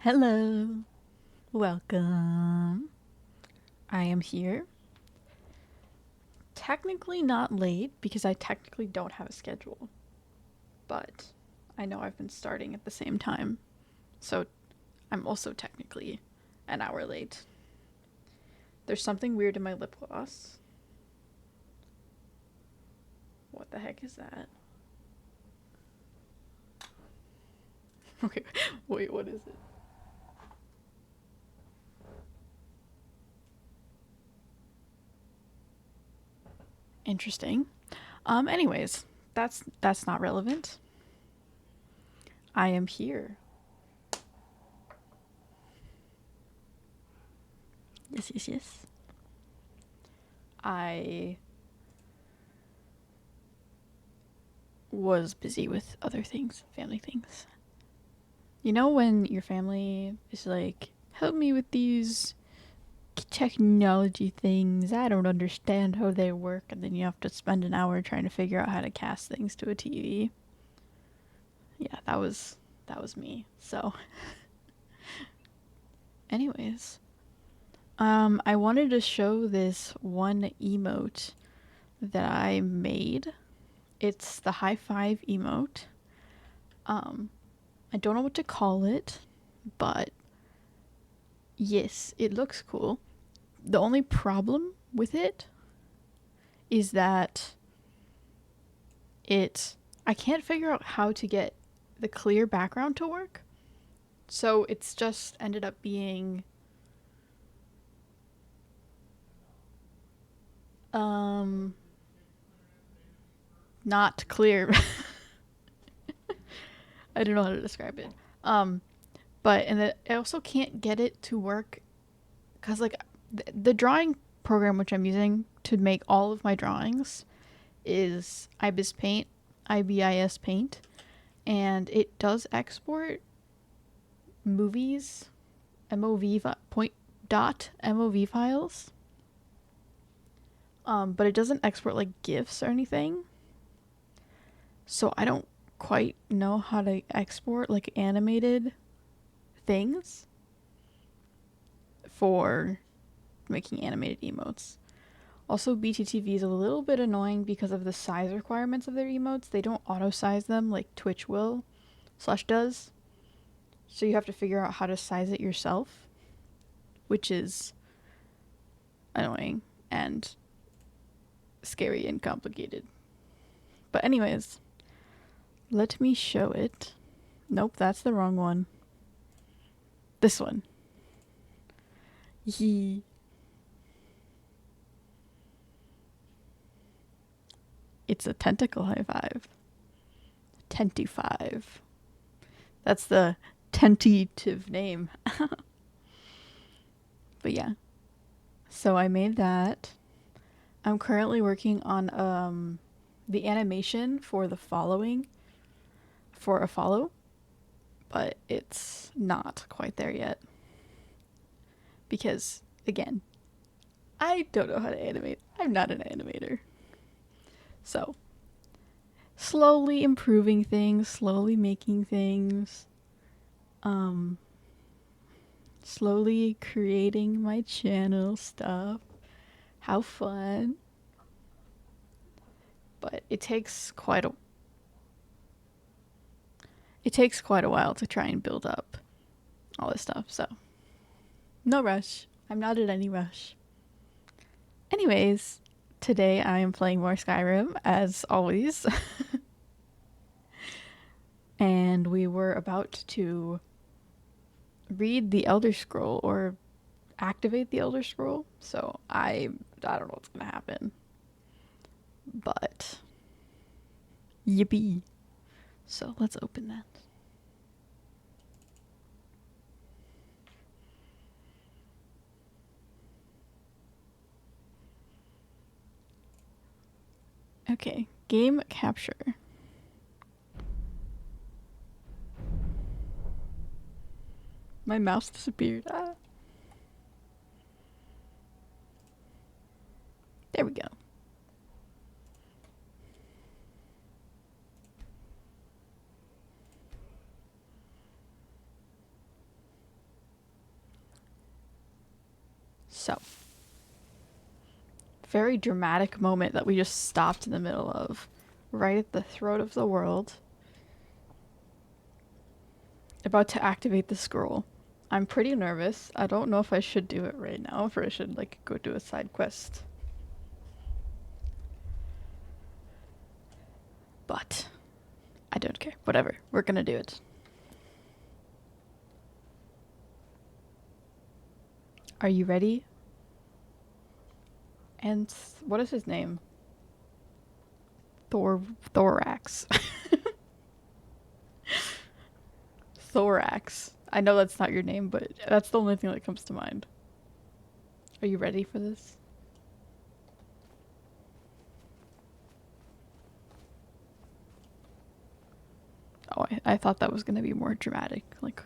Hello, welcome. I am here. Technically not late because I technically don't have a schedule, but I know I've been starting at the same time, so I'm also technically an hour late. There's something weird in my lip gloss. What the heck is that? Okay, wait, what is it? Interesting. Anyways, that's not relevant. I am here. Yes, yes, yes. I was busy with other things, family things. You know when your family is like, help me with these technology things. I don't understand how they work, and then you have to spend an hour trying to figure out how to cast things to a TV. Yeah, that was me. So, anyways, I wanted to show this one emote that I made. It's the high five emote. Um, I don't know what to call it, but yes, it looks cool. The only problem with it is that I can't figure out how to get the clear background to work. So it's just ended up being um not clear. I don't know how to describe it. But and I also can't get it to work cuz like the drawing program which I'm using to make all of my drawings is IBIS Paint, and it does export movies, point dot MOV files. But it doesn't export like GIFs or anything. So I don't quite know how to export like animated things for making animated emotes. Also, BTTV is a little bit annoying because of the size requirements of their emotes. They don't auto size them like Twitch will slash does. So you have to figure out how to size it yourself, which is annoying and scary and complicated. But anyways, let me show it. Nope, that's the wrong one. This one. Yee. It's a tentacle high five. Tenty5. That's the tentative name. But yeah. So I made that. I'm currently working on the animation for the following for a follow, but it's not quite there yet. Because again, I don't know how to animate. I'm not an animator. So, slowly improving things, slowly making things, um, slowly creating my channel stuff. How fun. But it takes quite a while to try and build up all this stuff, so no rush. I'm not in any rush. Anyways, today I am playing more Skyrim as always. And we were about to read the Elder Scroll or activate the Elder Scroll. So I don't know what's gonna happen. But yippee. So let's open that. Okay, game capture. My mouse disappeared. Ah. There we go. So, very dramatic moment that we just stopped in the middle of, right at the throat of the world. About to activate the scroll. I'm pretty nervous. I don't know if I should do it right now, or I should like go do a side quest. But I don't care. Whatever. We're gonna do it. Are you ready? And what is his name? Thorax. Thorax. I know that's not your name, but that's the only thing that comes to mind. Are you ready for this? Oh, I thought that was going to be more dramatic, like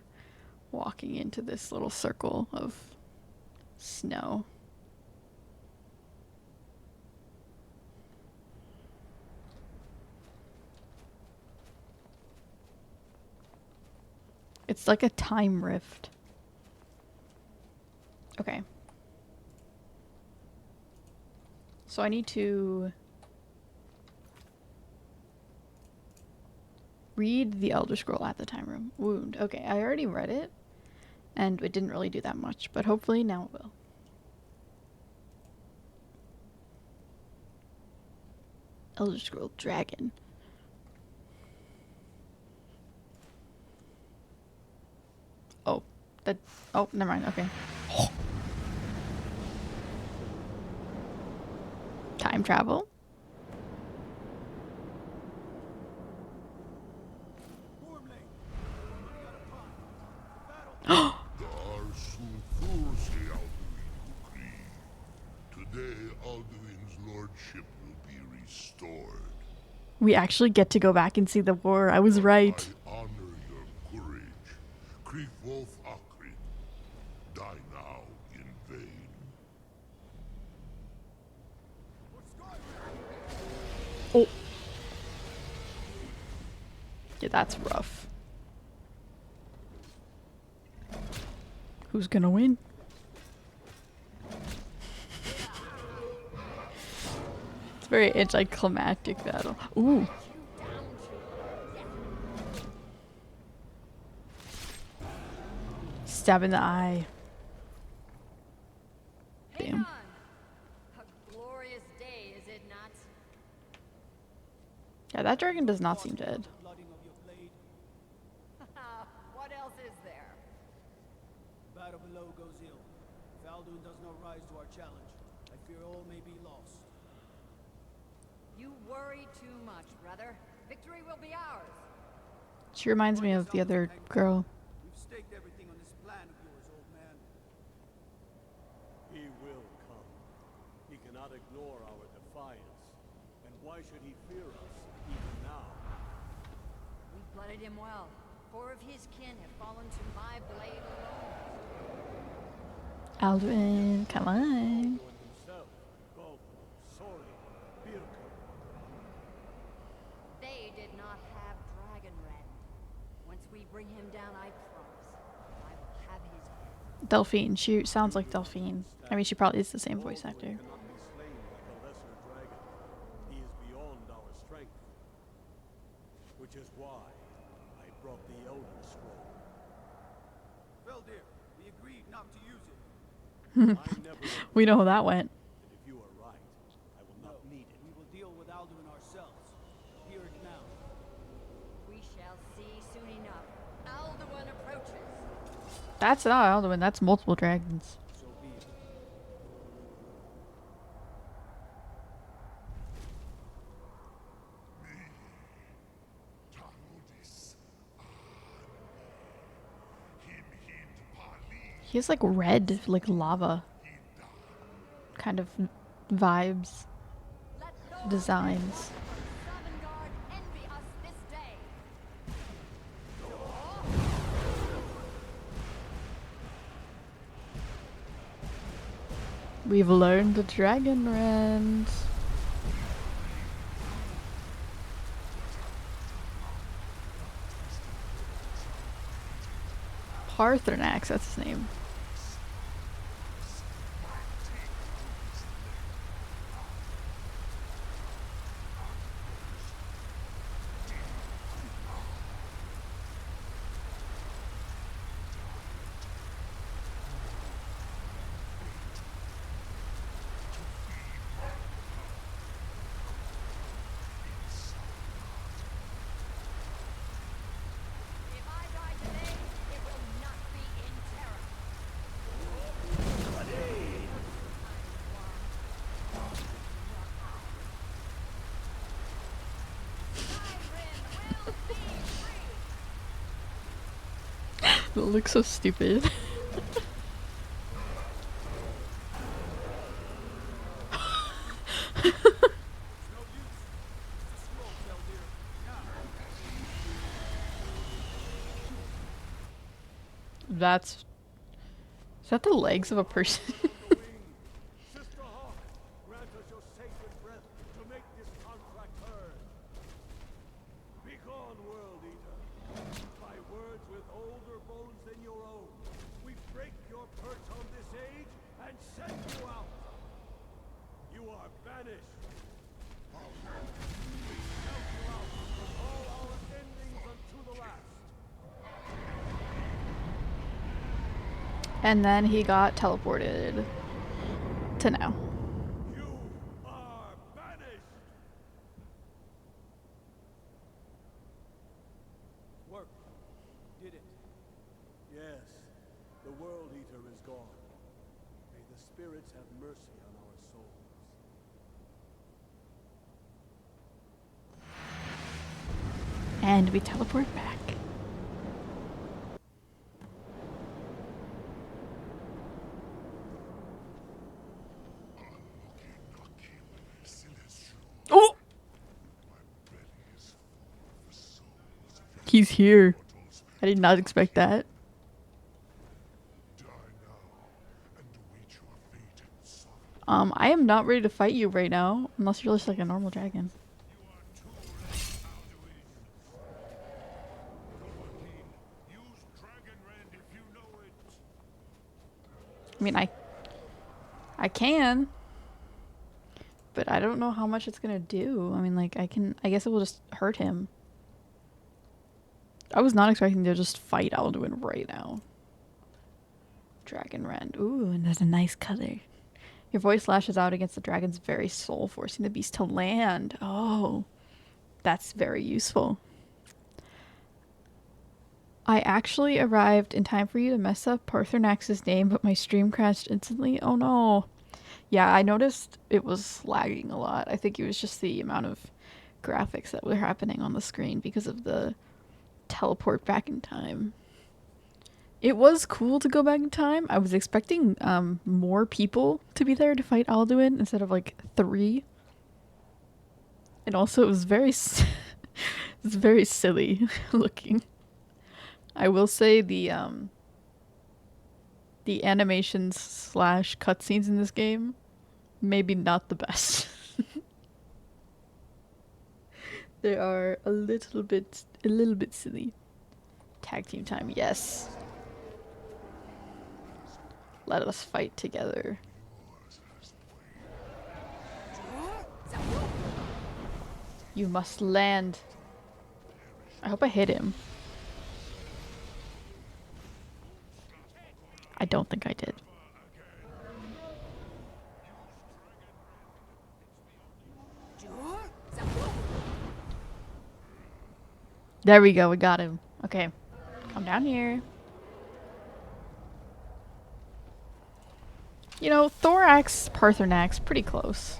walking into this little circle of snow. It's like a time rift. Okay. So I need to read the Elder Scroll at the time room. Wound. Okay, I already read it, and it didn't really do that much, but hopefully now it will. Elder Scroll Dragon. Oh, that. Oh, never mind. Okay. Time travel. Today, Alduin's lordship will be restored. We actually get to go back and see the war. I was right. I honor your courage. Krieg Wolf Akrid, die now in vain. Oh. Yeah, that's rough. Who's gonna win? It's a very anticlimactic battle. Ooh. Stab in the eye. Damn. A glorious day, is it not? Yeah, that dragon does not seem dead. What else is there? Battle below goes ill. If Alduin does not rise to our challenge, I fear all may be lost. You worry too much, brother. Victory will be ours. She reminds me of the other girl. We've staked everything on this plan of yours, old man. He will come. He cannot ignore our defiance. And why should he fear us, even now? We blooded him well. 4 of his kin have fallen to my blade alone. Alduin, come on. Alduin himself, Gulf, Sori, Birka. They did not have Dragonrend. Once we bring him down, I promise, I will have his head. Delphine. She sounds like Delphine. I mean, she probably is the same voice actor. Cannot be slain like a lesser dragon. He is beyond our strength. Which is why I brought the Elder Scroll. Veldir, we agreed not to use it. I never We know how that went. And if you are right, I will not need it. We will deal with Alduin ourselves. Hear it now. We shall see soon enough. Alduin approaches. That's not Alduin, that's multiple dragons. So be it. Taludis Him Hind Pali He has like red, like lava kind of vibes, Let Lord designs. Sovngarde envy us this day. We've learned the dragon rend. Parthenax, that's his name. It looks so stupid. That's... Is that the legs of a person? Sister Hawk, grant us your sacred breath to make this contract heard. Begone, World Eater. By words with older bones than your own, we break your perch on this age and send you out. You are banished. We shout you out with all our endings unto the last. And then he got teleported to now. You are banished. Work. Did it. Yes, the World Eater is gone. May the spirits have mercy on our souls. And we teleport back. Oh! He's here. I did not expect that. I am not ready to fight you right now, unless you're just like a normal dragon. I mean, I can, but I don't know how much it's gonna do. I mean, like, I guess it will just hurt him. I was not expecting to just fight Alduin right now. Dragon Rend. Ooh, and there's a nice color. Your voice lashes out against the dragon's very soul, forcing the beast to land. Oh, that's very useful. I actually arrived in time for you to mess up Parthenax's name, but my stream crashed instantly. Oh no. Yeah, I noticed it was lagging a lot. I think it was just the amount of graphics that were happening on the screen because of the teleport back in time. It was cool to go back in time. I was expecting more people to be there to fight Alduin instead of like 3. And also it was very it's very silly looking. I will say the animations slash cutscenes in this game maybe not the best. They are a little bit silly. Tag team time, yes. Let us fight together. You must land. I hope I hit him. I don't think I did. There we go, we got him. Okay, come down here. You know, Thorax, Parthenax, pretty close.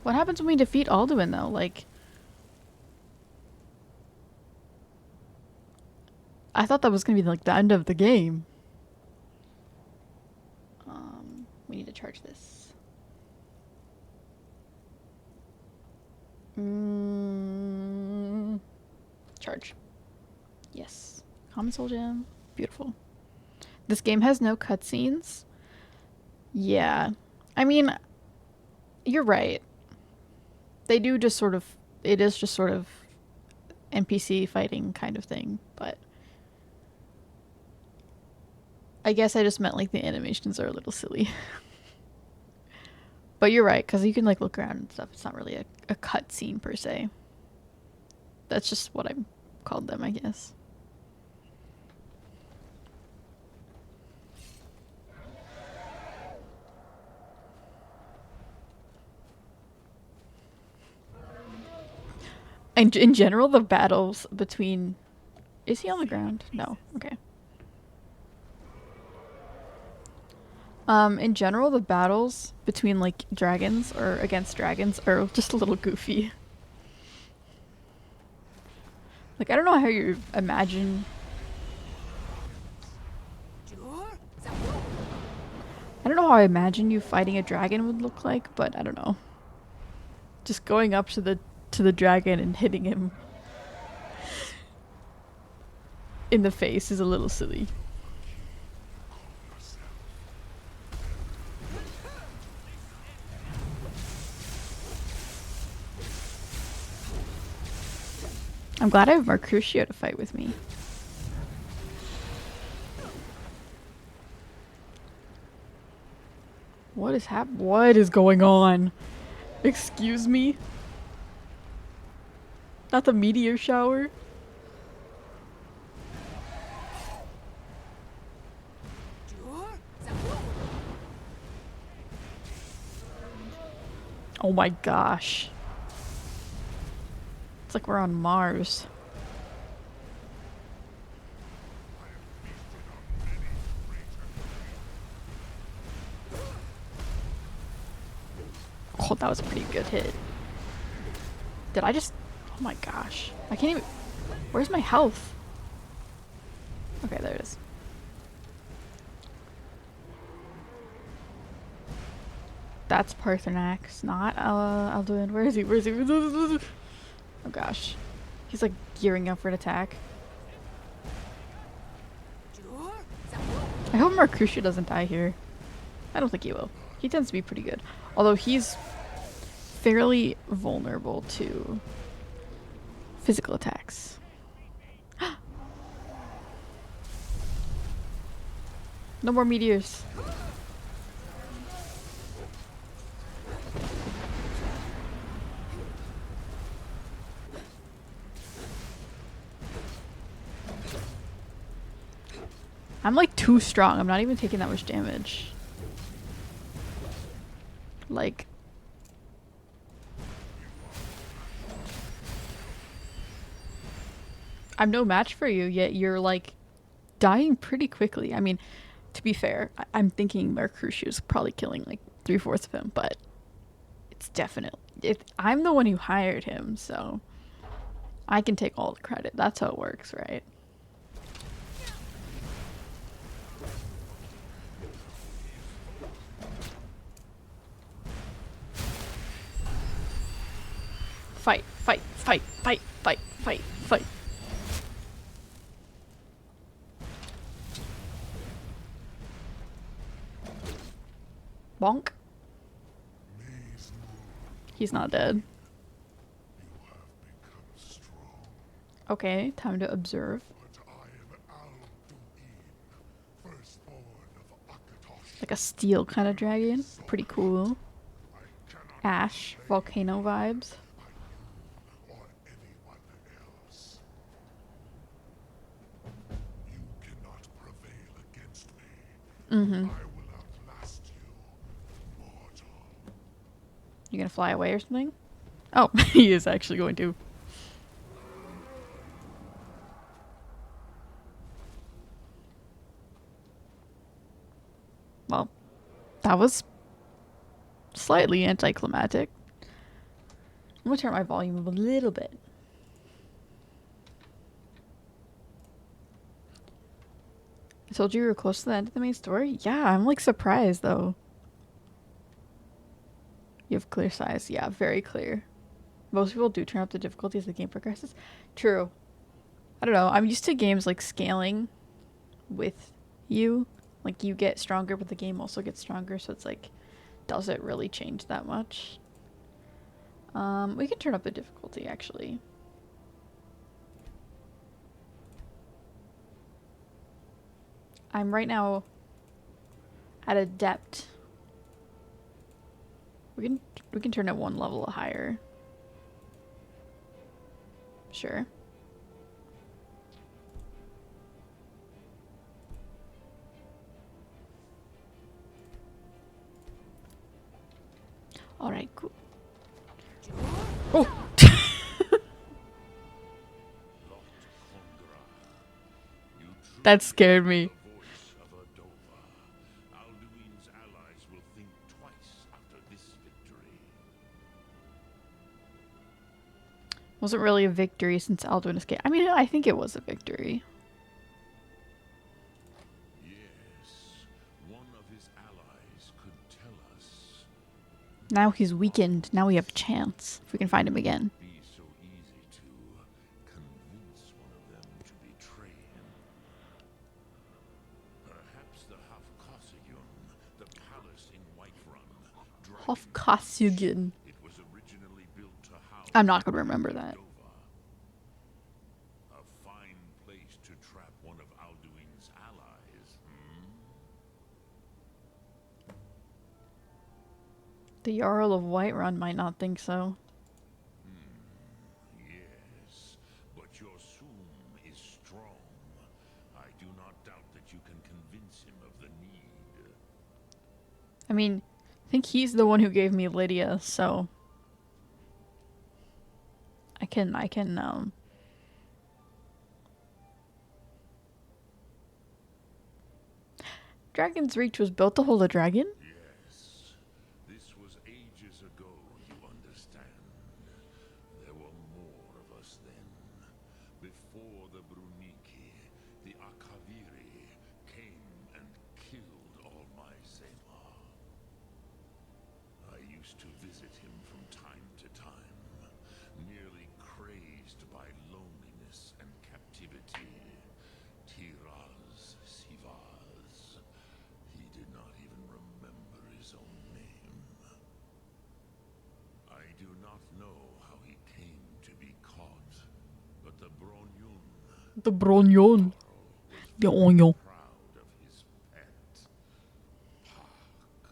What happens when we defeat Alduin, though? Like, I thought that was gonna be like the end of the game. We need to charge this. Charge. Yes. Common Soul Gem. Beautiful. This game has no cutscenes. Yeah. I mean, you're right. They do just sort of... It is just sort of NPC fighting kind of thing, but... I guess I just meant like the animations are a little silly. But you're right, because you can like look around and stuff. It's not really a cutscene per se. That's just what I called them, I guess. And in general, the battles between... Is he on the ground? No. Okay. In general, the battles between like dragons or against dragons are just a little goofy. Like I don't know how you imagine. I don't know how I imagine you fighting a dragon would look like, but I don't know. Just going up to the dragon and hitting him in the face is a little silly. I'm glad I have Mercutio to fight with me. What is going on? Excuse me? Not the meteor shower? Oh my gosh. It's like we're on Mars. Oh, that was a pretty good hit. Did I just... Oh my gosh. I can't even... Where's my health? Okay, there it is. That's Parthenax, not Alduin. Where is he? Where is he? Oh gosh. He's like gearing up for an attack. I hope Mercutio doesn't die here. I don't think he will. He tends to be pretty good. Although he's fairly vulnerable to physical attacks. No more meteors. I'm like too strong. I'm not even taking that much damage. Like... I'm no match for you, yet you're like dying pretty quickly. I mean, to be fair, I'm thinking Mercutio's probably killing like 3/4 of him, but it's definitely... I'm the one who hired him, so I can take all the credit. That's how it works, right? Fight, fight, fight, fight, fight, fight, fight. Bonk. He's not dead. Okay, time to observe. Like a steel kind of dragon. Pretty cool. Ash, volcano vibes. Mm-hmm. You gonna fly away or something? Oh, he is actually going to. Well, that was slightly anticlimactic. I'm gonna turn my volume up a little bit. I told you we were close to the end of the main story? Yeah, I'm like surprised though. You have clear size. Yeah, very clear. Most people do turn up the difficulty as the game progresses. True. I don't know. I'm used to games like scaling with you. Like you get stronger, but the game also gets stronger. So it's like, does it really change that much? We can turn up the difficulty actually. I'm right now at adept. We can turn it one level higher. Sure. All right, cool. Oh. That scared me. Wasn't really a victory since Alduin escaped. I mean, I think it was a victory. Yes, one of his allies could tell us. Now he's weakened. Now we have a chance. If we can find him again. Be so easy to convince one of them to betray him. Perhaps the Hafkosayun, the palace in Whiterun. Hofkasugen. It was originally built to house. I'm not going to remember that. A fine place to trap one of Alduin's allies. The Jarl of Whiterun might not think so. Yes, but your Soom is strong. I do not doubt that you can convince him of the need. I mean, I think he's the one who gave me Lydia, so I can. Dragon's Reach was built to hold a dragon? Yes, this was ages ago, you understand. There were more of us then. Before the Bruniki, the Akaviri came and killed all my Sema. I used to visit him from time to time, nearly crazed by loneliness and captivity. Tiraz Sivaz. He did not even remember his own name. I do not know how he came to be caught, but the Bronyun The Bronyon. The Onyo. proud of his pet, Pak.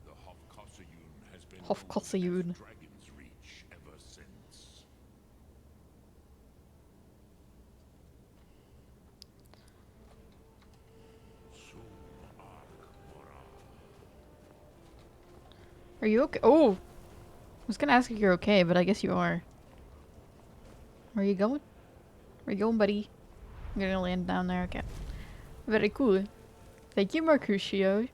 The Hofkosayun has been Hofkosayun. known as Dragon's Reach ever since. Sum Ark Mora. Are you okay? Oh! I was gonna ask if you're okay, but I guess you are. Where are you going? Where you going, buddy? I'm gonna land down there, okay. Very cool. Thank you, Mercutio.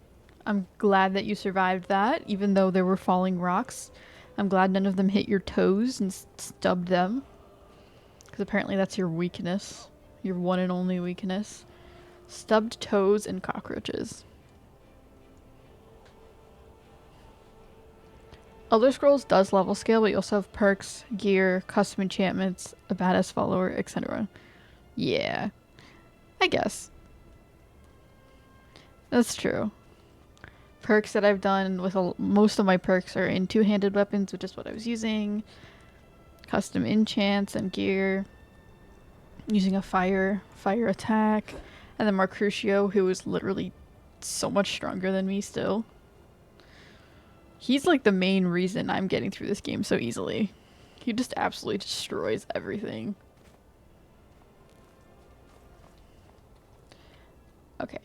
I'm glad that you survived that, even though there were falling rocks. I'm glad none of them hit your toes and stubbed them. Because apparently that's your weakness. Your one and only weakness. Stubbed toes and cockroaches. Elder Scrolls does level scale, but you also have perks, gear, custom enchantments, a badass follower, etc. Yeah. I guess. That's true. Perks that I've done with most of my perks are in two-handed weapons, which is what I was using. Custom enchants and gear. Using a fire attack. And then Mercutio, who is literally so much stronger than me still. He's like the main reason I'm getting through this game so easily. He just absolutely destroys everything. Okay.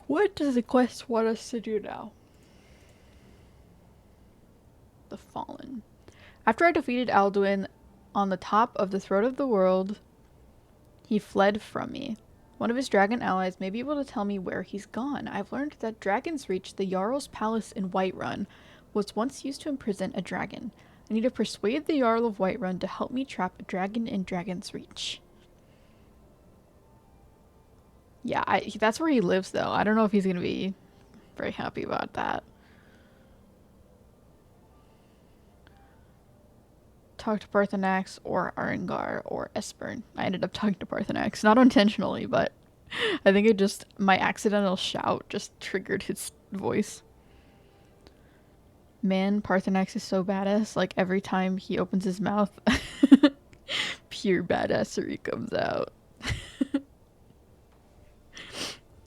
What does the quest want us to do now? The Fallen. After I defeated Alduin on the top of the throat of the world, he fled from me. One of his dragon allies may be able to tell me where he's gone. I've learned that Dragon's Reach, the Jarl's palace in Whiterun, was once used to imprison a dragon. I need to persuade the Jarl of Whiterun to help me trap a dragon in Dragon's Reach. Yeah, that's where he lives, though. I don't know if he's going to be very happy about that. Talk to Parthenax or Arengar or Esbern. I ended up talking to Parthenax. Not intentionally, but I think my accidental shout just triggered his voice. Man, Parthenax is so badass. Like, every time he opens his mouth, pure badassery comes out.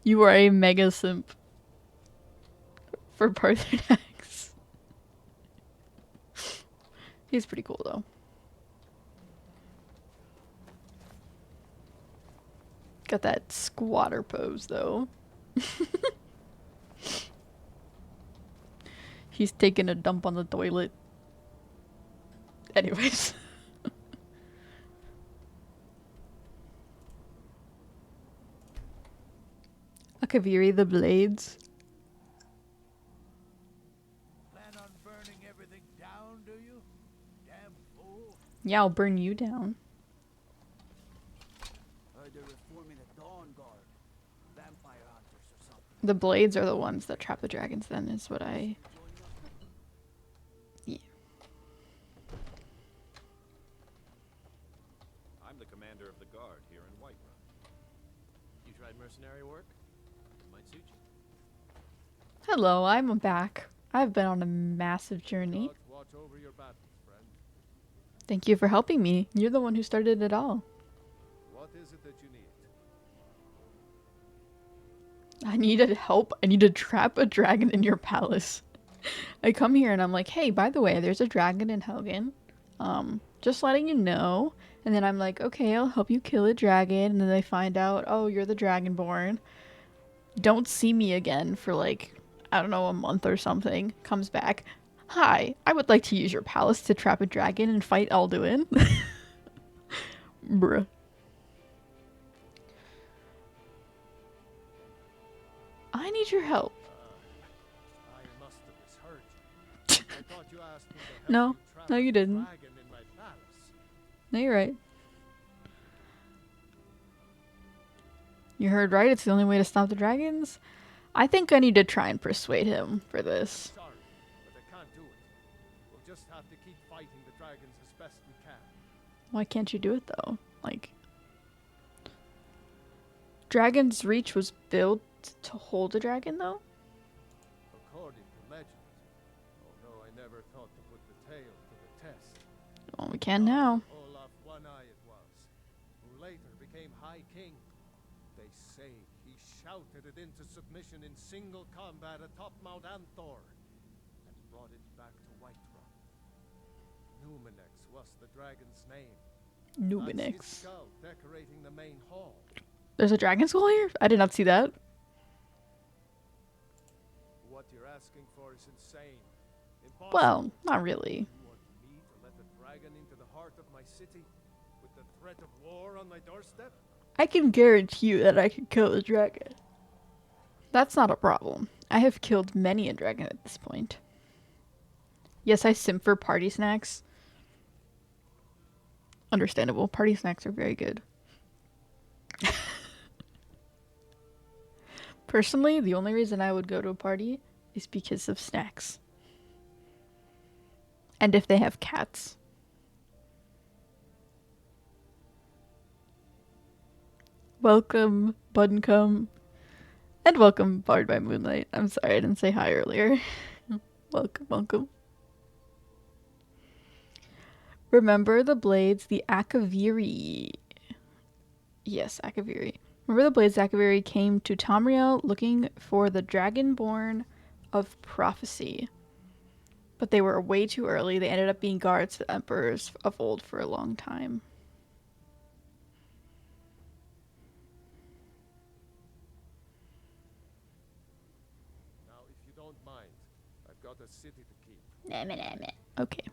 You are a mega simp for Parthenax. He's pretty cool, though. Got that squatter pose, though. He's taking a dump on the toilet. Anyways. Akaviri the Blades. Plan on burning everything down. Yeah, I'll burn you down. Heard they're reforming the Dawn Guard. Vampire hunters or something. The blades are the ones that trap the dragons, then, is what I... Join up. Yeah. I'm the commander of the guard here in Whiterun. You tried mercenary work? It might suit you. Hello, I'm back. I've been on a massive journey. Gods watch over your battles, friend. Thank you for helping me. You're the one who started it all. What is it that you need? I needed help. I need to trap a dragon in your palace. I come here and I'm like, hey, by the way, there's a dragon in Helgen. Just letting you know. And then I'm like, okay, I'll help you kill a dragon. And then they find out, oh, you're the dragonborn. Don't see me again for like, I don't know, a month or something. Comes back. Hi, I would like to use your palace to trap a dragon and fight Alduin. Bruh. I need your help. I must have misheard you. I thought you asked me to help No. you trap No, you a didn't. dragon in my palace. No, you're right. You heard right, it's the only way to stop the dragons. I think I need to try and persuade him for this. Sorry, but I can't do it. We'll just have to keep fighting the dragons as best we can. Why can't you do it though? Like, Dragon's Reach was built to hold a dragon though? According to legend. Although I never thought to put the tale to the test. Well, we can now. Olaf One-Eye it was, who later became High King. They say he shouted it into submission in single combat atop Mount Anthor, and brought it back to Whiterun. Numinex was the dragon's name. That's his Nubinex. skull decorating the main hall. There's a dragon skull here? I did not see that. What you're asking for is insane. Impossible. Well, not really. You want me to let the dragon into the heart of my city with the threat of war on my doorstep? I can guarantee you that I can kill a dragon. That's not a problem. I have killed many a dragon at this point. Yes, I simp for party snacks. Understandable. Party snacks are very good. Personally, the only reason I would go to a party is because of snacks. And if they have cats. Welcome, Buncombe. And welcome, Bard by Moonlight. I'm sorry I didn't say hi earlier. Welcome, welcome. Remember the blades, the Akaviri. Yes, Akaviri. Remember the blades, Akaviri came to Tamriel looking for the Dragonborn of Prophecy. But they were way too early. They ended up being guards to emperors of old for a long time. Now, if you don't mind, I've got a city to keep. Okay.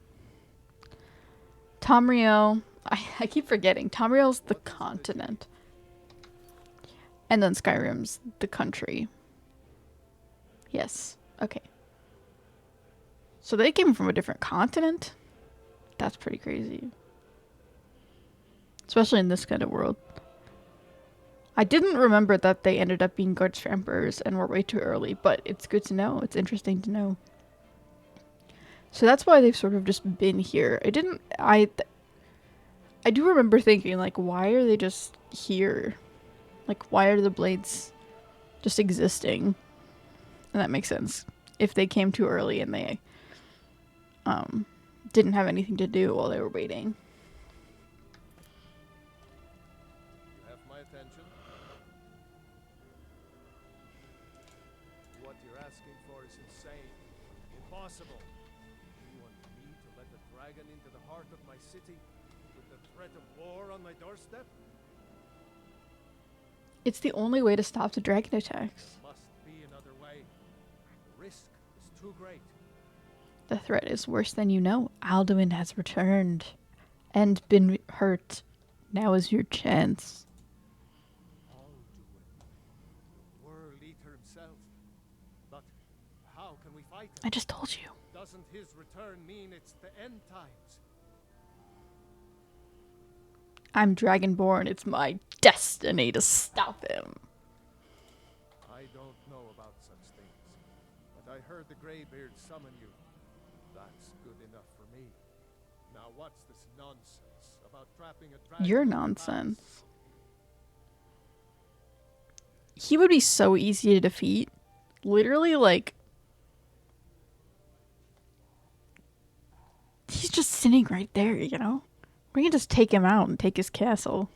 Tamriel. I keep forgetting. Tamriel's the continent. And then Skyrim's the country. Yes. Okay. So they came from a different continent? That's pretty crazy. Especially in this kind of world. I didn't remember that they ended up being guards for emperors and were way too early, but it's good to know. It's interesting to know. So that's why they've sort of just been here. I do remember thinking, like, why are they just here? Like, why are the blades just existing? And that makes sense. If they came too early and they didn't have anything to do while they were waiting. You have my attention. What you're asking for is insane. Impossible. You want me to let the dragon into the heart of my city with the threat of war on my doorstep? It's the only way to stop the dragon attacks. Must be another way. The risk is too great. The threat is worse than you know. Alduin has returned and been hurt. Now is your chance. Alduin, the World Eater himself. But how can we fight him? I just told you. Doesn't his return mean it's the end times? I'm Dragonborn. It's my destiny to stop him. I don't know about such things, but I heard the Greybeard summon you. That's good enough for me. Now what's this nonsense about trapping a dragon? You're nonsense. He would be so easy to defeat. Literally, like, he's just sitting right there, you know? We can just take him out and take his castle.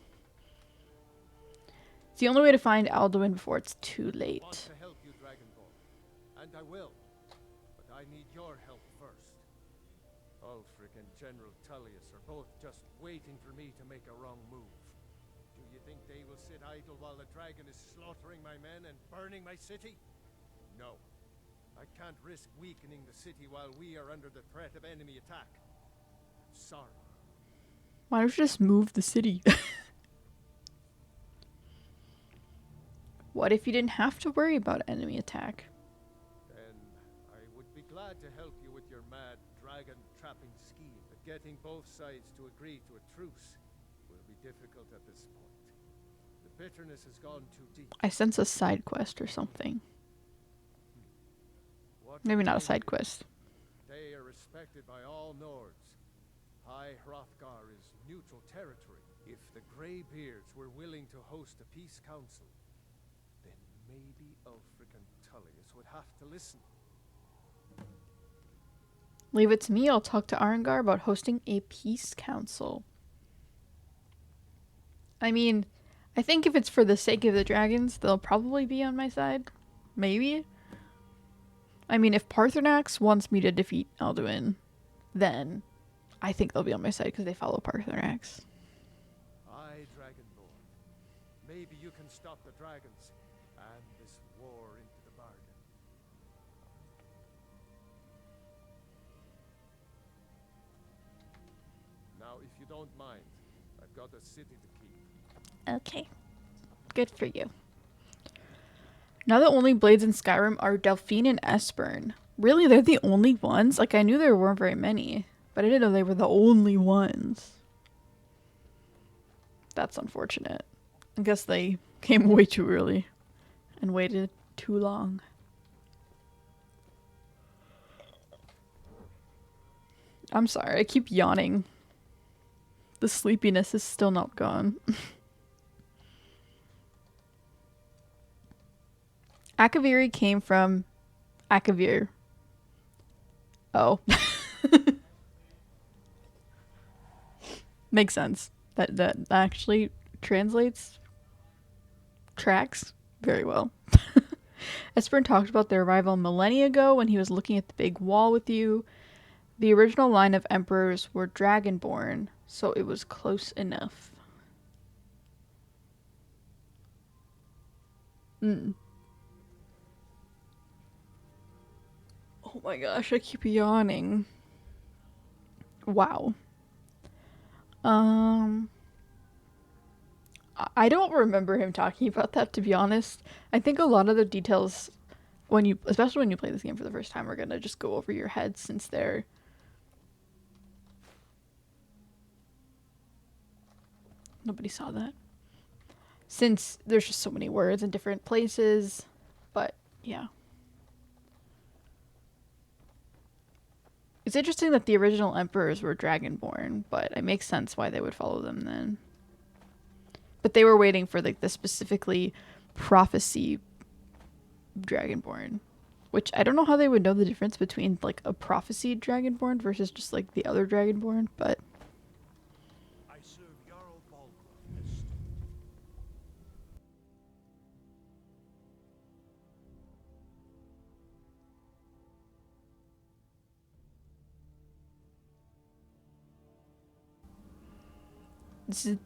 It's the only way to find Alduin before it's too late. I want to help you, Dragonborn, and I will. But I need your help first. Ulfric and General Tullius are both just waiting for me to make a wrong move. Do you think they will sit idle while the dragon is slaughtering my men and burning my city? No. I can't risk weakening the city while we are under the threat of enemy attack. I'm sorry. Why don't you just move the city? What if you didn't have to worry about enemy attack? Then I would be glad to help you with your mad dragon trapping scheme. But getting both sides to agree to a truce will be difficult at this point. The bitterness has gone too deep. I sense a side quest or something. What Maybe not a remains side quest. They are respected by all Nords. High Hrothgar is neutral territory. If the Greybeards were willing to host a peace council, then maybe Ulfric and Tullius would have to listen. Leave it to me. I'll talk to Arengar about hosting a peace council. I mean, I think if it's for the sake of the dragons, they'll probably be on my side. Maybe. I mean, if Paarthurnax wants me to defeat Alduin, then I think they'll be on my side because they follow Paarthurnax. Aye, Dragonborn. Maybe you can stop the dragons and this war into the bargain. Now, if you don't mind, I've got a city to keep. Okay. Good for you. Now the only blades in Skyrim are Delphine and Esbern. Really, they're the only ones? Like, I knew there weren't very many, but I didn't know they were the only ones. That's unfortunate. I guess they came way too early and waited too long. I'm sorry, I keep yawning. The sleepiness is still not gone. Akaviri came from Akavir. Oh. Makes sense. That actually tracks very well. Esbern talked about their arrival millennia ago when he was looking at the big wall with you. The original line of emperors were dragonborn, so it was close enough. Oh my gosh, I keep yawning. Wow. I don't remember him talking about that, to be honest. I think a lot of the details, especially when you play this game for the first time, are gonna just go over your head since they're... Nobody saw that. Since there's just so many words in different places, but yeah. It's interesting that the original emperors were dragonborn, but it makes sense why they would follow them then. But they were waiting for like the specifically prophecy dragonborn, which I don't know how they would know the difference between like a prophecy dragonborn versus just like the other dragonborn, but I serve Jarl Balgruuf. this is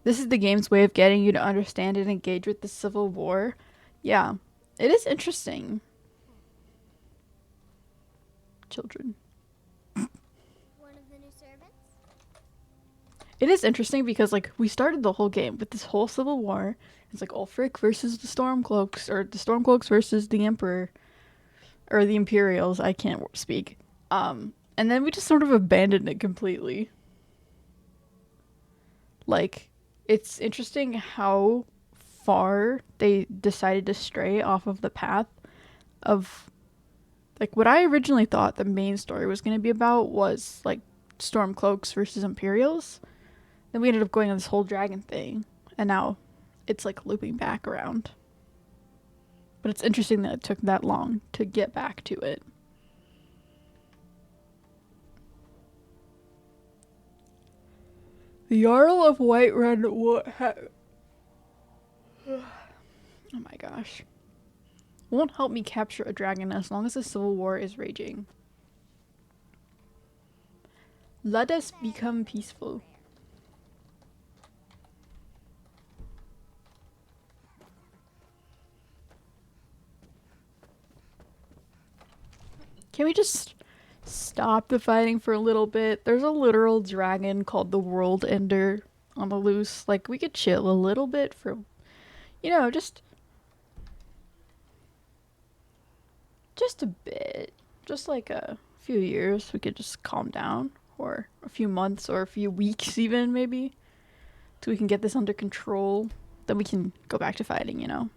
this is the game's way of getting you to understand and engage with the Civil War. Yeah, it is interesting. Children. One of the new servants? It is interesting because like we started the whole game with this whole Civil War. It's like Ulfric versus the Stormcloaks, or the Stormcloaks versus the Emperor. or the Imperials. I can't speak. And then we just sort of abandoned it completely. Like, it's interesting how far they decided to stray off of the path of, like, what I originally thought the main story was going to be about was like Stormcloaks versus Imperials. Then we ended up going on this whole dragon thing, and now it's like looping back around. But it's interesting that it took that long to get back to it. The Jarl of Whiterun. Oh my gosh. Won't help me capture a dragon as long as the civil war is raging. Let us become peaceful. Can we just stop the fighting for a little bit? There's a literal dragon called the World Ender on the loose. Like, we could chill a little bit for, just a bit. Just like a few years, we could just calm down. Or a few months, or a few weeks even, maybe. So we can get this under control. Then we can go back to fighting, I know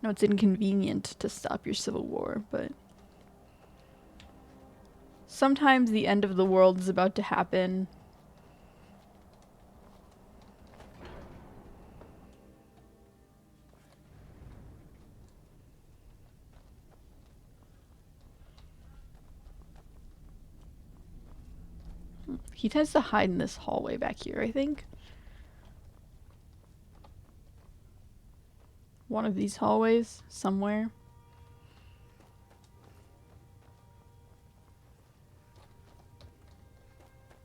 it's inconvenient to stop your civil war, but sometimes the end of the world is about to happen. He tends to hide in this hallway back here, I think. One of these hallways, somewhere.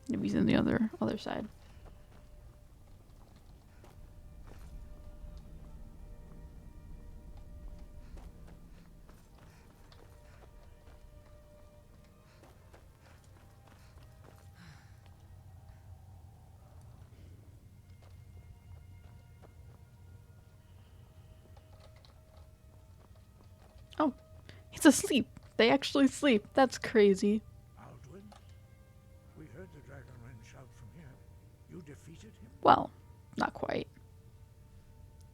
Maybe he's in the other side. Oh, he's asleep. They actually sleep. That's crazy. Alduin, we heard the Dragonrend shout from here. You defeated him? Well, not quite.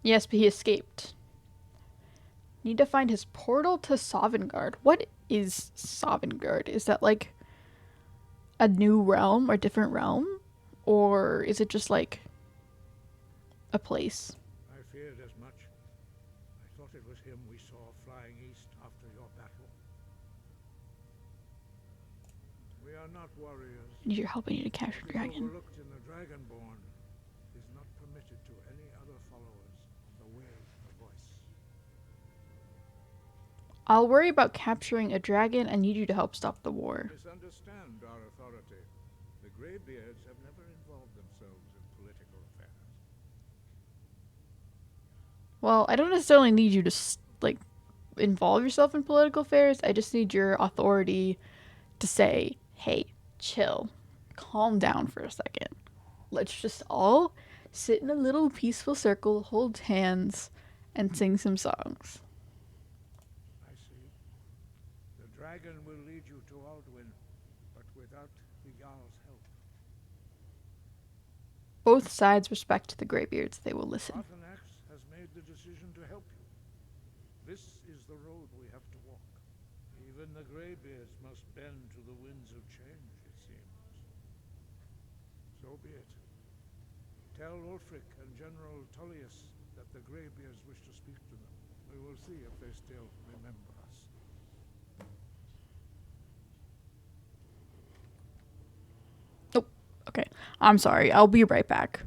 Yes, but he escaped. Need to find his portal to Sovngarde. What is Sovngarde? Is that like a new realm or different realm? Or is it just like a place? I feared as much. I thought it was him we saw flying east after your battle. We are not warriors. Need your help. I need to capture What is dragon. overlooked in the Dragonborn is not permitted to any other followers of the will, the voice. I'll worry about capturing a dragon. I need you to help stop the war. Misunderstand our authority. The Greybeards have never involved themselves in political affairs. Well, I don't necessarily need you to like involve yourself in political affairs. I just need your authority to say, "Hey, chill. Calm down for a second. Let's just all sit in a little peaceful circle, hold hands, and sing some songs." I see. The dragon will lead you to Alduin, but without the Jarl's help. Both sides respect the Greybeards. They will listen. Arthanax has made the decision to help you. This is the road we have to walk. Even the Greybeards must bend to the winds of change, it seems. So be it. Tell Ulfric and General Tullius that the Greybeards wish to speak to them. We will see if they still remember us. Oh, okay. I'm sorry. I'll be right back.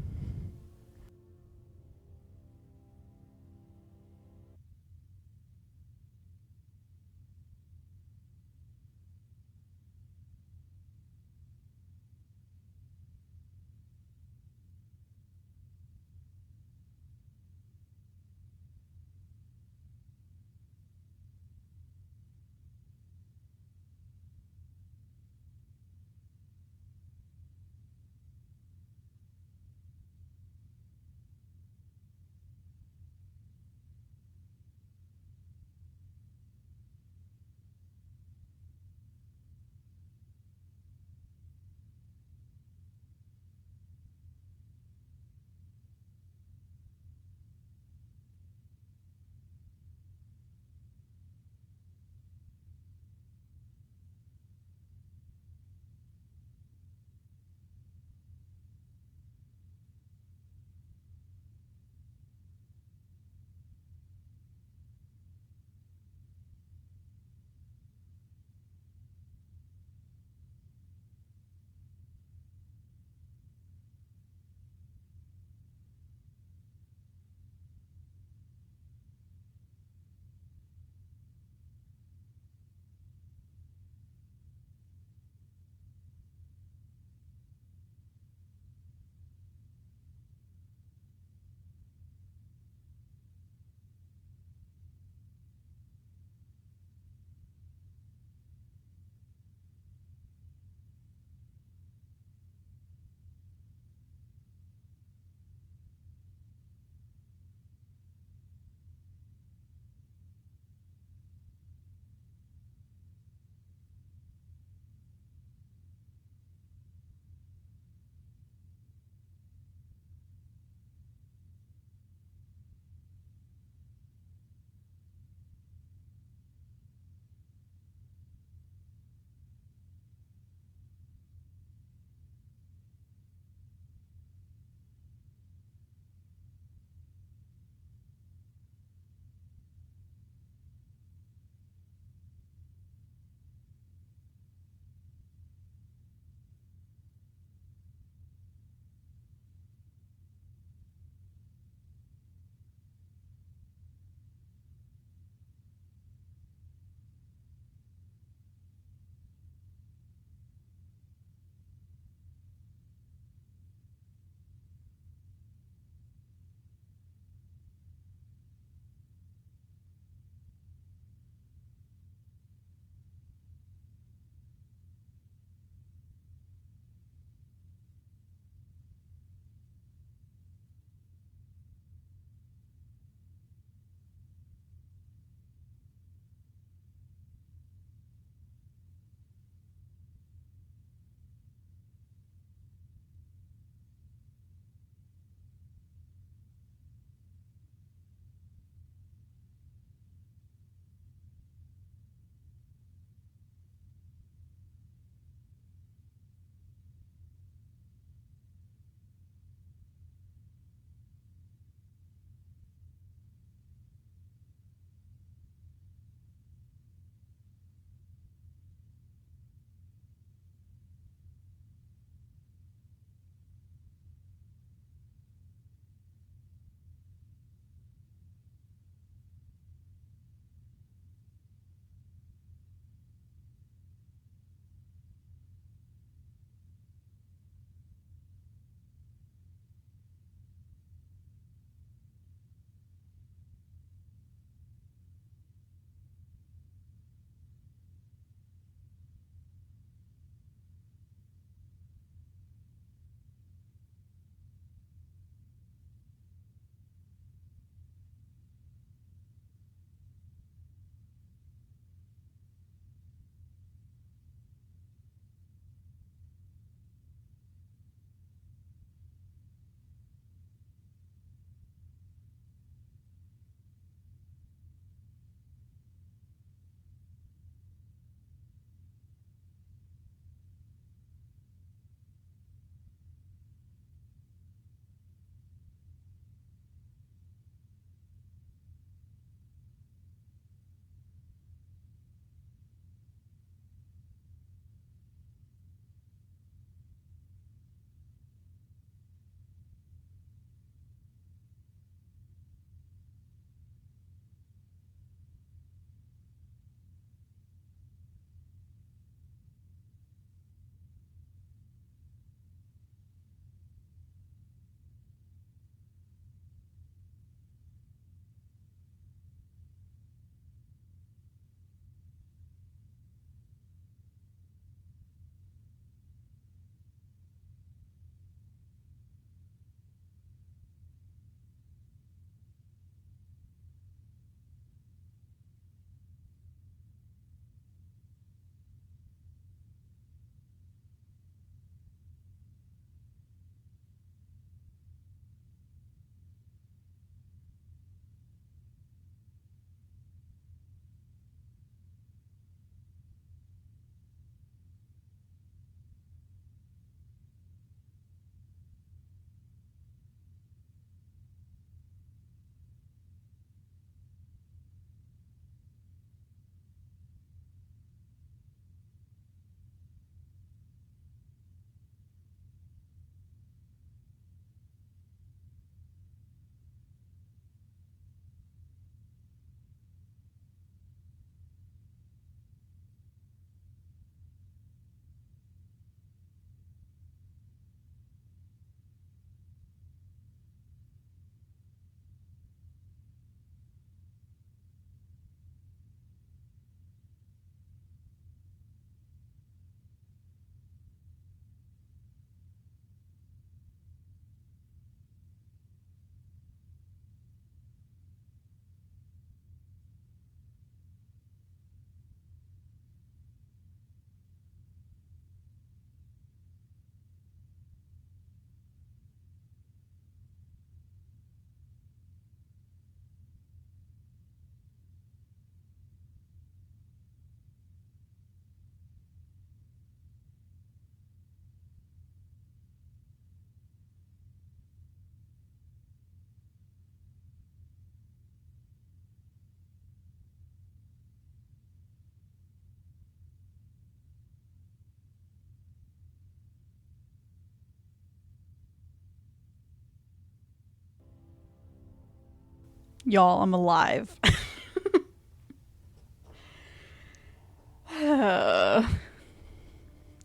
Y'all, I'm alive.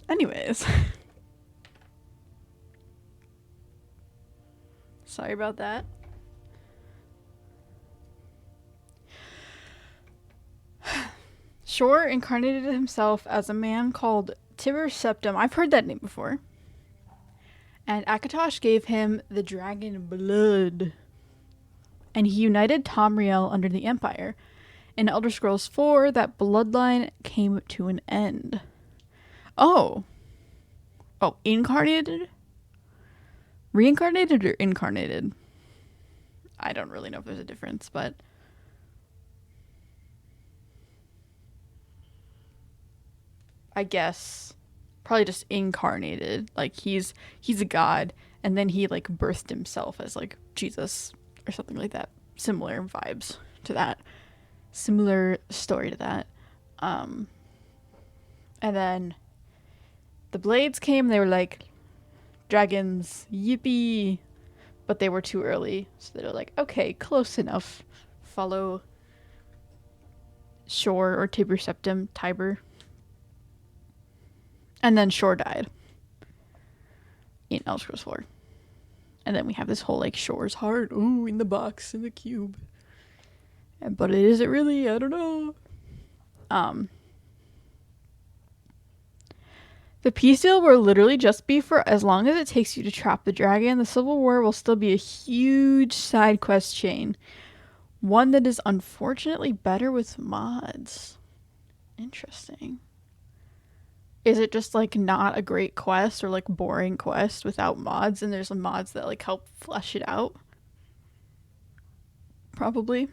Anyways. Sorry about that. Shor incarnated himself as a man called Tibur Septim. I've heard that name before. And Akatosh gave him the dragon blood. And he united Tamriel under the Empire. In Elder Scrolls 4, that bloodline came to an end. Oh. Oh, incarnated? Reincarnated or incarnated? I don't really know if there's a difference, but I guess probably just incarnated. Like he's a god, and then he like birthed himself as like Jesus or something like that. Similar vibes to that. Similar story to that. And then the blades came, they were like, dragons, yippee. But they were too early. So they were like, okay, close enough. Follow Shor or Tibur Septim, Tiber. And then Shor died in Elder Scrolls 4. And then we have this whole like Shor's heart, ooh, in the box, in the cube. But is it really? I don't know. The peace deal will literally just be for as long as it takes you to trap the dragon. The Civil War will still be a huge side quest chain. One that is unfortunately better with mods. Interesting. Is it just like not a great quest or like boring quest without mods, and there's some mods that like help flesh it out? Probably.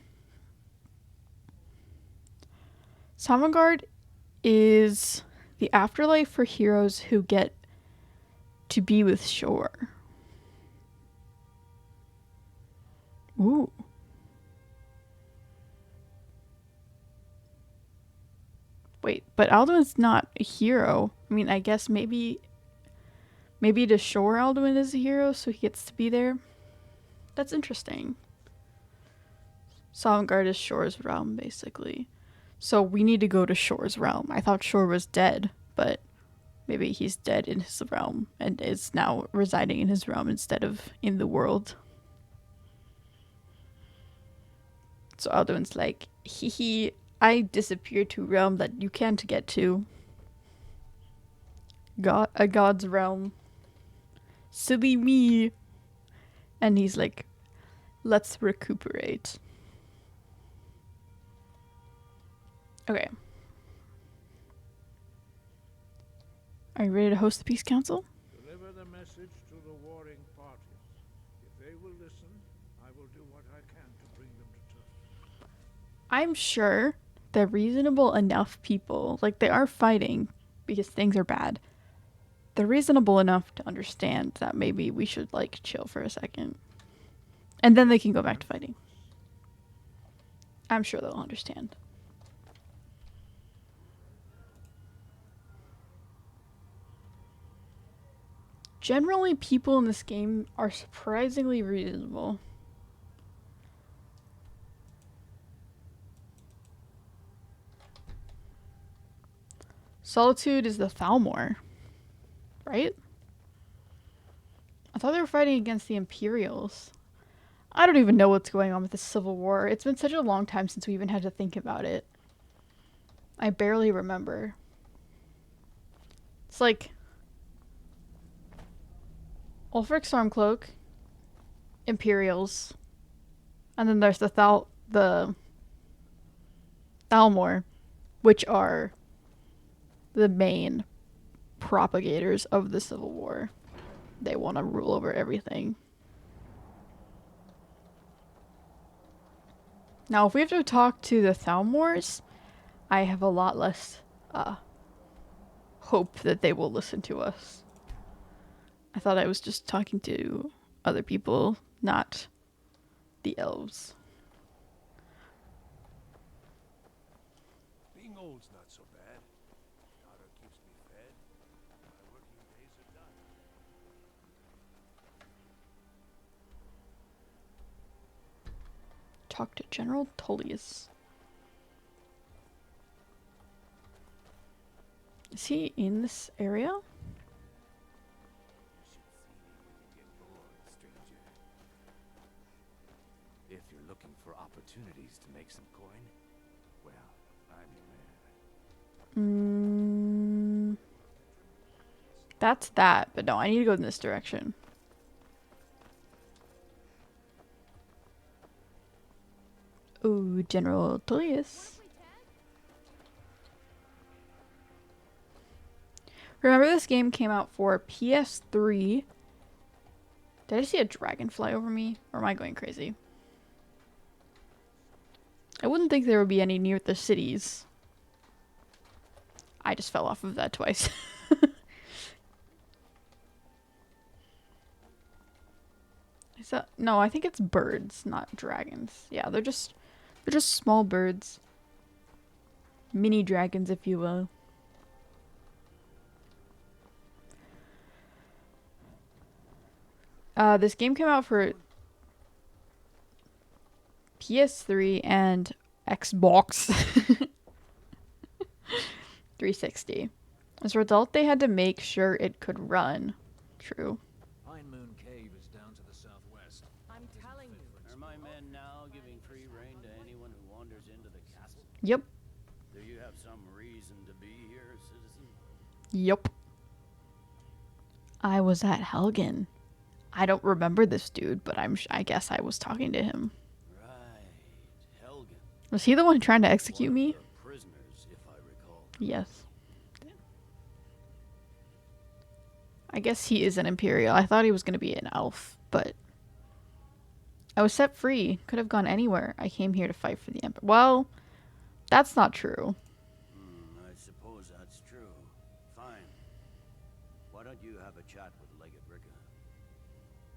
Sovngarde is the afterlife for heroes who get to be with Shor. Ooh. Wait, but Alduin's not a hero. I mean, I guess maybe to Shor Alduin is a hero, so he gets to be there. That's interesting. Sovngarde is Shor's realm, basically. So we need to go to Shor's realm. I thought Shor was dead, but maybe he's dead in his realm and is now residing in his realm instead of in the world. So Alduin's like, hee hee, I disappeared to a realm that you can't get to. A god's realm. Silly me. And he's like, let's recuperate. Okay. Are you ready to host the Peace Council? Deliver the message to the warring parties. If they will listen, I will do what I can to bring them to terms. I'm sure they're reasonable enough people. Like, they are fighting because things are bad. They're reasonable enough to understand that maybe we should, like, chill for a second. And then they can go back to fighting. I'm sure they'll understand. Generally, people in this game are surprisingly reasonable. Solitude is the Thalmor, right? I thought they were fighting against the Imperials. I don't even know what's going on with the Civil War. It's been such a long time since we even had to think about it. I barely remember. It's like Ulfric Stormcloak, Imperials, and then there's the Thalmor, which are the main propagators of the Civil War. They want to rule over everything. Now, if we have to talk to the Thalmors, I have a lot less hope that they will listen to us. I thought I was just talking to other people, not the elves. Being old's not so bad. Daughter keeps me fed. My working days are done. talk to General Tullius. Is he in this area? If you're looking for opportunities to make some coin, well, I'm your man. That's that, but no, I need to go in this direction. Ooh, General Tullius. Remember this game came out for PS3. Did I see a dragon fly over me? Or am I going crazy? I wouldn't think there would be any near the cities. I just fell off of that twice. Is that... No, I think it's birds, not dragons. Yeah, they're just small birds. Mini dragons, if you will. This game came out for PS3 and Xbox 360. As a result, they had to make sure it could run. True. Pine Moon Cave is down to the southwest. I'm telling you. Are my men now giving free rein to anyone who wanders into the castle? Yep. Do you have some reason to be here, citizen? Yep. I was at Helgen. I don't remember this dude, but I guess I was talking to him. Right. Helgen. Was he the one trying to execute One of me? the prisoners, if I recall. Yes. I guess he is an Imperial. I thought he was going to be an elf, but I was set free. Could have gone anywhere. I came here to fight for the Emperor. Well, that's not true. I suppose that's true. Fine. Why don't you have a chat with Legate Ricca?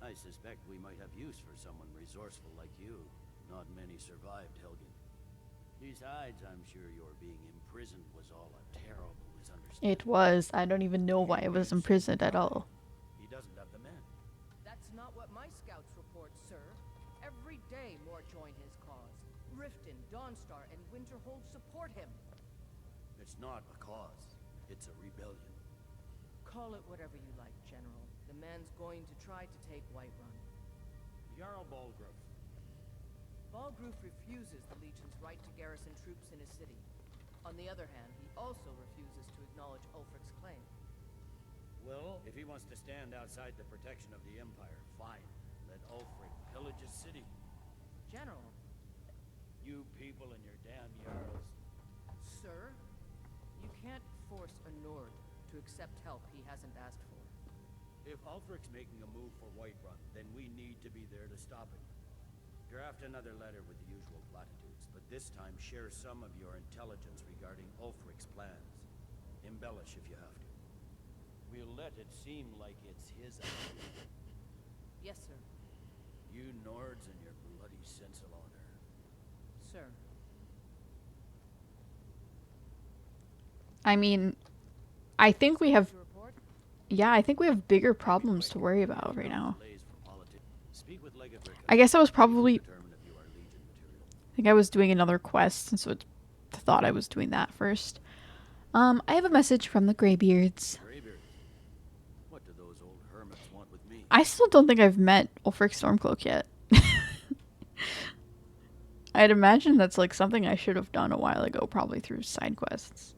I suspect we might have use for someone resourceful like you. Not many survived Helgen. Besides, I'm sure your being imprisoned was all a terrible misunderstanding. It was. I don't even know why I was imprisoned at all. He doesn't have the men. That's not what my scouts report, sir. Every day more join his cause. Riften, Dawnstar, and Winterhold support him. It's not a cause. It's a rebellion. Call it whatever you like, General. The man's going to try to take Whiterun. Jarl Balgruuf. Balgruuf refuses the Legion's right to garrison troops in his city. On the other hand, he also refuses to acknowledge Ulfric's claim. Well, if he wants to stand outside the protection of the Empire, fine. Let Ulfric pillage his city. General. You people and your damn Jarls. Sir, you can't force a Nord to accept help he hasn't asked for. If Ulfric's making a move for Whiterun, then we need to be there to stop it. Draft another letter with the usual platitudes, but this time share some of your intelligence regarding Ulfric's plans. Embellish if you have to. We'll let it seem like it's his idea. Yes, sir. You Nords and your bloody sense of honor. Sir. I mean, I think we have... To report? Yeah, I think we have bigger problems to worry about right now. Speak with Legate Ricca. I guess I was probably... Determine if you are Legion material. I think I was doing another quest, and so I thought I was doing that first. I have a message from the Greybeards. Greybeard. What do those old hermits want with me? I still don't think I've met Ulfric Stormcloak yet. I'd imagine that's like something I should have done a while ago, probably through side quests.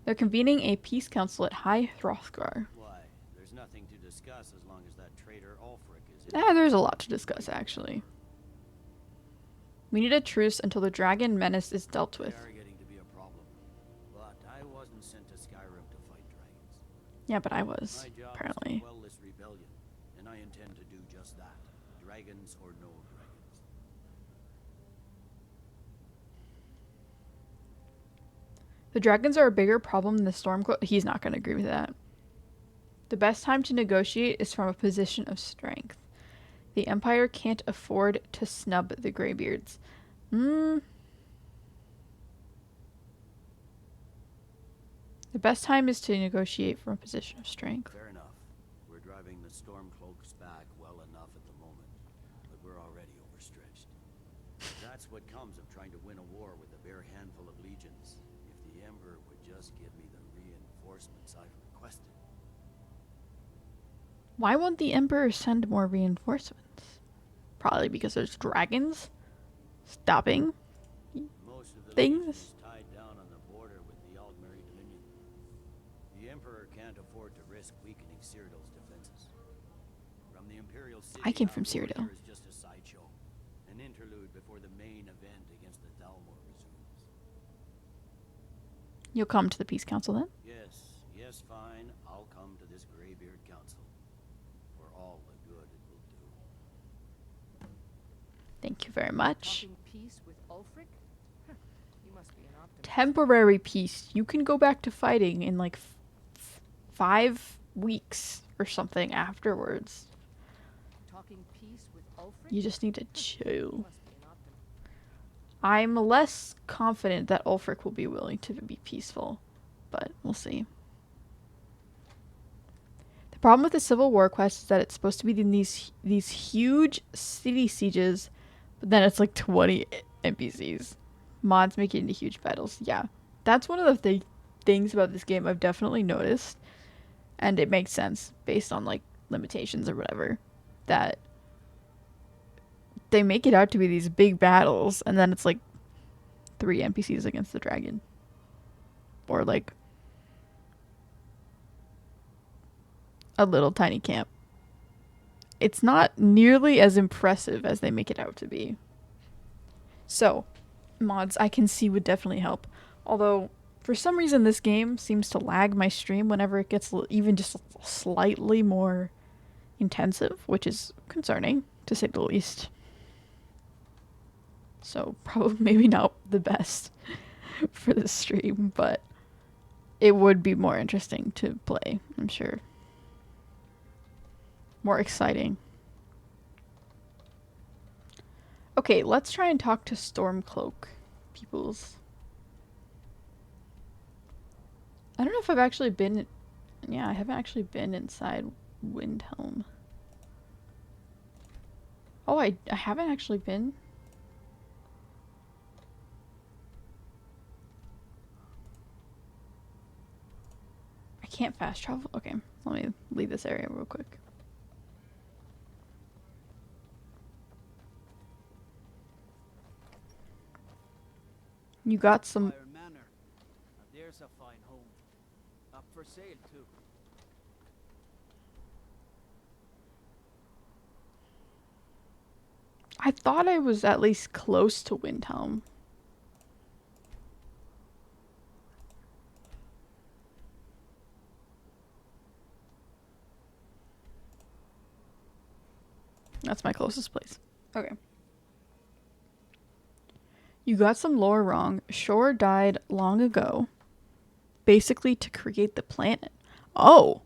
They're convening a peace council at High Hrothgar. Why? There's nothing to discuss as long as that traitor Ulfric is There's a lot to discuss, actually. We need a truce until the dragon menace is dealt with. They are getting to be a problem. But I wasn't sent to Skyrim to fight dragons. Yeah, but I was, My job apparently. is to quell this rebellion, and I intend to do just that. Dragons or no dragons. The dragons are a bigger problem than the Stormcloak. He's not going to agree with that. The best time to negotiate is from a position of strength. The Empire can't afford to snub the Greybeards. The best time is to negotiate from a position of strength. Fair enough. We're driving the Stormcloaks back well enough at the moment, but we're already overstretched. If that's what Why won't the Emperor send more reinforcements? Probably because there's dragons stopping Most of the Legion things. is tied down on the border with the Aldmeri Dominion. The Emperor can't afford to risk weakening Cyrodiil's defenses. From the Imperial City, I came our from war Cyrodiil. here is just a sideshow. An interlude before the main event against the Dalmor resumes. You'll come to the Peace Council then? Yes, fine. I'll come to this Greybeard Council. For all the good it will do. Thank you very much. Talking peace with Ulfric? Huh, you must be an optimist. Temporary peace. You can go back to fighting in like 5 weeks or something afterwards. Talking peace with Ulfric? You just need to You chill. must be an optimist. I'm less confident that Ulfric will be willing to be peaceful, but we'll see. The problem with the Civil War quest is that it's supposed to be in these huge city sieges, but then it's like 20 NPCs. Mods make it into huge battles. Yeah, that's one of the things about this game I've definitely noticed, and it makes sense based on like limitations or whatever, that they make it out to be these big battles, and then it's like 3 NPCs against the dragon. Or like a little tiny camp. It's not nearly as impressive as they make it out to be. So, mods I can see would definitely help. Although, for some reason this game seems to lag my stream whenever it gets even just slightly more intensive, which is concerning, to say the least. So, probably maybe not the best for this stream, but it would be more interesting to play, I'm sure. More exciting. Okay, let's try and talk to Stormcloak peoples. I don't know if I've actually been... Yeah, I haven't actually been inside Windhelm. Oh, I haven't actually been... I can't fast travel? Okay, let me leave this area real quick. You got some... Fire Manor. Now there's a fine home. Up for sale, too. I thought I was at least close to Windhelm. That's my closest place. Okay. You got some lore wrong. Shore died long ago, basically to create the planet. Oh!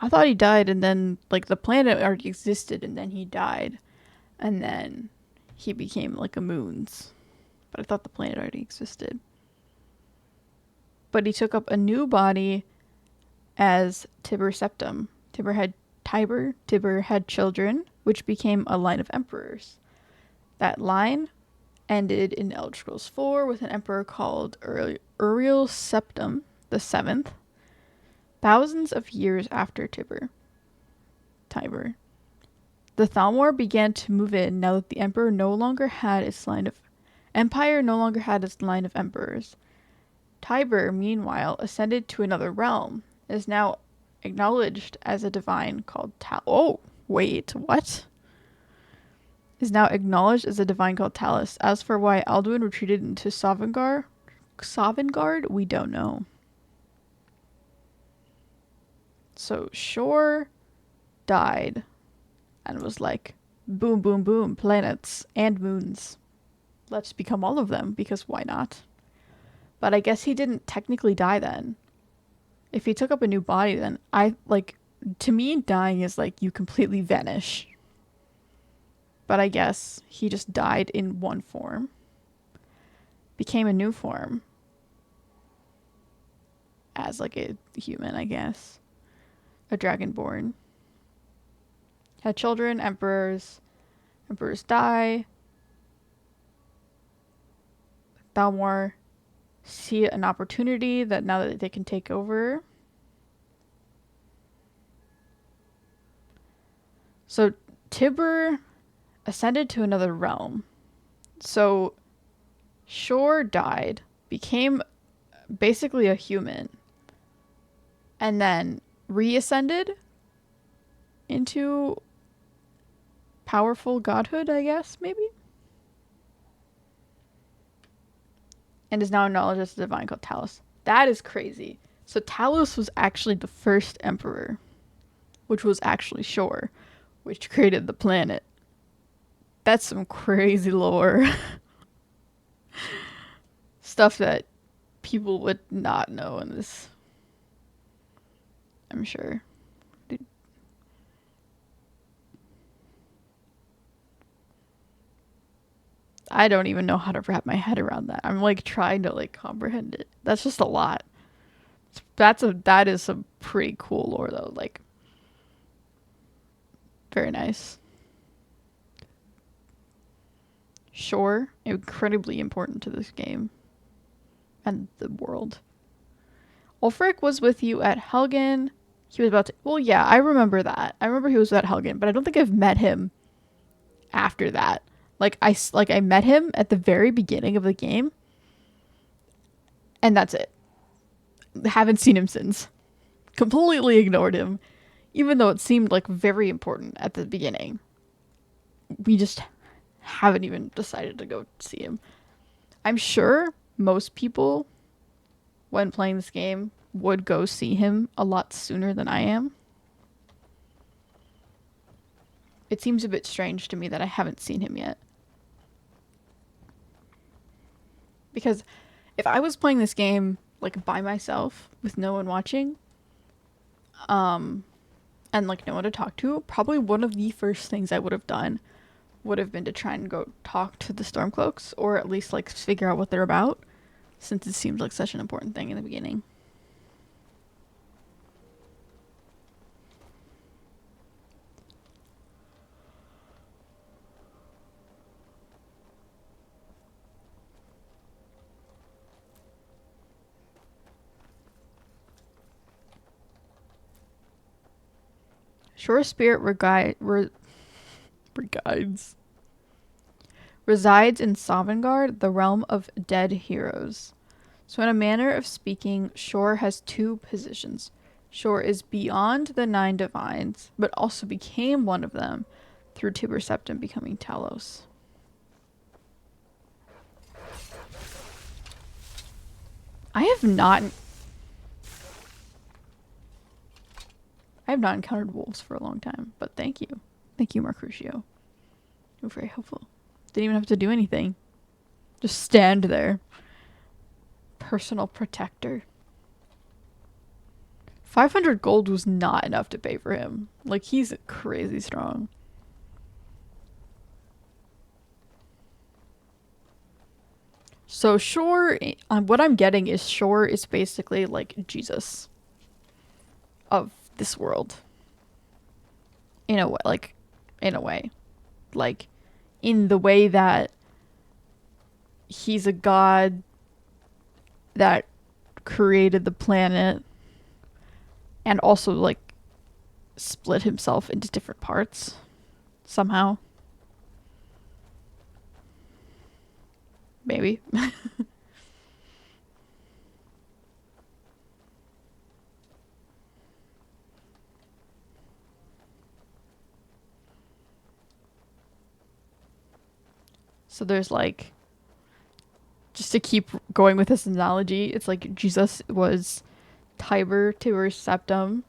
I thought he died and then, like, the planet already existed and then he died. And then he became, like, a moons. But I thought the planet already existed. But he took up a new body as Tiber Septim. Tiber had children, which became a line of emperors. That line ended in Elder Scrolls 4 with an emperor called Uriel Septim the Seventh, thousands of years after Tiber. The Thalmor began to move in now that the empire no longer had its line of emperors. Tiber, meanwhile, ascended to another realm, and is now acknowledged as a divine called is now acknowledged as a divine called Talus. As for why Alduin retreated into Sovngarde, we don't know. So Shore died and was like, boom, boom, boom, planets and moons. Let's become all of them, because why not? But I guess he didn't technically die then. If he took up a new body, then to me, dying is like you completely vanish. But I guess he just died in one form. Became a new form. As like a human, I guess. A dragonborn. Had children, emperors. Emperors die. Thalmor see an opportunity that now that they can take over. So Tibur ascended to another realm. So Shore died, became basically a human, and then reascended into powerful godhood, I guess, maybe? And is now acknowledged as a divine called Talos. That is crazy. So Talos was actually the first emperor, which was actually Shore, which created the planet. That's some crazy lore. Stuff that people would not know in this, I'm sure. Dude. I don't even know how to wrap my head around that. I'm like trying to like comprehend it. That's just a lot. That is some pretty cool lore though. Like, very nice. Shore, incredibly important to this game and the world. Ulfric was with you at Helgen. He was about to. Well, yeah, I remember that. I remember he was at Helgen, but I don't think I've met him after that. I met him at the very beginning of the game, and that's it. Haven't seen him since. Completely ignored him, even though it seemed like very important at the beginning. We just haven't even decided to go see him. I'm sure most people, when playing this game, would go see him a lot sooner than I am. It seems a bit strange to me that I haven't seen him yet. Because if I was playing this game like by myself with no one watching, and like no one to talk to, probably one of the first things I would have done would have been to try and go talk to the Stormcloaks, or at least like figure out what they're about, since it seems like such an important thing in the beginning. Shore Spirit resides in Sovngarde, the realm of dead heroes. So in a manner of speaking, Shore has two positions. Shore is beyond the 9 divines, but also became one of them through Tiber Septim becoming Talos. I have not encountered wolves for a long time, but thank you. Thank you, Mercutio. You're very helpful. Didn't even have to do anything. Just stand there. Personal protector. 500 gold was not enough to pay for him. Like, he's crazy strong. So Shore, what I'm getting is Shore is basically like Jesus of this world. In a way, like in the way that he's a god that created the planet and also like split himself into different parts somehow. Maybe. So there's like, just to keep going with this analogy, it's like Jesus was Tiber Septim,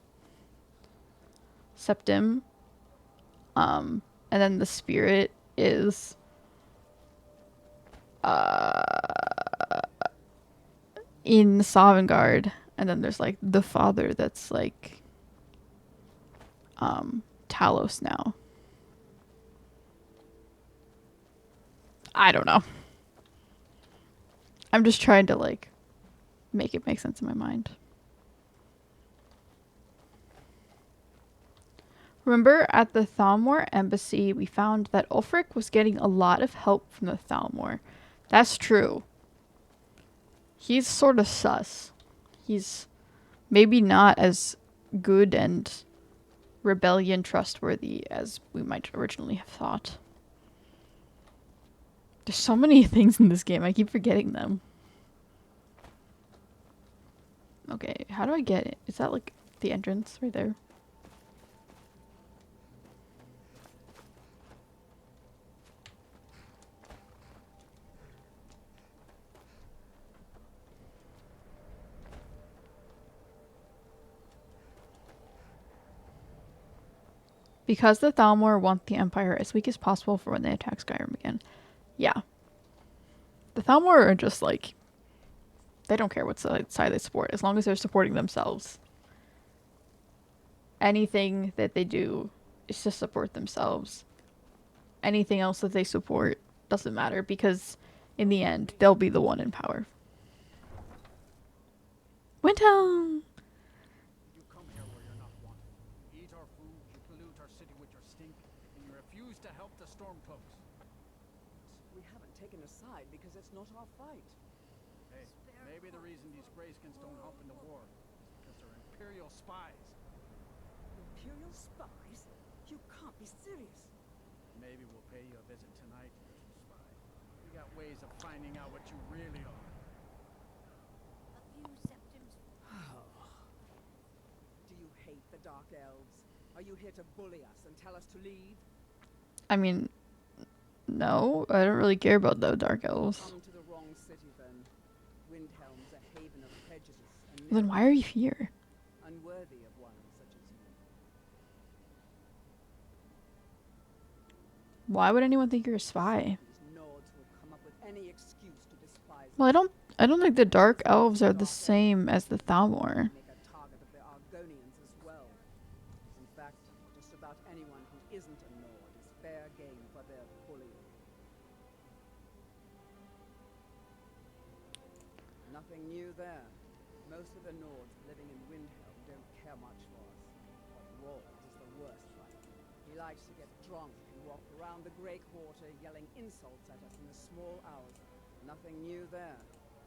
and then the spirit is in Sovngarde, and then there's like the father that's like Talos now. I don't know. I'm just trying to like make it make sense in my mind. Remember at the Thalmor embassy, we found that Ulfric was getting a lot of help from the Thalmor. That's true. He's sort of sus. He's maybe not as good and rebellion trustworthy as we might originally have thought. There's so many things in this game, I keep forgetting them. Okay, how do I get it? Is that like the entrance right there? Because the Thalmor want the Empire as weak as possible for when they attack Skyrim again. Yeah. The Thalmor are just like, they don't care what side they support, as long as they're supporting themselves. Anything that they do is to support themselves. Anything else that they support doesn't matter, because in the end, they'll be the one in power. Windhelm! You come here where you're not wanted. You eat our food, you pollute our city with your stink, and you refuse to help the Stormcloaks. We haven't taken a side because it's not our fight. Hey, maybe the reason these Greyskins don't help in the war is because they're Imperial spies. Imperial spies? You can't be serious. Maybe we'll pay you a visit tonight, little spy. We got ways of finding out what you really are. A few septims. Do you hate the Dark Elves? Are you here to bully us and tell us to leave? I mean, no, I don't really care about the Dark Elves. Come to the wrong city then. Windhelm's a haven of prejudice and Then why are you here? unworthy of one such as you. Why would anyone think you're a spy? These Nords will come up with any excuse to despise Well, I don't think the Dark Elves are the same as the Thalmor. make a target of the Argonians as well. In fact, just about anyone who isn't a Nord is fair game for their bullying. Nothing new there. Most of the Nords living in Windhelm don't care much for us. But Wald is the worst fight. He likes to get drunk and walk around the Grey Quarter yelling insults at us in the small hours. Nothing new there.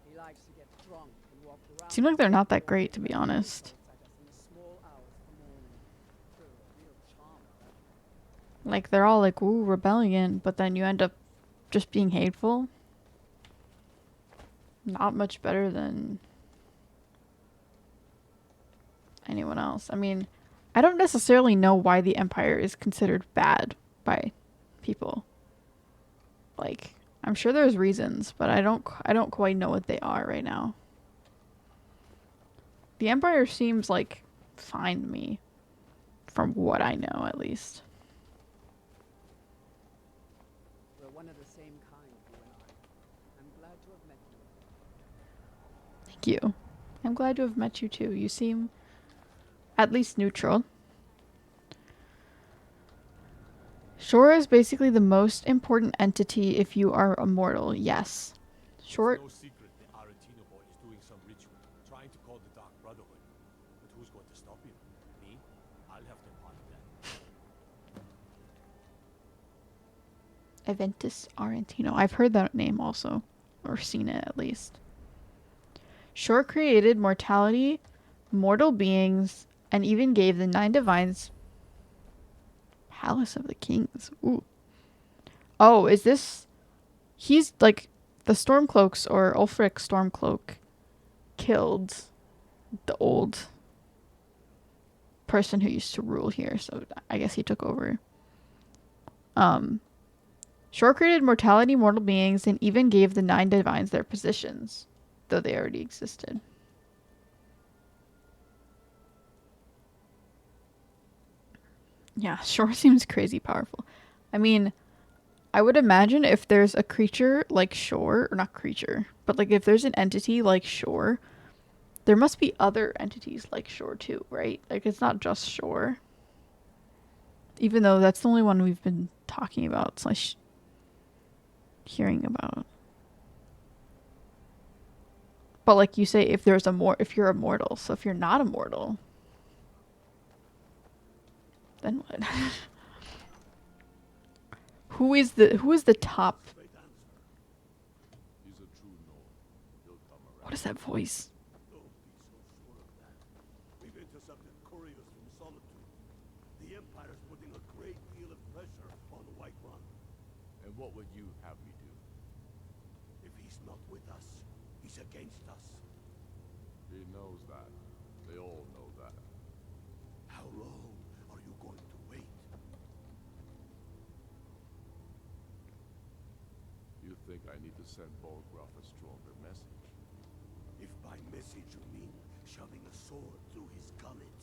He likes to get drunk and walk around. Seem like they're not that great, to be honest. Like, they're all like, ooh, rebellion, but then you end up just being hateful. Not much better than anyone else. I mean, I don't necessarily know why the Empire is considered bad by people. Like, I'm sure there's reasons, but I don't quite know what they are right now. The Empire seems like fine to me, from what I know at least. We're one of the same kind, you and I. I'm glad to have met you. Thank you. I'm glad to have met you too. You seem at least neutral. Shore is basically the most important entity if you are immortal, yes. Short. No secret the Arantino boy is doing some ritual, trying to call the Dark Brotherhood. But who's going to stop him? Me? I'll have no part of that. Aventus Arantino. I've heard that name also, or seen it at least. Shore created mortality, mortal beings, and even gave the 9 divines Palace of the Kings. Ooh. Oh, is this... He's like... The Stormcloaks, or Ulfric Stormcloak, killed the old person who used to rule here, so I guess he took over. Shore created mortality, mortal beings, and even gave the 9 divines their positions, though they already existed. Yeah, Shore seems crazy powerful. I mean, I would imagine if there's a creature like Shore, or not creature, but like if there's an entity like Shore, there must be other entities like Shore too, right? Like it's not just Shore. Even though that's the only one we've been talking about, slash hearing about. But like you say, if there's if you're immortal, so if you're not immortal, then what? Who is the top? He's a true Nord. He'll come around. What is that voice? Don't be so sure of that. We've intercepted couriers from Solitude. The Empire's putting a great deal of pressure on Whiterun. And what would you have me do? If he's not with us, he's against us. He knows that. They all know that. How long are you going to wait? You think I need to send Bolgraf a stronger message? If by message you mean shoving a sword through his gullet.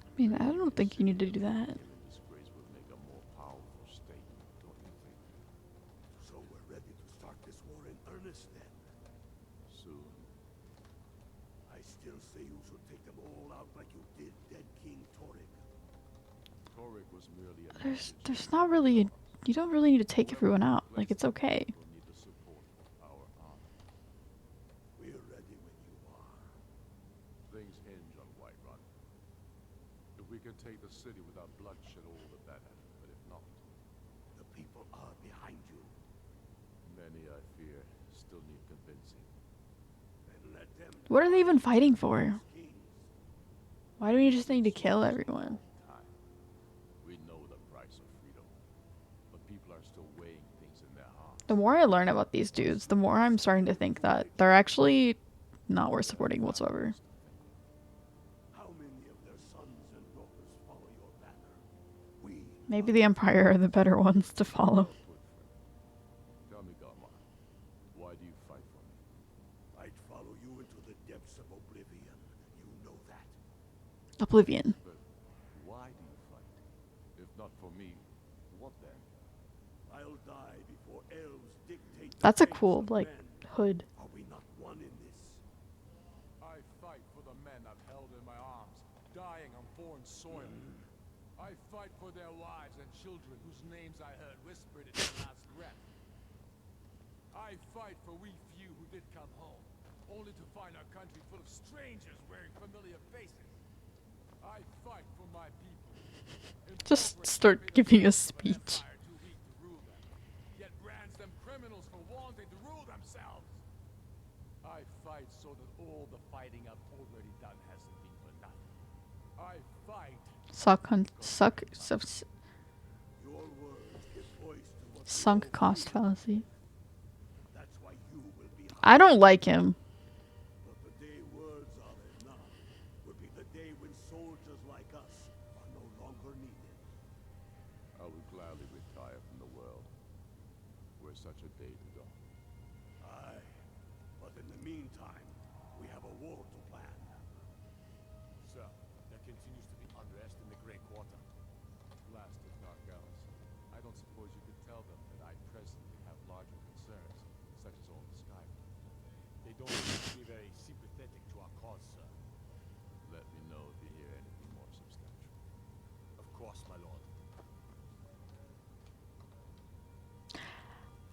I mean, I don't think you need to do that. Him in disgrace would make a more powerful state, don't you think? So we're ready to start this war in earnest then. Soon. I still say you should take them all out like you did dead King Torrik. Torrik was merely a There's not really you don't really need to take everyone out. Like, it's okay. Will need the support of our army. We're ready when you are. Things hinge on Whiterun. If we can take the city without bloodshed, all the better. But if not, The people are behind you. many, I fear, still need convincing. Then let them What are they even fighting for? kings. Why do we just need to kill everyone? Time. We know the price of freedom, but people are still weighing things in their hearts. The more I learn about these dudes, the more I'm starting to think that they're actually not worth supporting whatsoever. How many of their sons and daughters follow your banner? We Maybe the Empire are the better ones to follow. Put, friend. Tell me, Garmar, why do you fight for me? I'd follow you into the depths of oblivion. You know that. Oblivion. But why do you fight? If not for me, what then? I'll die before elves dictate the That's a fates cool, of like, men. hood. Are we not one in this? I fight for the men I've held in my arms, dying on foreign soil. I fight for their wives and children whose names I heard whispered in their last breath. I fight for we few who did come home, only to find our country full of strangers wearing familiar faces. I fight for my people. Just Impoverished start by the giving a threats of an speech. empire too weak to rule them, yet brands them criminals for wanting to rule themselves. I fight so that all the fighting I've already done hasn't been for nothing. I fight. Your words give voice to what we Sunk all cost feel. fallacy. That's why you will be I don't like him. But the day words are enough will be the day when soldiers like us are no longer needed. I would gladly retire from the world, were such a day to dawn. Aye, but in the meantime, we have a war to plan. Sir, there continues to be unrest in the Grey Quarter. Last of Dark Elves, I don't suppose you could tell them that I presently have larger concerns, such as all the Skyrim. They don't seem to be very sympathetic to our cause, sir. Let me know if you hear anything more substantial. Of course, my lord.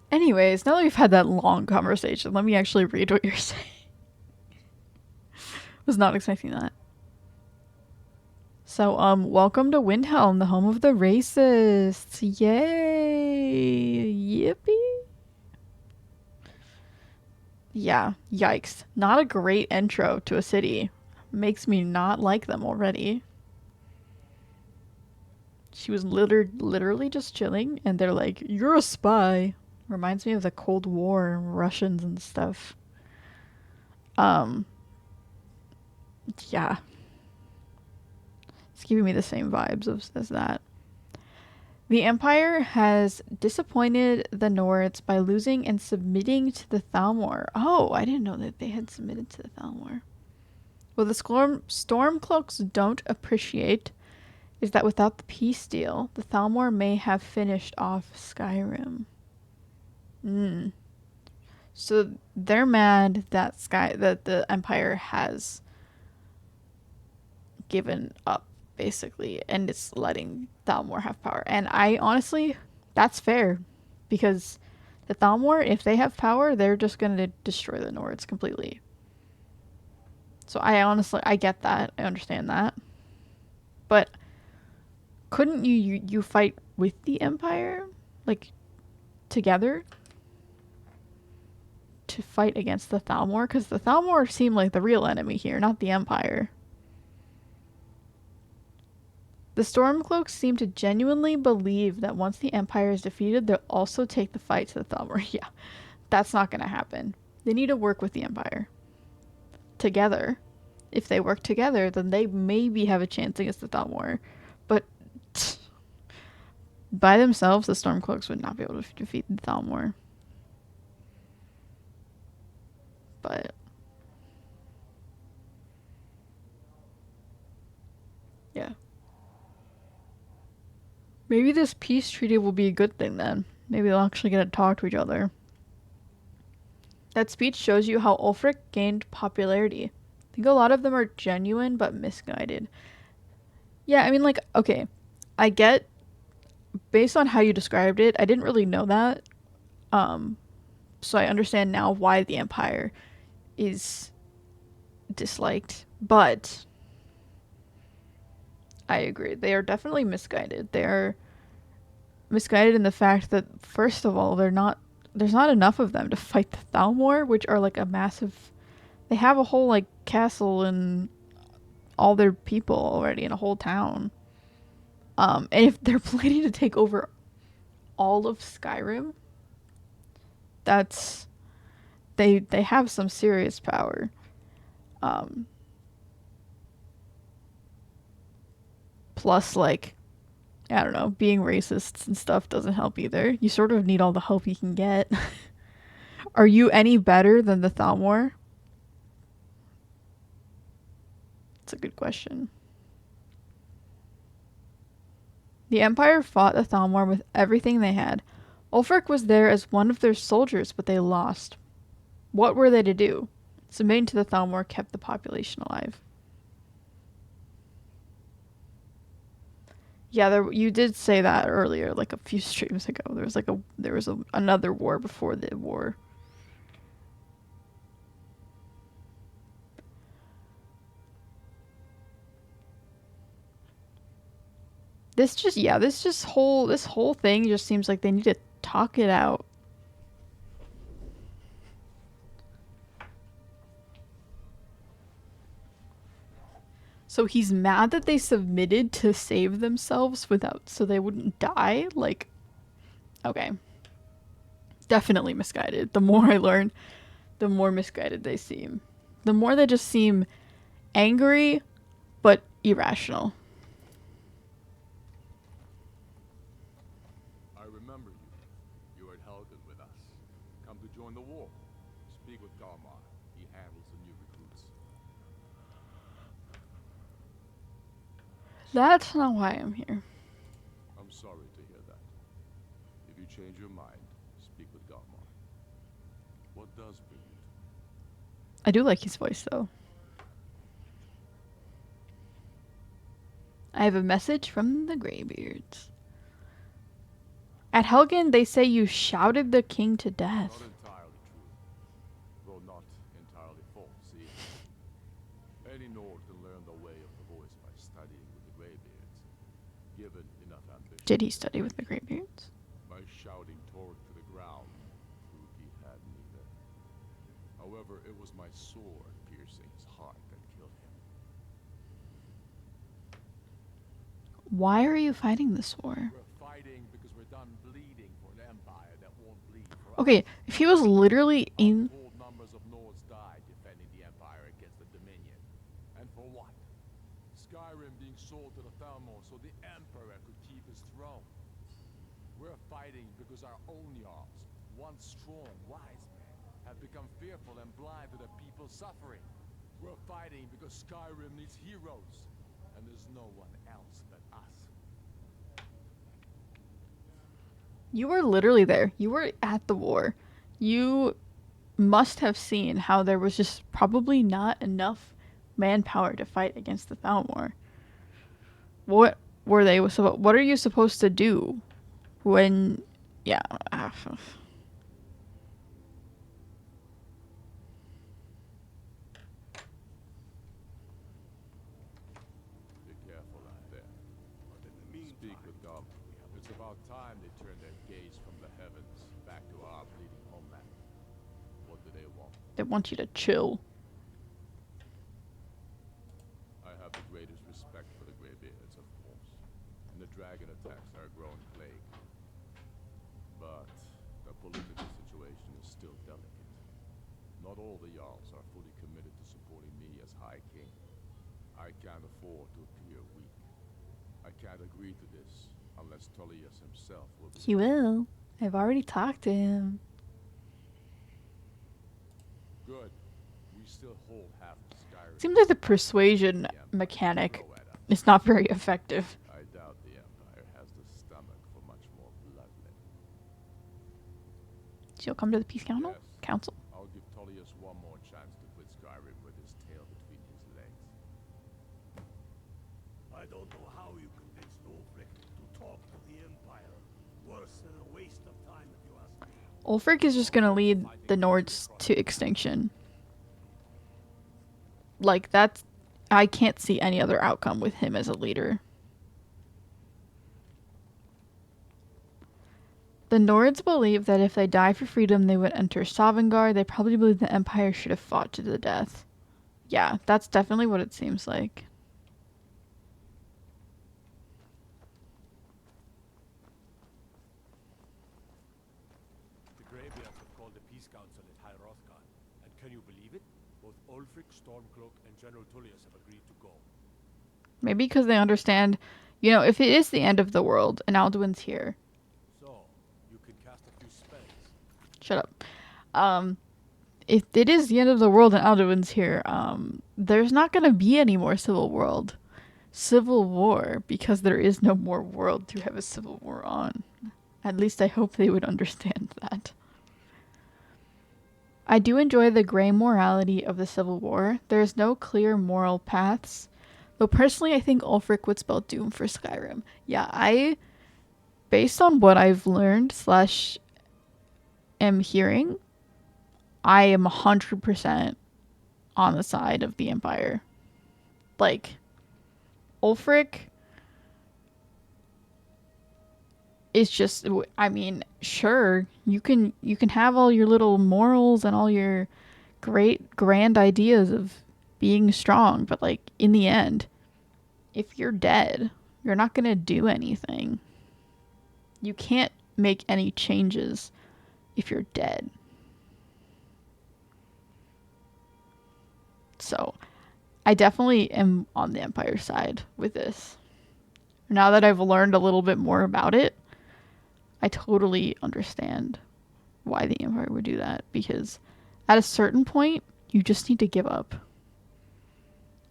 Anyways, now that we've had that long conversation, let me actually read what you're saying. Was not expecting that. So, welcome to Windhelm, the home of the racists. Yay! Yippee! Yeah, yikes. Not a great intro to a city. Makes me not like them already. She was literally just chilling, and they're like, "You're a spy." Reminds me of the Cold War, Russians and stuff. Yeah. It's giving me the same vibes as that. The Empire has disappointed the Nords by losing and submitting to the Thalmor. Oh, I didn't know that they had submitted to the Thalmor. What the Stormcloaks don't appreciate is that without the peace deal, the Thalmor may have finished off Skyrim. So they're mad that the Empire has given up, basically, and it's letting Thalmor have power. And I honestly, that's fair, because the Thalmor, if they have power, they're just going to destroy the Nords completely. So I get that. I understand that. But couldn't you fight with the Empire? Like, together? To fight against the Thalmor? Because the Thalmor seem like the real enemy here, not the Empire. The The Stormcloaks seem to genuinely believe that once the Empire is defeated, they'll also take the fight to the Thalmor. Yeah, that's not going to happen. They need to work with the Empire. Together. If they work together, then they maybe have a chance against the Thalmor. But by themselves, the Stormcloaks would not be able to defeat the Thalmor. But yeah. Maybe this peace treaty will be a good thing then. Maybe they'll actually get to talk to each other. That speech shows you how Ulfric gained popularity. I think a lot of them are genuine but misguided. Yeah, I mean, like, okay, I get, based on how you described it, I didn't really know that. So I understand now why the Empire is disliked, but I agree. They are definitely misguided. They are misguided in the fact that, first of all, there's not enough of them to fight the Thalmor, which are like a massive. They have a whole like castle and all their people already in a whole town. And if they're planning to take over all of Skyrim, that's they have some serious power. Plus, like, I don't know, being racist and stuff doesn't help either. You sort of need all the help you can get. Are you any better than the Thalmor? It's a good question. The Empire fought the Thalmor with everything they had. Ulfric was there as one of their soldiers, but they lost. What were they to do? Submitting to the Thalmor kept the population alive. Yeah, you did say that earlier, like a few streams ago. There was another war before the war. This whole thing just seems like they need to talk it out. So he's mad that they submitted to save themselves so they wouldn't die? Like, okay. Definitely misguided. The more I learn, the more misguided they seem. The more they just seem angry, but irrational. I remember you. You were at Helgen with us. Come to join the war. Speak with Garmar. He handles the new recruits. That's not why I'm here. I'm sorry to hear that. If you change your mind, speak with Garmar. What does bring you to? I do like his voice, though. I have a message from the Greybeards. At Helgen, they say you shouted the king to death. Not entirely true. Though not entirely false, either. Any Nord can learn the way of the voice by studying with the Greybeards. Given enough ambition. Did he study with the Greybeards? My shouting tore to the ground proved he had neither. However, it was my sword piercing his heart that killed him. Why are you fighting this war? We're fighting because we're done bleeding for an empire that won't bleed for us. Okay, if he was literally in... Untold numbers of Nords died defending the empire against the Dominion. And for what? Skyrim being sold to the Thalmor so the emperor could keep his throne. We're fighting because our own Jarls, once strong, wise men, have become fearful and blind to the people's suffering. We're fighting because Skyrim needs heroes, and there's no one else but us. You were literally there. You were at the war. You must have seen how there was just probably not enough manpower to fight against the Thalmor. What were they? What are you supposed to do when... Yeah. Be careful out there. But in the meantime, Speak with God. It's about time they turn their gaze from the heavens back to our bleeding homeland. What do they want? They want you to chill. I have the greatest respect for the Greybeards, of course. and the dragon attacks are a growing plague. But the political situation is still delicate. Not all the Jarls are fully committed to supporting me as High King. I can't afford to appear weak. I can't agree to this unless Tullius himself will be. He will. I've already talked to him. Good. We still hold half of Skyrim. Seems like the persuasion mechanic is not very effective. I doubt the Empire has the stomach for much more bloodletting. So you'll come to the Peace Council? Yes. Council? I'll give Tullius one more chance to quit Skyrim with his tail between his legs. I don't know how you convinced Ulfric to talk to the Empire. Worse than a waste of time, if you ask me. Ulfric is just gonna lead the Nords to extinction. Like, that's... I can't see any other outcome with him as a leader. The Nords believe that if they die for freedom, they would enter Sovngarde. They probably believe the Empire should have fought to the death. Yeah, that's definitely what it seems like. The Greybeards have called a peace council at High Hrothgar, and can you believe it? Both Ulfric, Stormcloak, and General Tullius have agreed to go. Maybe because they understand, you know, if it is the end of the world and Alduin's here. So, you can cast a few spells. Shut up. If it is the end of the world and Alduin's here, there's not going to be any more civil war, because there is no more world to have a civil war on. At least I hope they would understand that. I do enjoy the gray morality of the Civil War. There's no clear moral paths. Though personally, I think Ulfric would spell doom for Skyrim. Yeah, based on what I've learned / am hearing, I am 100% on the side of the Empire. Like, Ulfric is just, I mean, sure, you can have all your little morals and all your great grand ideas of being strong, but like, in the end, if you're dead, you're not going to do anything. You can't make any changes if you're dead. So, I definitely am on the Empire side with this. Now that I've learned a little bit more about it, I totally understand why the Empire would do that. Because at a certain point, you just need to give up.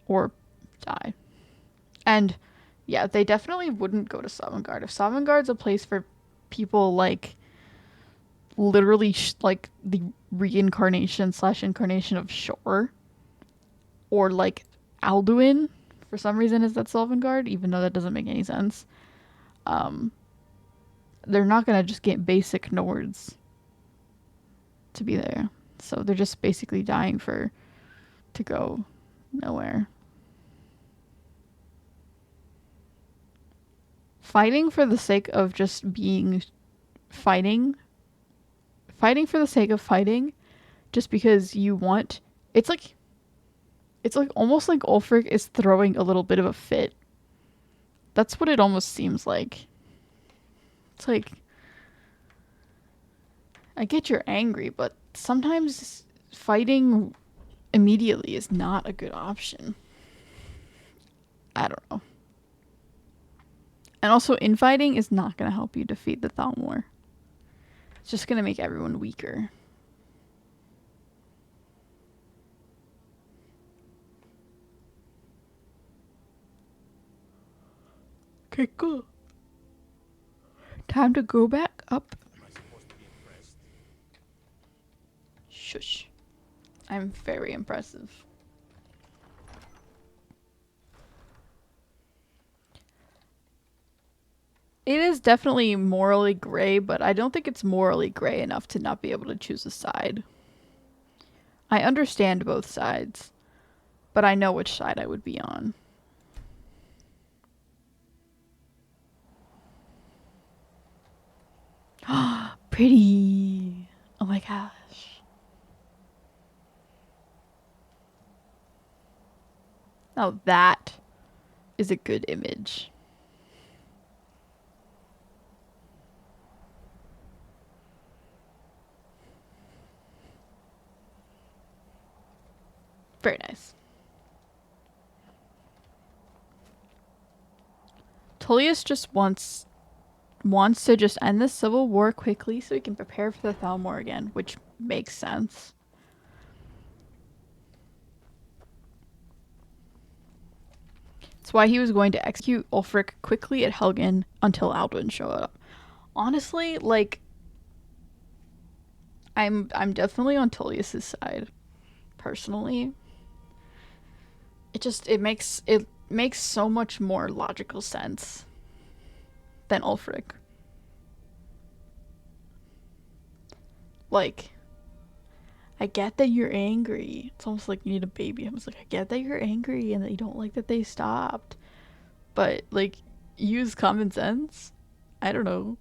Or die. And, yeah, they definitely wouldn't go to Sovngarde. If Sovngarde's a place for people like... literally, like, the reincarnation / incarnation of Shore... or like Alduin, for some reason, is that Sovngarde, even though that doesn't make any sense. They're not gonna just get basic Nords to be there. So they're just basically dying to go nowhere. Fighting for the sake of just being fighting for the sake of fighting, just because you want, it's like almost like Ulfric is throwing a little bit of a fit. That's what it almost seems like. It's like, I get you're angry, but sometimes fighting immediately is not a good option. I don't know. And also, infighting is not going to help you defeat the Thalmor. It's just going to make everyone weaker. Okay, cool. Time to go back up. Am I supposed to be impressed? Shush. I'm very impressive. It is definitely morally gray, but I don't think it's morally gray enough to not be able to choose a side. I understand both sides, but I know which side I would be on. Pretty. Oh my gosh. Now that is a good image. Very nice. Tullius just wants to just end the civil war quickly so he can prepare for the Thalmor again, which makes sense. That's why he was going to execute Ulfric quickly at Helgen until Alduin showed up. Honestly, like, I'm definitely on Tullius's side, personally. It makes so much more logical sense than Ulfric. Like, I get that you're angry. It's almost like you need a baby. I was like, I get that you're angry and that you don't like that they stopped. But, like, use common sense? I don't know.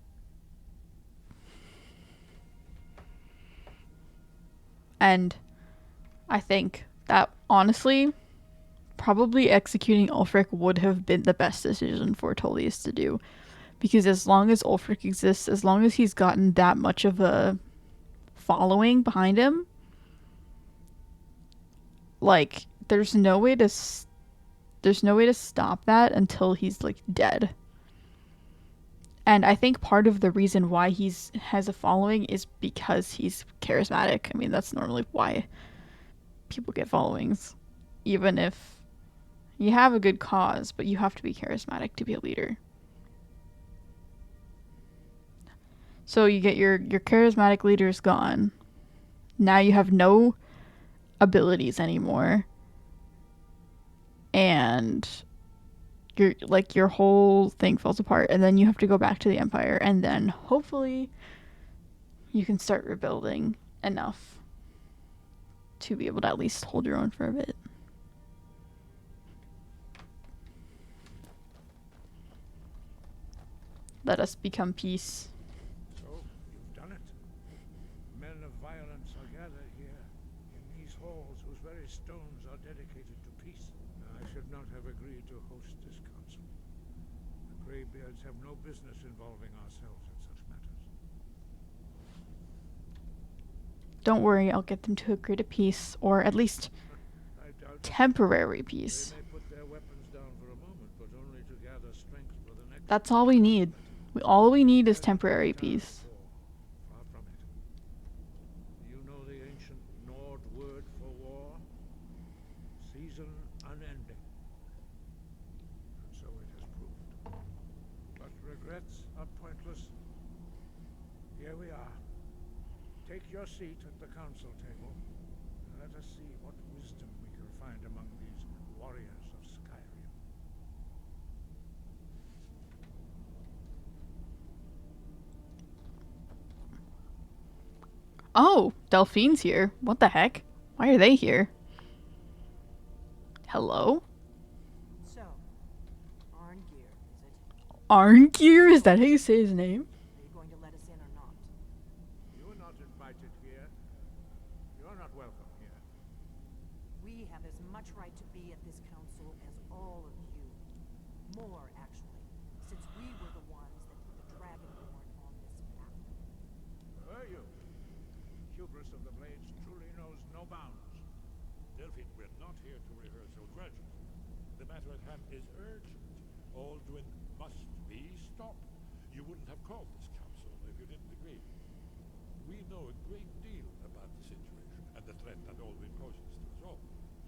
And I think that, honestly, probably executing Ulfric would have been the best decision for Tullius to do. Because as long as Ulfric exists, as long as he's gotten that much of a following behind him, like, there's no way to stop that until he's, like, dead. And I think part of the reason why has a following is because he's charismatic. I mean, that's normally why people get followings. Even if you have a good cause, but you have to be charismatic to be a leader. So you get your charismatic leaders gone. Now you have no abilities anymore. And your whole thing falls apart, and then you have to go back to the Empire, and then hopefully you can start rebuilding enough to be able to at least hold your own for a bit. Let us become peace. So, you've done it. Men of violence are gathered here, in these halls whose very stones are dedicated to peace. I should not have agreed to host this council. The Greybeards have no business involving ourselves in such matters. Don't worry, I'll get them to agree to peace, or at least temporary peace. They may put their weapons down for a moment, but only to gather strength for the next. That's all we need. All we need is temporary peace. Far from it. You know the ancient Nord word for war? Season unending. And so it has proved. But regrets are pointless. Here we are. Take your seat at the council table, and let us see what wisdom we can find among these warriors of Skyrim. Oh, Delphine's here. What the heck? Why are they here? Hello? So, Arngeir, is it? Arngeir? Is that how you say his name? Are you going to let us in or not? You are not invited here. You are not welcome here. We have as much right to be at this council as all of you. More, actually, since we were the ones that put the Dragonborn on this path. Who are you? Hubris of the Blades truly knows no bounds. Delphine, we're not here to rehearse your grudges. The matter at hand is urgent. Alduin must be stopped. You wouldn't have called this council if you didn't agree. We know a great deal about the situation and the threat that Alduin poses to us all.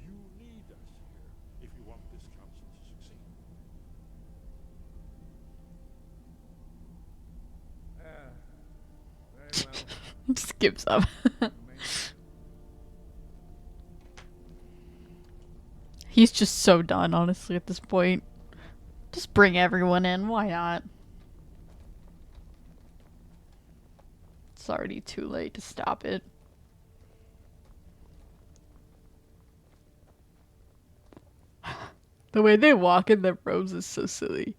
You need us here if you want this council to succeed. Very well. Just gives up. He's just so done, honestly, at this point. Just bring everyone in. Why not? It's already too late to stop it. The way they walk in their robes is so silly.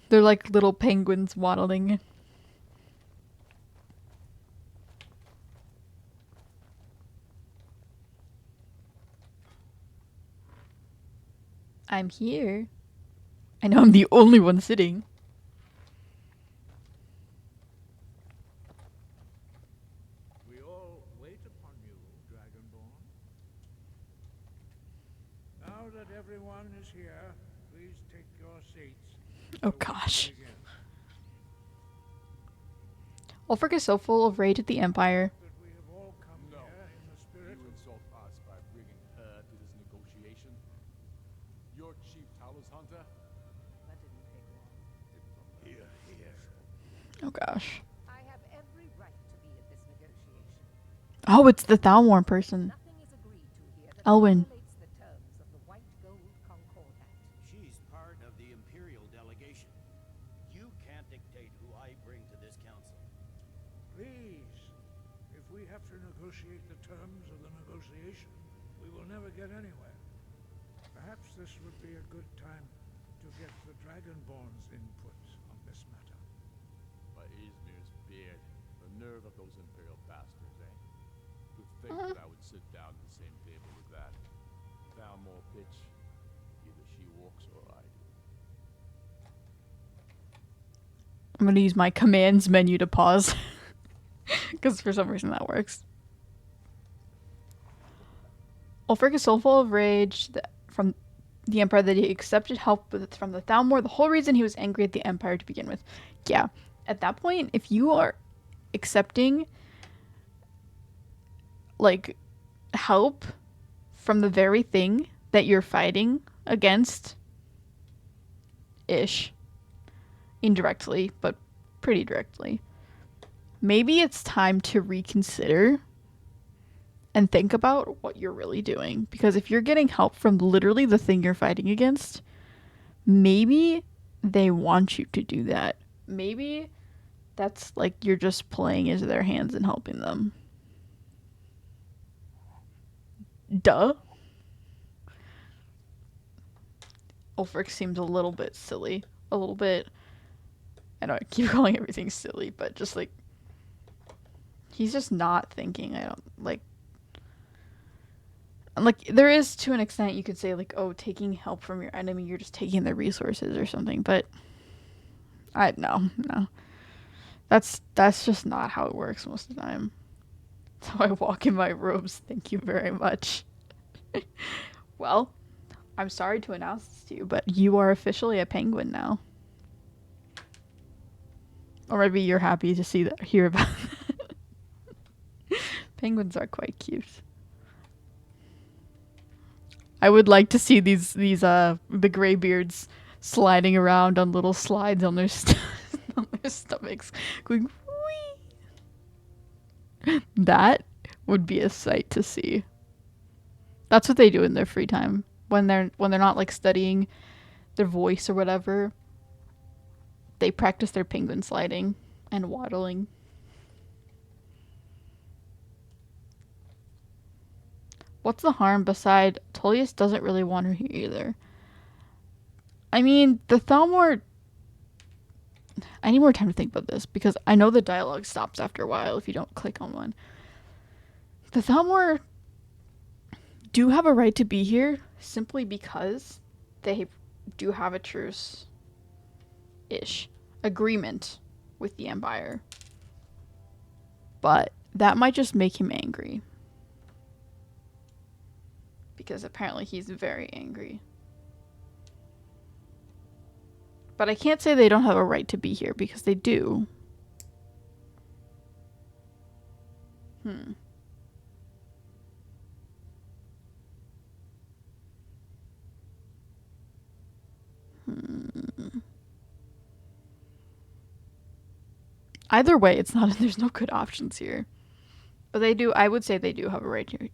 They're like little penguins waddling. I'm here. I know I'm the only one sitting. We all wait upon you that everyone is here, please take your seats. Oh gosh. Ulfric is so full of rage at the Empire. That we have all come No. here in the spirit You insult us by bringing her to this negotiation? Your chief Talos hunter? That didn't take long. Here, here. Oh gosh. I have every right to be at this negotiation. Oh, it's the Thalmor person. Nothing is agreed to here that Elwyn. violates the terms of the White Gold Concordat. She's part of the Imperial delegation. You can't dictate who I bring to this council. Please, if we have to negotiate the terms of the negotiation, we will never get anywhere. Perhaps this would be a good time to get the Dragonborn's input on this matter. By Izmir's beard. The nerve of those Imperial bastards, eh? To think that I would sit down at the same table with that. Thalmor bitch. Either she walks or I do. I'm gonna use my commands menu to pause. Because for some reason that works. Ulfric is so full of rage from the Empire that he accepted help from the Thalmor. The whole reason he was angry at the Empire to begin with. Yeah, at that point, if you are accepting like help from the very thing that you're fighting against, ish, indirectly, but pretty directly, maybe it's time to reconsider and think about what you're really doing. Because if you're getting help from literally the thing you're fighting against, maybe they want you to do that. Maybe that's like you're just playing into their hands and helping them. Duh. Ulfric seems a little bit silly. A little bit. I know I keep calling everything silly, but just like he's just not thinking. I don't like there is to an extent you could say like, oh, taking help from your enemy, you're just taking their resources or something, but no. That's just not how it works most of the time. So I walk in my robes, thank you very much. Well, I'm sorry to announce this to you, but you are officially a penguin now. Or maybe you're happy to hear about it. Penguins are quite cute. I would like to see the graybeards sliding around on little slides on their on their stomachs, going whee. That would be a sight to see. That's what they do in their free time when they're not like studying their voice or whatever. They practice their penguin sliding and waddling. What's the harm beside Tullius doesn't really want her here either? I mean, the Thalmor... I need more time to think about this because I know the dialogue stops after a while if you don't click on one. The Thalmor do have a right to be here simply because they do have a truce-ish agreement with the Empire. But that might just make him angry. Because apparently he's very angry. But I can't say they don't have a right to be here because they do. Either way, it's not. There's no good options here. But they do. I would say they do have a right here.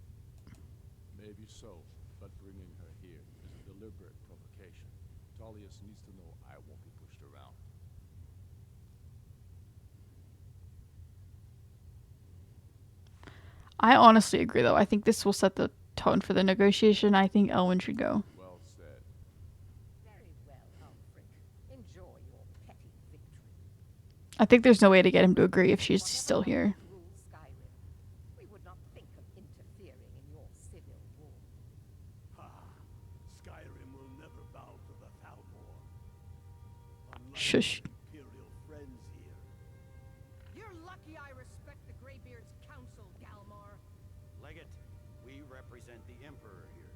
Maybe so, but bringing her here is a deliberate provocation. Tullius needs to know I won't be pushed around. I honestly agree, though. I think this will set the tone for the negotiation. I think Elwyn should go. Well said. Very well, Ulfric. Enjoy your petty victory. I think there's no way to get him to agree if she's still here. Rule Skyrim. We would not think of interfering in your civil war. Ha! Skyrim will never bow to the Thalmor. Unlike Shush. Imperial friends here. You're lucky I respect the Greybeard's counsel, Galmar. Legate, we represent the Emperor here.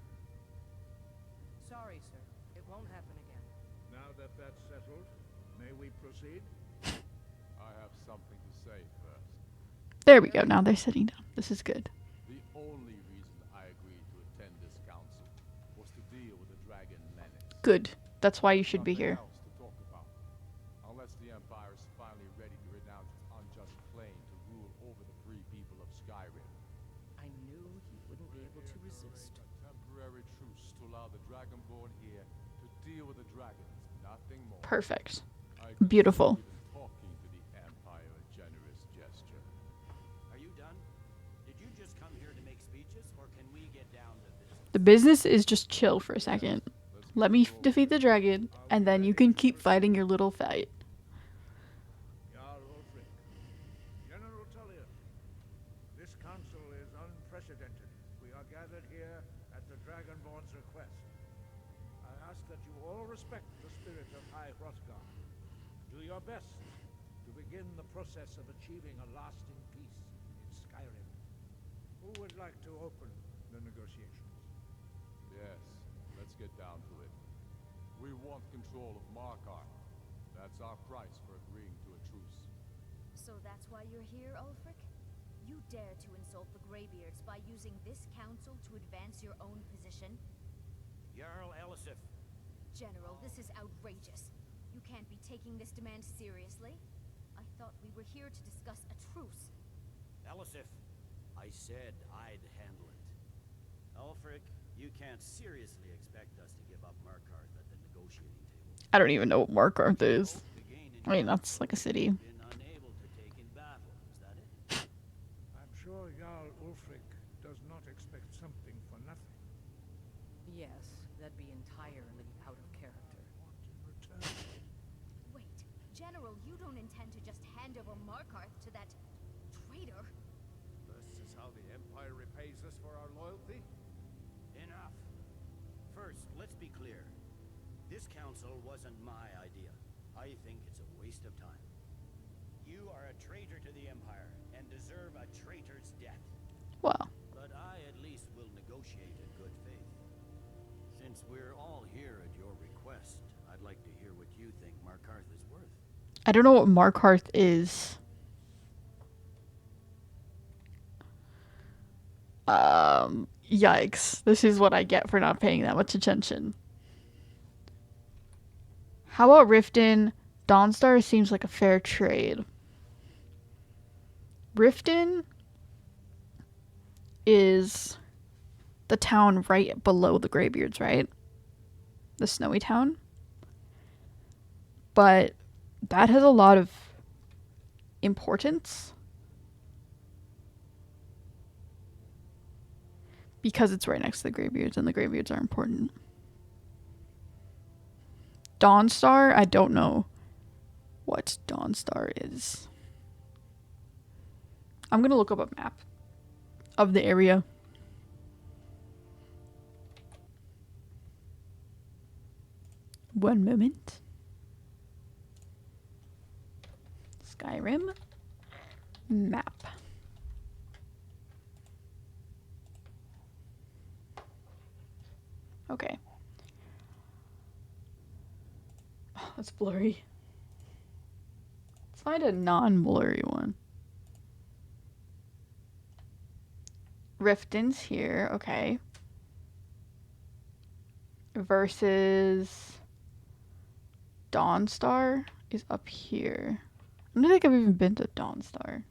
sorry, sir. It won't happen again. Now that that's settled, may we proceed? I have something to say first. There we go. Now they're sitting down. This is good. The only reason I agreed to attend this council was to deal with the dragon menace. Good. That's why you should be Nothing here. else to talk about. Unless the Empire is finally ready to renounce its unjust claim to rule over the free people of Skyrim. I knew he wouldn't be able to resist. A temporary truce to allow the Dragonborn here to deal with the dragons, nothing more. Perfect. I Beautiful. consider even talking to the Empire a generous gesture. Are you done? Did you just come here to make speeches, or can we get down to business? The business is just chill for a second. Let me defeat the dragon, and then you can keep fighting your little fight. Jarl Ulfric, General Tullius, this council is unprecedented. We are gathered here at the Dragonborn's request. I ask that you all respect the spirit of High Hrothgar. Do your best to begin the process of achieving a lasting peace in Skyrim. Who would like to open the negotiations? Yes, let's get down to it. We want control of Markarth. That's our price for agreeing to a truce. So that's why you're here, Ulfric? You dare to insult the Greybeards by using this council to advance your own position? Jarl Elisif. General, this is outrageous. You can't be taking this demand seriously. I thought we were here to discuss a truce. Elisif, I said I'd handle it. Ulfric, you can't seriously expect us to give up Markarth at the negotiating table. I don't even know what Markarth is. I mean, that's like a city. Been unable to take in battle, is that it? I'm sure Jarl Ulfric does not expect something for nothing. Yes, that'd be entirely out of character. Wait, General, you don't intend to just hand over Markarth to that traitor? This is how the Empire repays us for our loyalty? Enough. First, let's be clear. This council wasn't my idea. I think it's a waste of time. You are a traitor to the Empire and deserve a traitor's death. Wow. But I at least will negotiate in good faith. Since we're all here at your request, I'd like to hear what you think Markarth is worth. I don't know what Markarth is. Yikes. This is what I get for not paying that much attention. How about Riften? Dawnstar seems like a fair trade. Riften is the town right below the Greybeards, right? The snowy town. But that has a lot of importance. Because it's right next to the Greybeards, and the Greybeards are important. Dawnstar, I don't know what Dawnstar is. I'm gonna look up a map of the area. One moment. Skyrim map. Okay. Oh, that's blurry. Let's find a non-blurry one. Riften's here, okay. Versus Dawnstar is up here. I don't think I've even been to Dawnstar.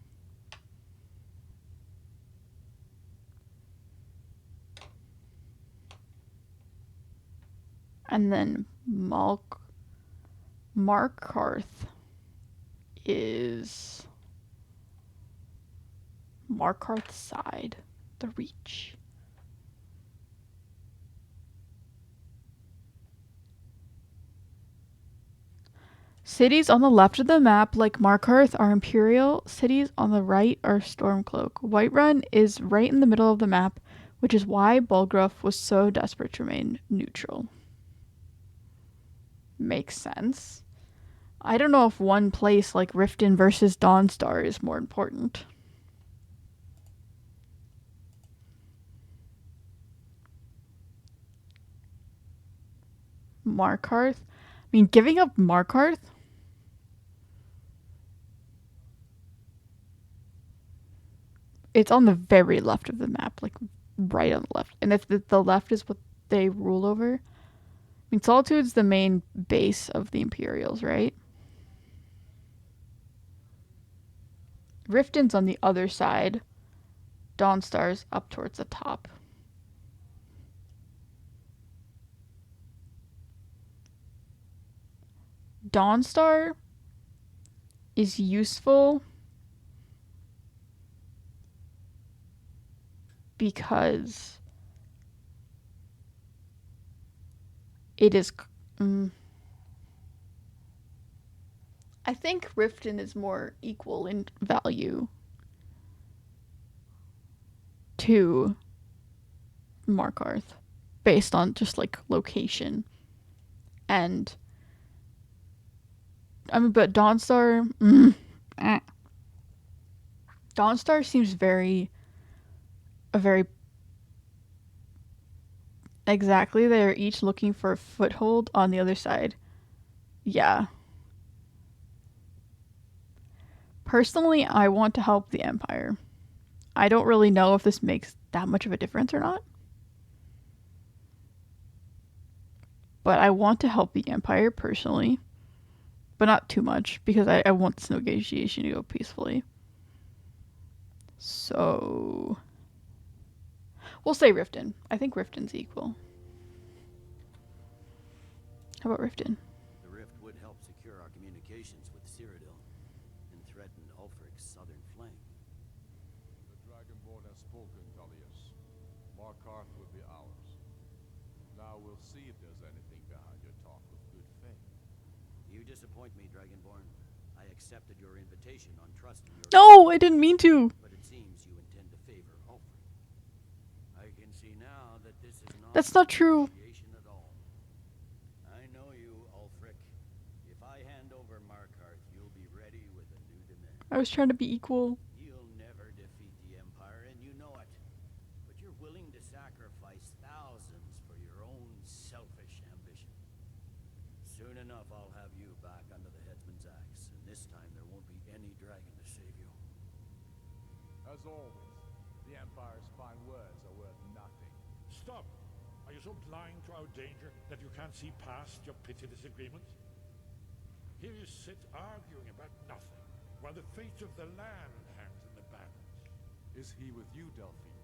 And then Markarth is Markarth's side, the Reach. Cities on the left of the map, like Markarth, are Imperial. Cities on the right are Stormcloak. Whiterun is right in the middle of the map, which is why Bulgruff was so desperate to remain neutral. Makes sense. I don't know if one place like Riften versus Dawnstar is more important. Markarth. I mean, giving up Markarth? It's on the very left of the map, like right on the left. And if the left is what they rule over, I mean, Solitude's the main base of the Imperials, right? Riften's on the other side. Dawnstar's up towards the top. Dawnstar is useful because it is... I think Riften is more equal in value to Markarth based on just like location. And I mean, but Dawnstar Dawnstar seems very exactly, they're each looking for a foothold on the other side. Yeah. Personally, I want to help the Empire. I don't really know if this makes that much of a difference or not. But I want to help the Empire personally. But not too much, because I want this negotiation to go peacefully. So... we'll say Riften. I think Riften's equal. How about Riften? The rift would help secure our communications with Cyrodiil and threaten Ulfric's southern flank. The Dragonborn has spoken, Tullius. Markarth will be ours. Now we'll see if there's anything behind your talk of good faith. You disappoint me, Dragonborn. I accepted your invitation on trust in your... No, I didn't mean to. But it seems you intend to favor Ulfric. I can see now that this is not... That's not true. At all. I know you, Ulfric. If I hand over Markarth, you'll be ready with a new demand. I was trying to be equal. You'll never defeat the Empire, and you know it. But you're willing to sacrifice thousands for your own selfish ambition. Soon enough, I'll have you back under the headsman's axe, and this time there won't be any dragon to save you. As always, the Empire's fine words are worth nothing. Stop! Are you so blind to our danger that you can't see past your petty disagreements? Here you sit arguing about nothing, while the fate of the land hangs in the balance. Is he with you, Delphine?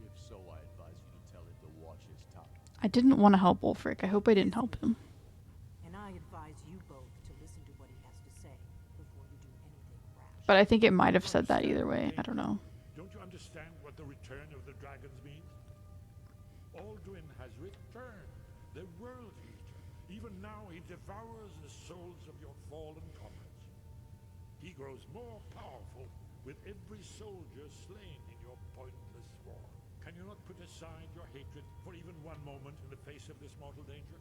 If so, I advise you to tell him to watch his tongue. I didn't want to help Ulfric. I hope I didn't help him. And I advise you both to listen to what he has to say before you do anything rash. But I think it might have said that either way. I don't know. Don't you understand what the return of the dragons means? Alduin has returned, the world eater. Even now he devours the souls of your fallen comrades. He grows more powerful with every soldier slain in your pointless war. Can you not put aside your hatred for even one moment in the face of this mortal danger?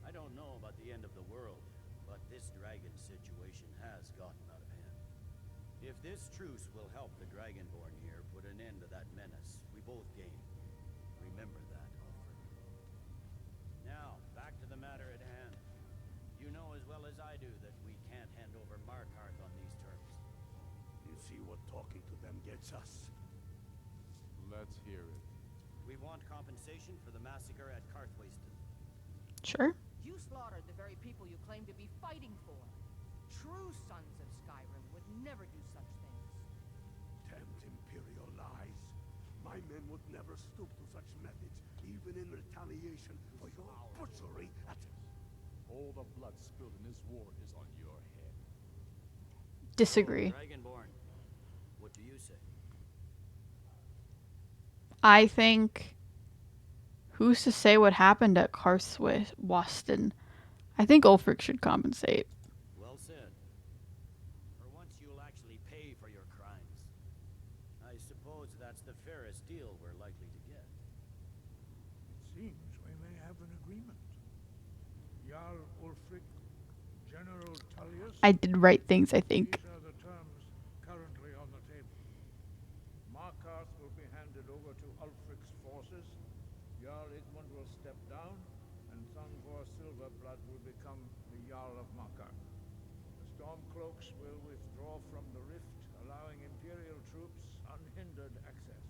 I don't know about the end of the world, but this dragon situation has gotten out of hand. If this truce will help the Dragonborn here put an end to that menace, we both gain. Remember that, Ulfric. Now, back to the matter at hand. You know as well as I do that we can't hand over Markarth on these terms. You see what talking to them gets us? Let's hear it. We want compensation for the massacre at Karthwasten. Sure. You slaughtered the very people you claim to be fighting for. True sons of Skyrim would never do such things. Damned Imperial lies. My men would never stoop to such methods, even in retaliation for your butchery at... All the blood spilled in this war is on your head. Disagree. Dragonborn, what do you say? I think... who's to say what happened at Karthwasten? I think Ulfric should compensate. Well said. For once you'll actually pay for your crimes. I suppose that's the fairest deal we're likely to get. It seems we may have an agreement. Jarl Ulfric, General Tullius... I did right things, I think. These are the terms currently on the table. Markarth will be handed over to Ulfric's forces. Jarl will step down, and Thungvor Silverblood will become the Jarl of Makar. The Stormcloaks will withdraw from the rift, allowing Imperial troops unhindered access.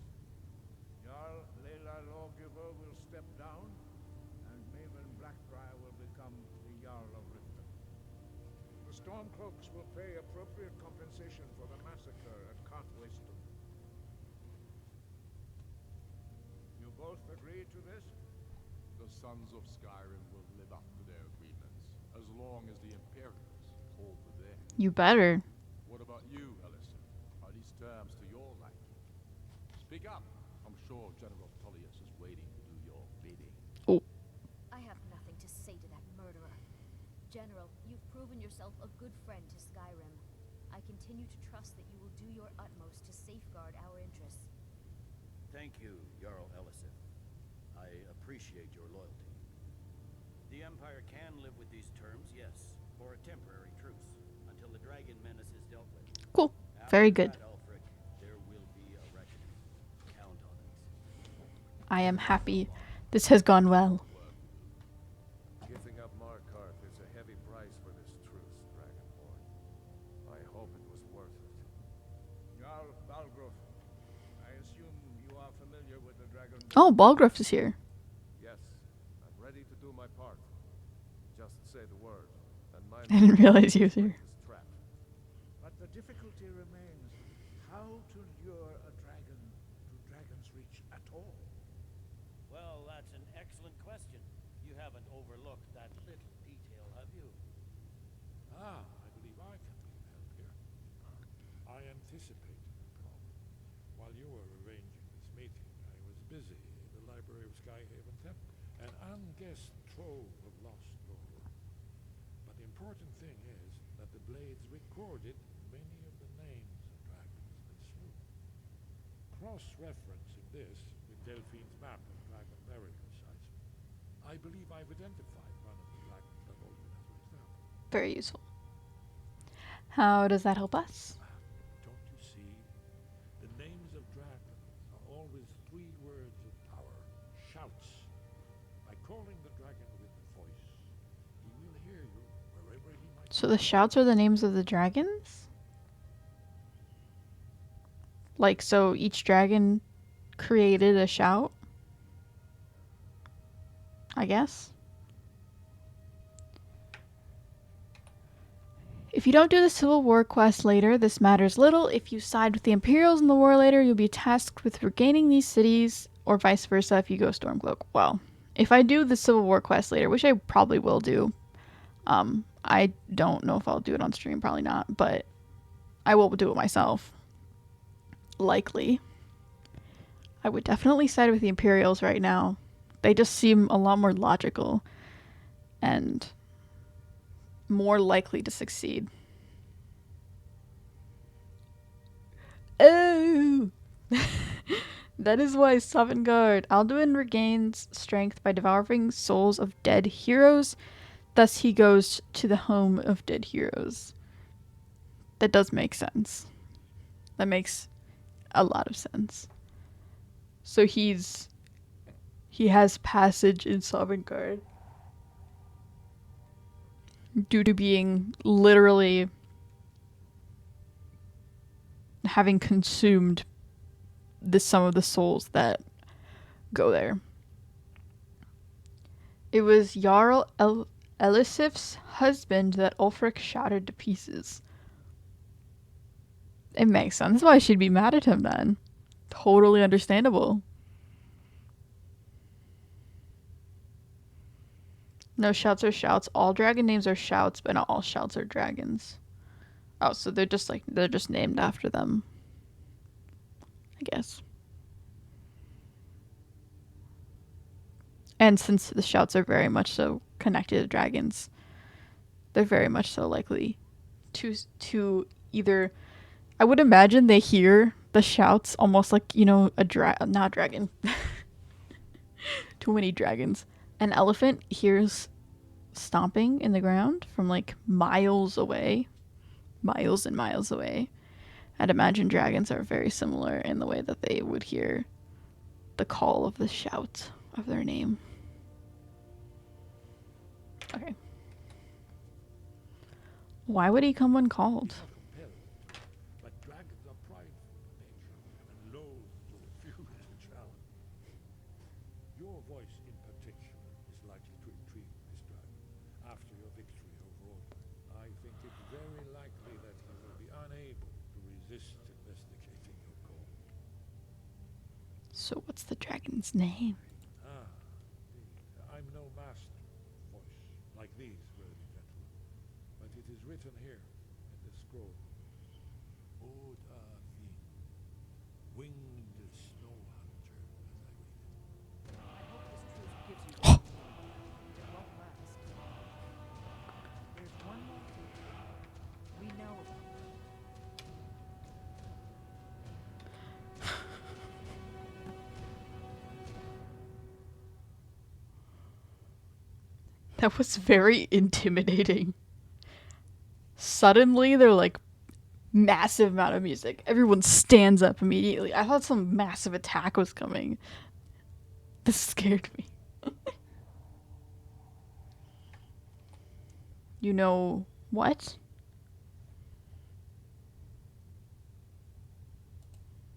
Jarl Leila Lawgiver will step down, and Maven Blackbriar will become the Jarl of Riften. The Stormcloaks will pay appropriate compensation for the massacre at Cartwayston. You both agree to this? The Sons of Skyrim will live up to their agreements, as long as the Imperials hold to theirs. You better. What about you, Ellison? Are these terms to your liking? Speak up. I'm sure General Tullius is waiting to do your bidding. Oh. I have nothing to say to that murderer. General, you've proven yourself a good friend to Skyrim. I continue to trust that you will do your utmost to safeguard our interests. Thank you, Jarl Ellison. I appreciate your loyalty. The Empire can live with these terms, yes, for a temporary truce, until the dragon menace is dealt with. Cool. Very After good. that, Ulfric, there will be a reckoning. Count on it. I am happy this has gone well. Giving up Markarth is a heavy price for this truce, Dragonborn. I hope it was worth it. Jarl Balgruuf, I assume you are familiar with the dragon. Oh, Balgruuf is here. Yes, I'm ready to do my part. Just say the word, and my I didn't realize he was here. is trapped. But the difficulty remains how to lure a dragon to Dragon's Reach at all. Well, that's an excellent question. You haven't overlooked that little detail, have you? Ah, I believe I can be of help here. I anticipated the problem. While you were arranging this meeting, I was busy in the library of Skyhaven Temple, an unguessed trove of lost lore. But the important thing is that the blades recorded many of the names of dragons they slew. Cross-referencing this with Delphine's map of dragon burial sites, I believe I've identified one of the dragons that Odin has raised up. Very useful. How does that help us? Don't you see? The names of dragons are always 3 words of power. Shouts. By calling the dragon with the voice, he will hear you wherever he might So the shouts are the names of the dragons? Like, so each dragon created a shout? I guess. If you don't do the Civil War quest later, this matters little. If you side with the Imperials in the war later, you'll be tasked with regaining these cities, or vice versa if you go Stormcloak. Well, if I do the Civil War quest later, which I probably will do, I don't know if I'll do it on stream, probably not, but I will do it myself. Likely. I would definitely side with the Imperials right now. They just seem a lot more logical and more likely to succeed. Oh! That is why Sovngarde. Alduin regains strength by devouring souls of dead heroes. Thus he goes to the home of dead heroes. That does make sense. That makes a lot of sense. So he has passage in Sovngarde due to being literally having consumed some of the souls that go there. It was Jarl Elisif's husband that Ulfric shattered to pieces. It makes sense why she'd be mad at him then. Totally understandable. No shouts are shouts. All dragon names are shouts, but not all shouts are dragons. Oh, so they're just named after them, I guess. And since the shouts are very much so connected to dragons, they're very much so likely to either, I would imagine they hear the shouts almost like, you know, not dragon. Too many dragons. An elephant hears stomping in the ground from like miles away. Miles and miles away. I'd imagine dragons are very similar in the way that they would hear the call of the shout of their name. Why would he come when called? But dragons are prideful in nature and loath to refuse a challenge. Your voice in particular is likely to intrigue this dragon after your victory over Order. I think it's very likely that he will be unable to resist investigating your call. So what's the dragon's name? I'm no master of voice, like these worthy gentlemen, but it is written here in the scroll. Old Fin, winged snow hunter, as I read it. I hope this truce gives you what you need. It won't last. There's one more thing. We know about her. That was very intimidating. Suddenly, they're like massive amount of music. Everyone stands up immediately. I thought some massive attack was coming. This scared me. You know what?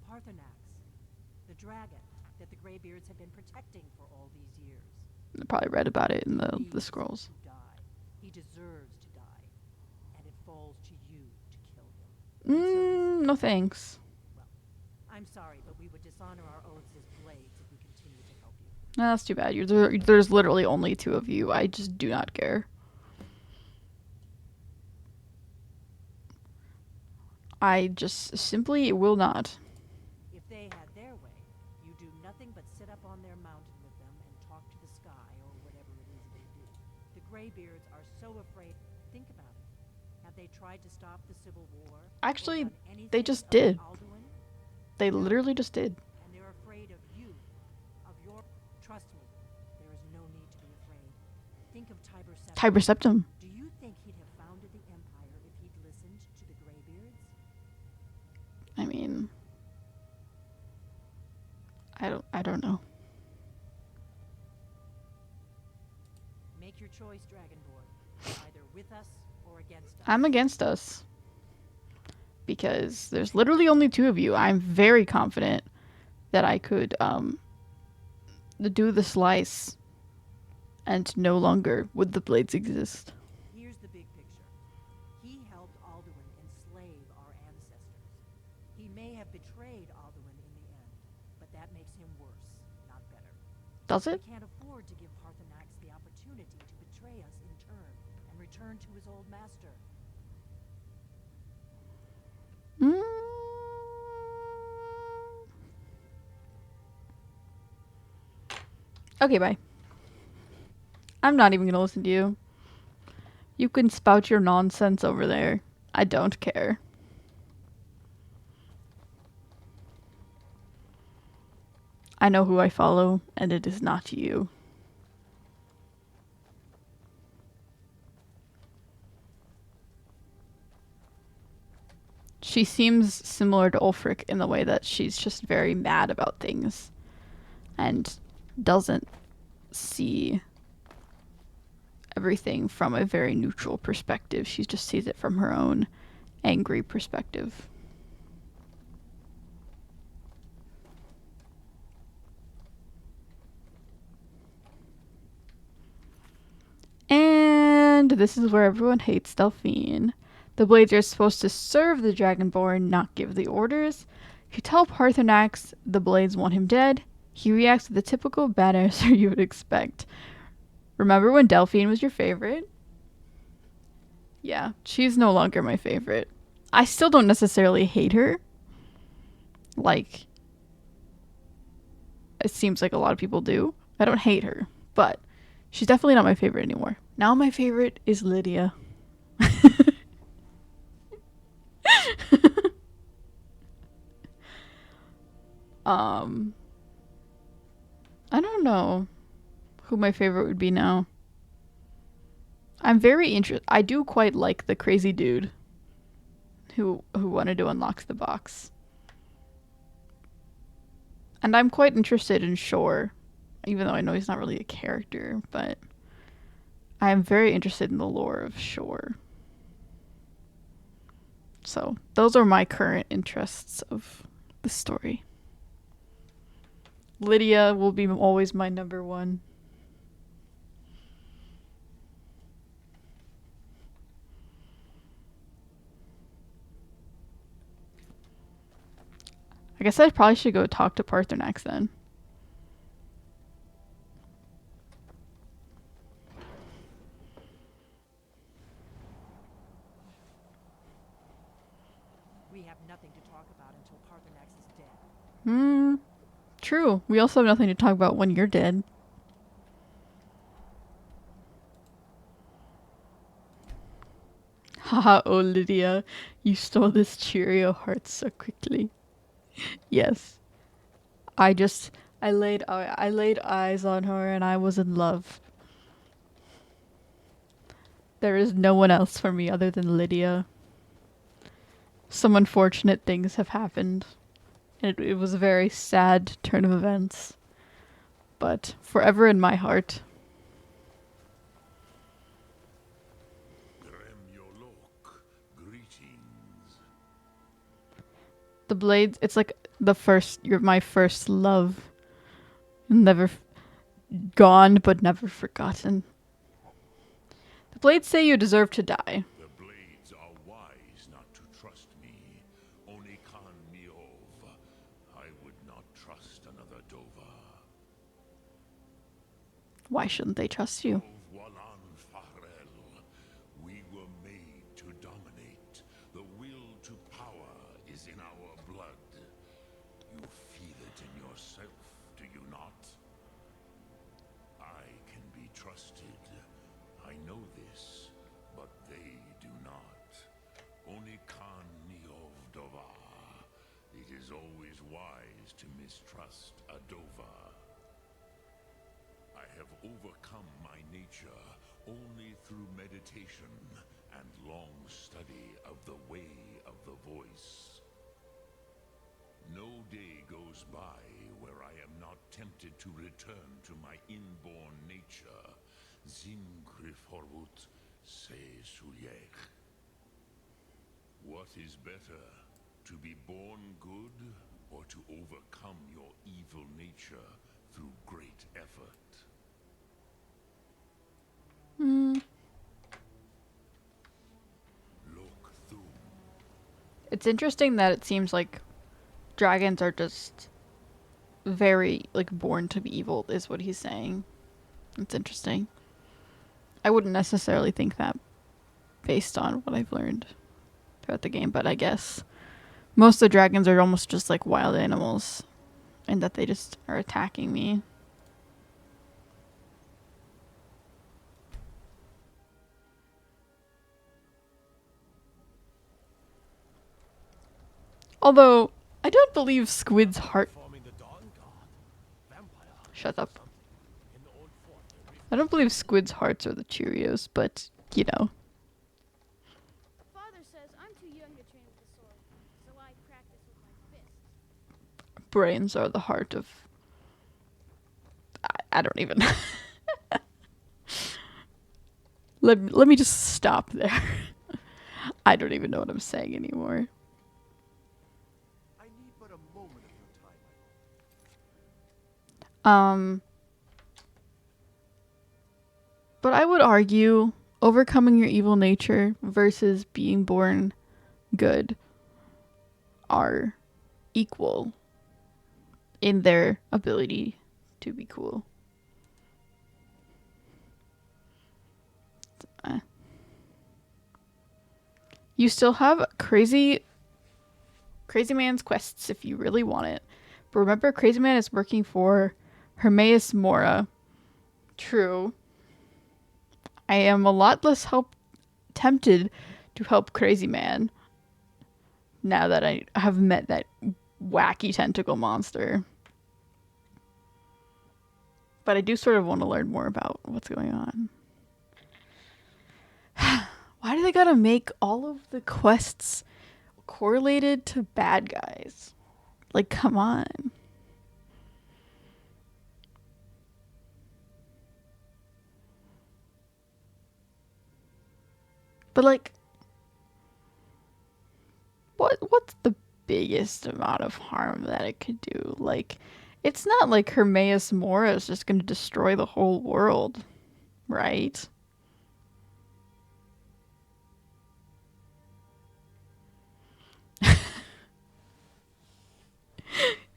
Parthenax, the dragon that the Greybeards have been protecting for all these years. I probably read about it in the Needs scrolls. to die. He deserves to die. And it falls to you to kill him. No thanks. Well, I'm sorry, but we would dishonor our oaths as blades if we continue to help you. No, that's too bad. There's literally only 2 of you. I just do not care. I just simply will not. If they had their way, you do nothing but sit up on their mountain with them and talk to the sky or whatever it is they do. The Greybeards are so afraid. Think about it. Have they tried to stop the Civil War? Actually, they just did. They literally just did. And they're afraid of you, of your... Trust me, there is no need to be afraid. Think of Tiber Septim. Tiber Septim. Do you think he'd have founded the Empire if he'd listened to the Greybeards? I mean, I don't know. Make your choice, Dragonborn. Either with us or against us. I'm against us. Because there's literally only 2 of you. I'm very confident that I could do the slice and no longer would the blades exist. Here's the big picture. He helped Alduin enslave our ancestors. He may have betrayed Alduin in the end, but that makes him worse, not better. Does it? We can't afford to give Parthenax the opportunity to betray us in turn and return to his old master. Okay, bye. I'm not even gonna listen to you. You can spout your nonsense over there. I don't care. I know who I follow, and it is not you. She seems similar to Ulfric in the way that she's just very mad about things and doesn't see everything from a very neutral perspective. She just sees it from her own angry perspective. And this is where everyone hates Delphine. The Blades are supposed to serve the Dragonborn, not give the orders. If you tell Parthenax the Blades want him dead, he reacts with the typical bad answer you would expect. Remember when Delphine was your favorite? Yeah, she's no longer my favorite. I still don't necessarily hate her. Like, it seems like a lot of people do. I don't hate her, but she's definitely not my favorite anymore. Now my favorite is Lydia. I don't know who my favorite would be now. I'm very interested. I do quite like the crazy dude who wanted to unlock the box. And I'm quite interested in Shore, even though I know he's not really a character, but I am very interested in the lore of Shore. So those are my current interests of the story. Lydia will be always my number one. I guess I probably should go talk to Parthenax then. We have nothing to talk about until Parthenax is dead. True. We also have nothing to talk about when you're dead. Haha, oh Lydia, you stole this Cheerio heart so quickly. Yes. I laid eyes on her and I was in love. There is no one else for me other than Lydia. Some unfortunate things have happened. It was a very sad turn of events. But forever in my heart. Greetings. The blades, it's like you're my first love. Never gone, but never forgotten. The blades say you deserve to die. The blades are wise not to trust me. Only Khan Miov. I would not trust another Dova. Why shouldn't they trust you? We were made to dominate. The will to power is in our blood. You feel it in yourself, do you not? I can be trusted. I know this, but they do not. Only Khan Niov Dova. It is always wise to mistrust a Dova. I have overcome my nature only through meditation and long study of the way of the voice. No day goes by where I am not tempted to return to my inborn nature. Zingriforwut se suyech. What is better, to be born good or to overcome your evil nature through great effort? Look through. It's interesting that it seems like dragons are just very, like, born to be evil, is what he's saying. It's interesting. I wouldn't necessarily think that based on what I've learned throughout the game, but I guess most of the dragons are almost just like wild animals, and that they just are attacking me. Although, I don't believe Squid's heart... Shut up. I don't believe Squid's hearts are the Cheerios, but, you know. Father says I'm too young to train with the sword, so I practice with my fists. Brains are the heart of... I don't even... let me just stop there. I don't even know what I'm saying anymore. I need but a moment of your time. But I would argue overcoming your evil nature versus being born good are equal in their ability to be cool. You still have Crazy Man's quests if you really want it. But remember, Crazy Man is working for Hermaeus Mora. True. I am a lot less tempted to help Crazy Man now that I have met that wacky tentacle monster. But I do sort of want to learn more about what's going on. Why do they gotta make all of the quests correlated to bad guys? Like, come on. But, like, What's the biggest amount of harm that it could do? Like, it's not like Hermaeus Mora is just going to destroy the whole world, right?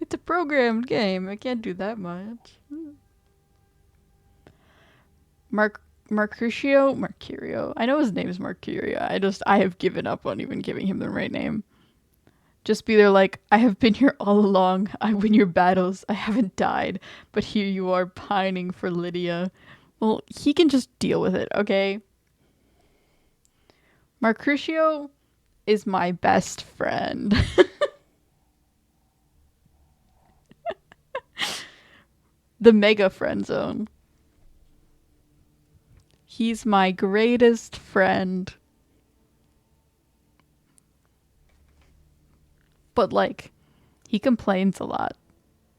It's a programmed game. I can't do that much. Mercutio. I know his name is Mercurio. I have given up on even giving him the right name. Just be there like, I have been here all along. I win your battles. I haven't died. But here you are pining for Lydia. Well, he can just deal with it, okay? Mercutio is my best friend. The mega friend zone. He's my greatest friend. But like, he complains a lot.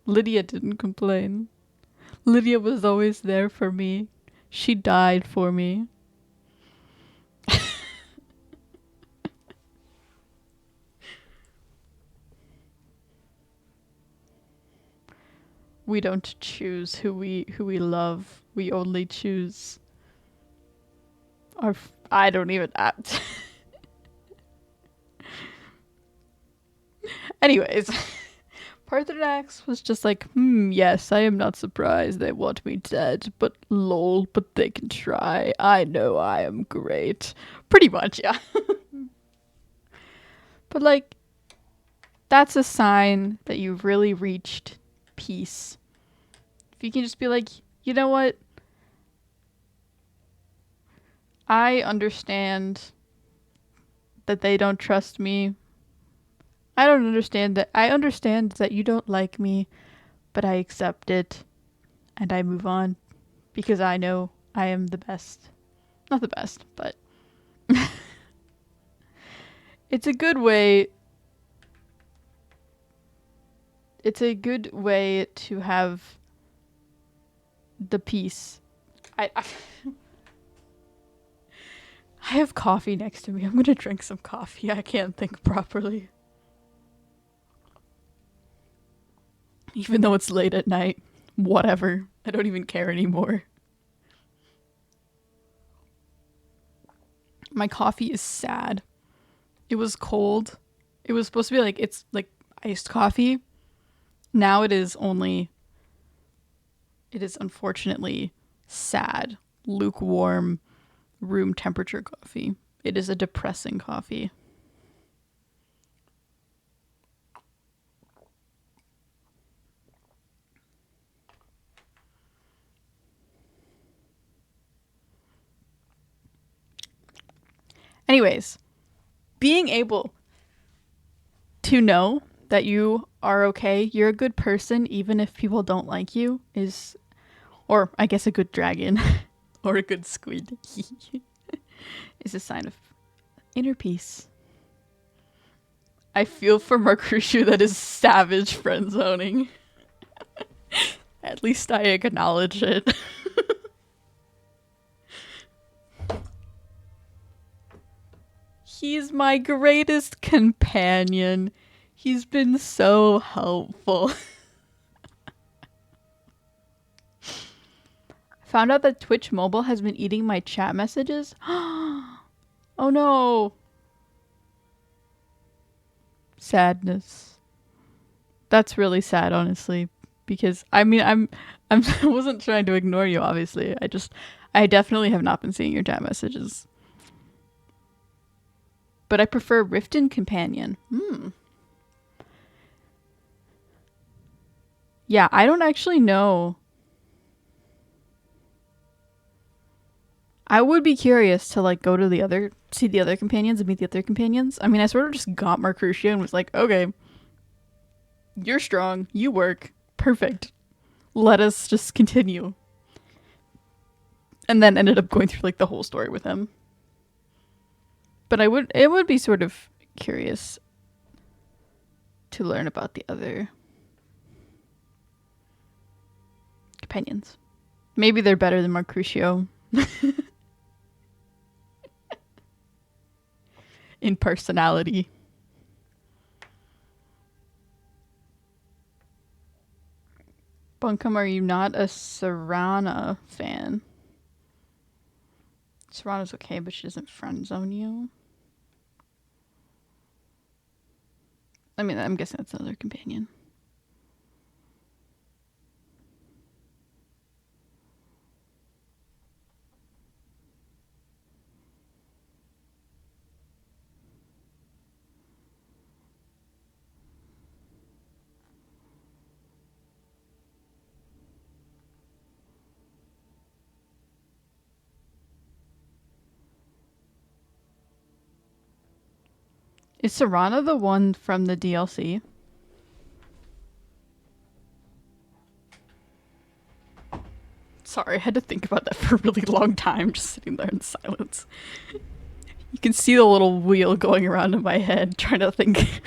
Lydia didn't complain. Lydia was always there for me. She died for me. We don't choose who we love. We only choose I don't even Anyways, Parthenax was just like, yes, I am not surprised they want me dead, but lol, but they can try. I know I am great. Pretty much, yeah. But like, that's a sign that you've really reached peace. If you can just be like, you know what? I understand that they don't trust me. I understand that you don't like me, but I accept it and I move on because I know I am the best. Not the best, but it's a good way. It's a good way to have the peace. I I have coffee next to me. I'm gonna drink some coffee. I can't think properly. Even though it's late at night. Whatever. I don't even care anymore. My coffee is sad. It was cold. It was supposed to be like, it's like iced coffee. Now it is unfortunately sad, lukewarm, room temperature coffee. It is a depressing coffee. Anyways, being able to know that you are okay, you're a good person, even if people don't like you, is, or I guess a good dragon, or a good squid, is a sign of inner peace. I feel for Mercutio that is savage friend zoning. At least I acknowledge it. He's my greatest companion. He's been so helpful. Found out that Twitch Mobile has been eating my chat messages. Oh no. Sadness. That's really sad, honestly, because I mean, I wasn't trying to ignore you, obviously. I definitely have not been seeing your chat messages. But I prefer Riften Companion. Yeah, I don't actually know. I would be curious to like go to see the other companions and meet the other companions. I mean, I sort of just got Mercutio and was like, okay, you're strong, you work, perfect. Let us just continue. And then ended up going through like the whole story with him. But it would be sort of curious to learn about the other companions. Maybe they're better than Mercutio. In personality. Bunkum, are you not a Serana fan? Serana's okay, but she doesn't friend zone you. I mean, I'm guessing that's another companion. Is Serana the one from the DLC? Sorry, I had to think about that for a really long time, just sitting there in silence. You can see the little wheel going around in my head, trying to think. I need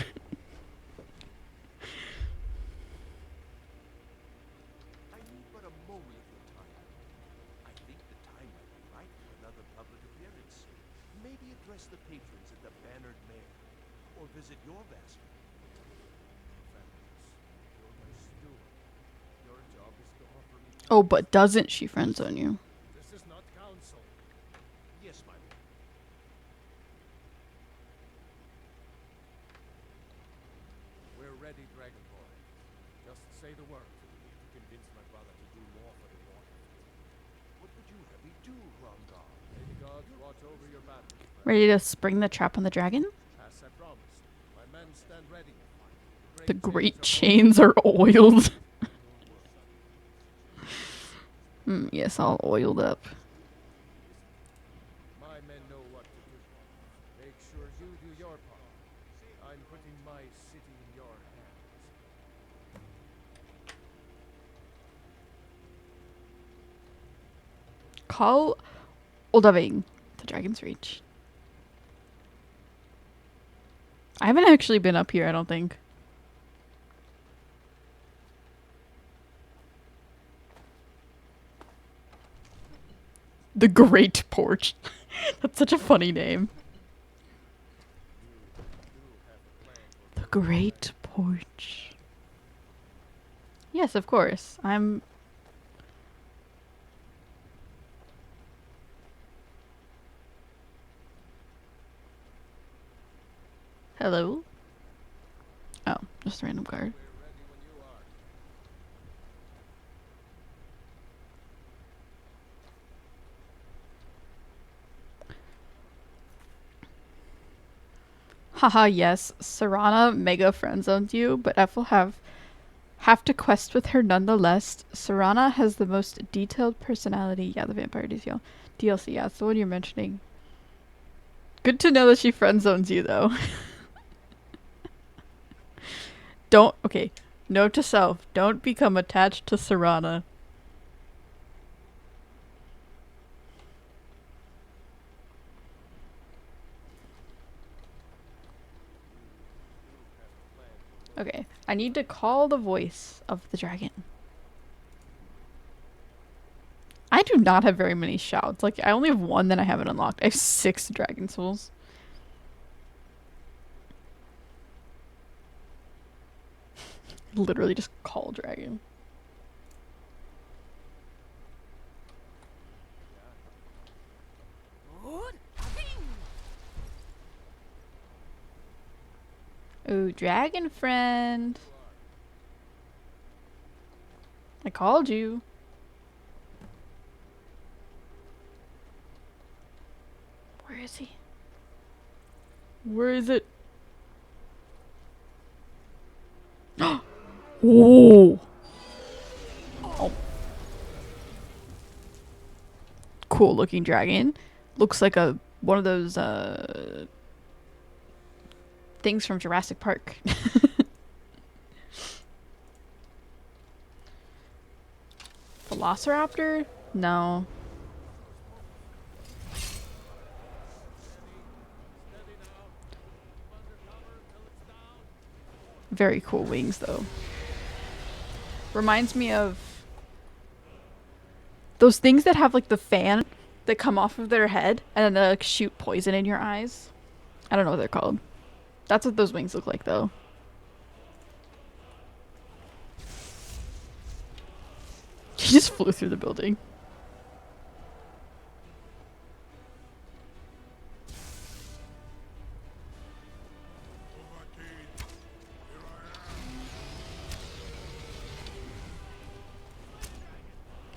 but a moment of your time. I think the time might be right for another public appearance. Maybe address the patrons at the Bannered Mare, or visit your vast. You're my steward. Your job is to offer me. Oh, but doesn't she friend zone you? This is not counsel. Yes, my lord. We're ready, Dragon Boy. Just say the word to convince my brother to do more for the water. What would you have me do, Grongar? May the gods watch over your battle. Ready to spring the trap on the dragon? As I promised, my men stand ready. The great chains are oiled. Yes, all oiled up. My men know what to do. Make sure you do your part. I'm putting my city in your hands. Call Oldaving to Dragon's Reach. I haven't actually been up here, I don't think. The Great Porch. That's such a funny name. The Great Porch. Yes, of course. Hello? Oh, just a random card. Haha, yes. Serana mega friend-zoned you, but F will have to quest with her nonetheless. Serana has the most detailed personality. Yeah, the Vampire DLC. Yeah, it's the one you're mentioning. Good to know that she friend-zones you, though. Okay. Note to self. Don't become attached to Serana. Okay. I need to call the voice of the dragon. I do not have very many shouts. Like, I only have one that I haven't unlocked. I have 6 dragon souls. Literally just call dragon. Ooh, dragon friend. I called you. Where is he? Where is it? Oh. Oh. Cool looking dragon. Looks like one of those things from Jurassic Park. Velociraptor? No. Very cool wings, though. Reminds me of those things that have like the fan that come off of their head and then they like shoot poison in your eyes. I don't know what they're called. That's what those wings look like, though. He just flew through the building.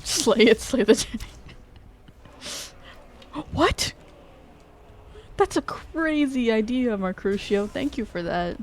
Slay it, slay the dragon. What? That's a crazy idea, Marcrucio. Thank you for that.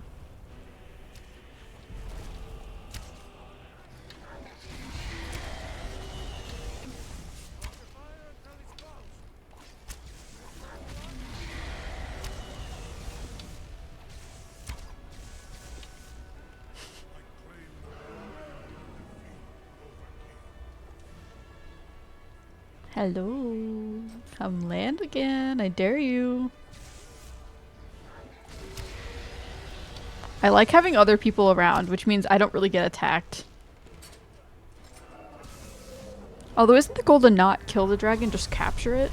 Hello. Come land again. I dare you. I like having other people around, which means I don't really get attacked. Although isn't the goal to not kill the dragon, just capture it?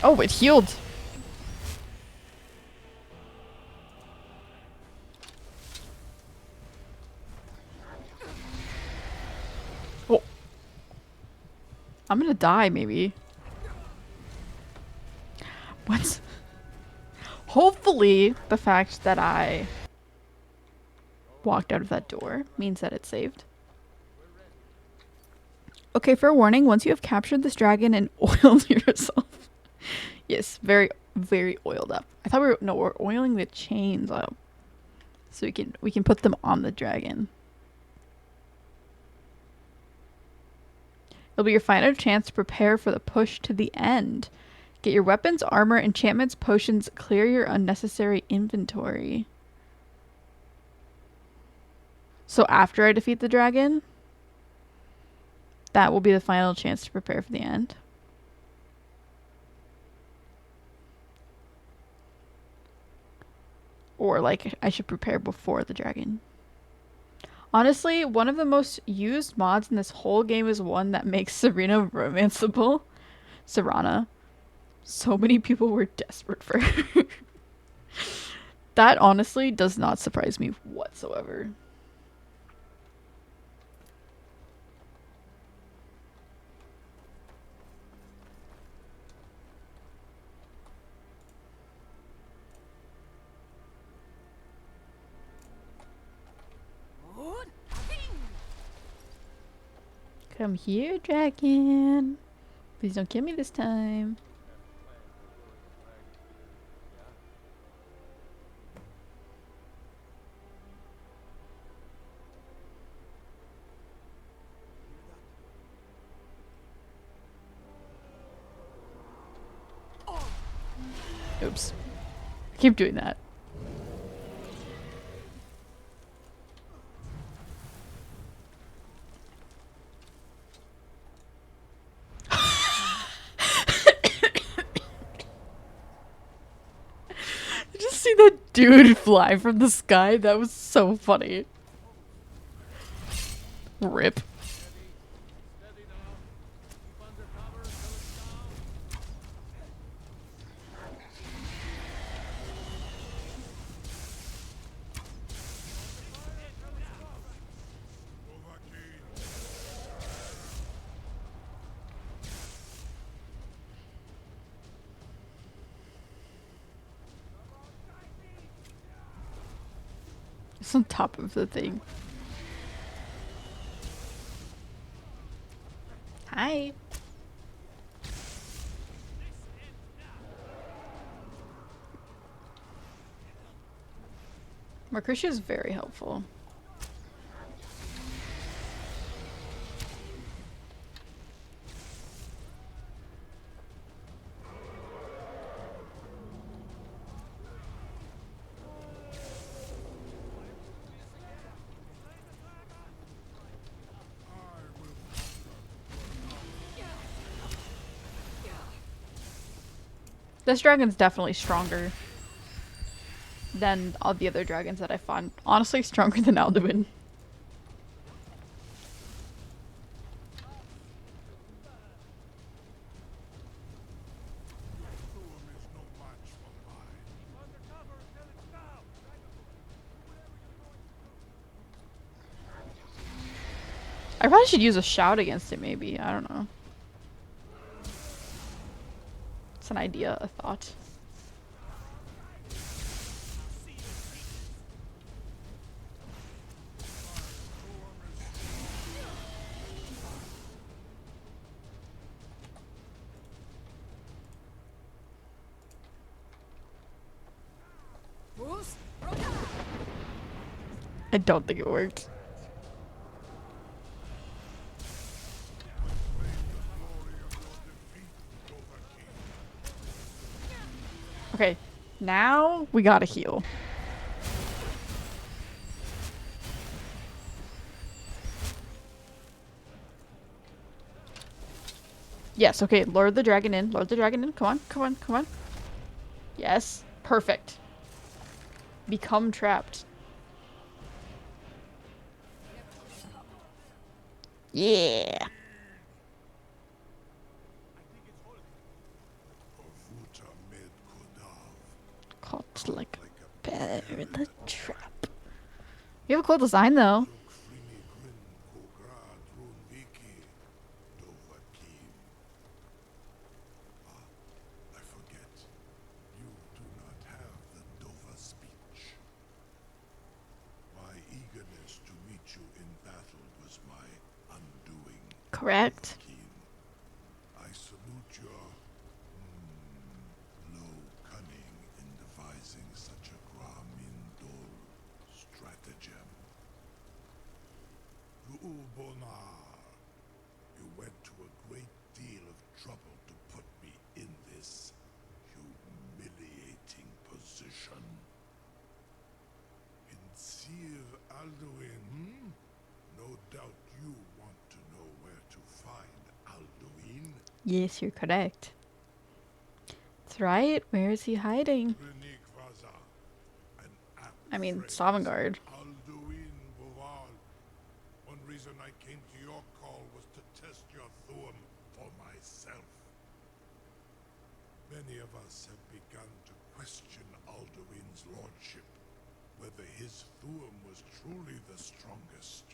Oh, it healed. Oh. I'm gonna die, maybe. What? Hopefully, the fact that I walked out of that door means that it's saved. Okay, fair warning. Once you have captured this dragon and oiled yourself. Yes, very, very oiled up. I thought we're oiling the chains up. So we can put them on the dragon. It'll be your final chance to prepare for the push to the end. Get your weapons, armor, enchantments, potions, clear your unnecessary inventory. So after I defeat the dragon, that will be the final chance to prepare for the end. Or like I should prepare before the dragon. Honestly, one of the most used mods in this whole game is one that makes Serena romanceable. Serana. So many people were desperate for her. That honestly does not surprise me whatsoever. Come here, dragon. Please don't kill me this time. Oops. I keep doing that. Just see that dude fly from the sky. That was so funny. Rip. It's on top of the thing. Hi. Marcrucia is very helpful. This dragon's definitely stronger than all the other dragons that I fought. Honestly, stronger than Alduin. I probably should use a shout against it, maybe. I don't know. It's an idea, a thought. I don't think it worked. Okay, now we gotta heal. Yes, okay, lure the dragon in. Lure the dragon in. Come on, come on, come on. Yes, perfect. Become trapped. Yeah. Caught like a bear in the trap. You have a cool design though. I forget. You do not have the Dova speech. My eagerness to meet you in battle was my undoing. Correct. I salute your low cunning in devising such a Gramindol stratagem. Ru'ulbonar, you went to a great deal of trouble to put me in this humiliating position. In Sir Alduin, no doubt you want to know where to find Alduin. Yes, you're correct. That's right. Where is he hiding? I mean, Sovngarde. Alduin Boval. One reason I came to your call was to test your Thuum for myself. Many of us have begun to question Alduin's lordship, whether his Thuum was truly the strongest.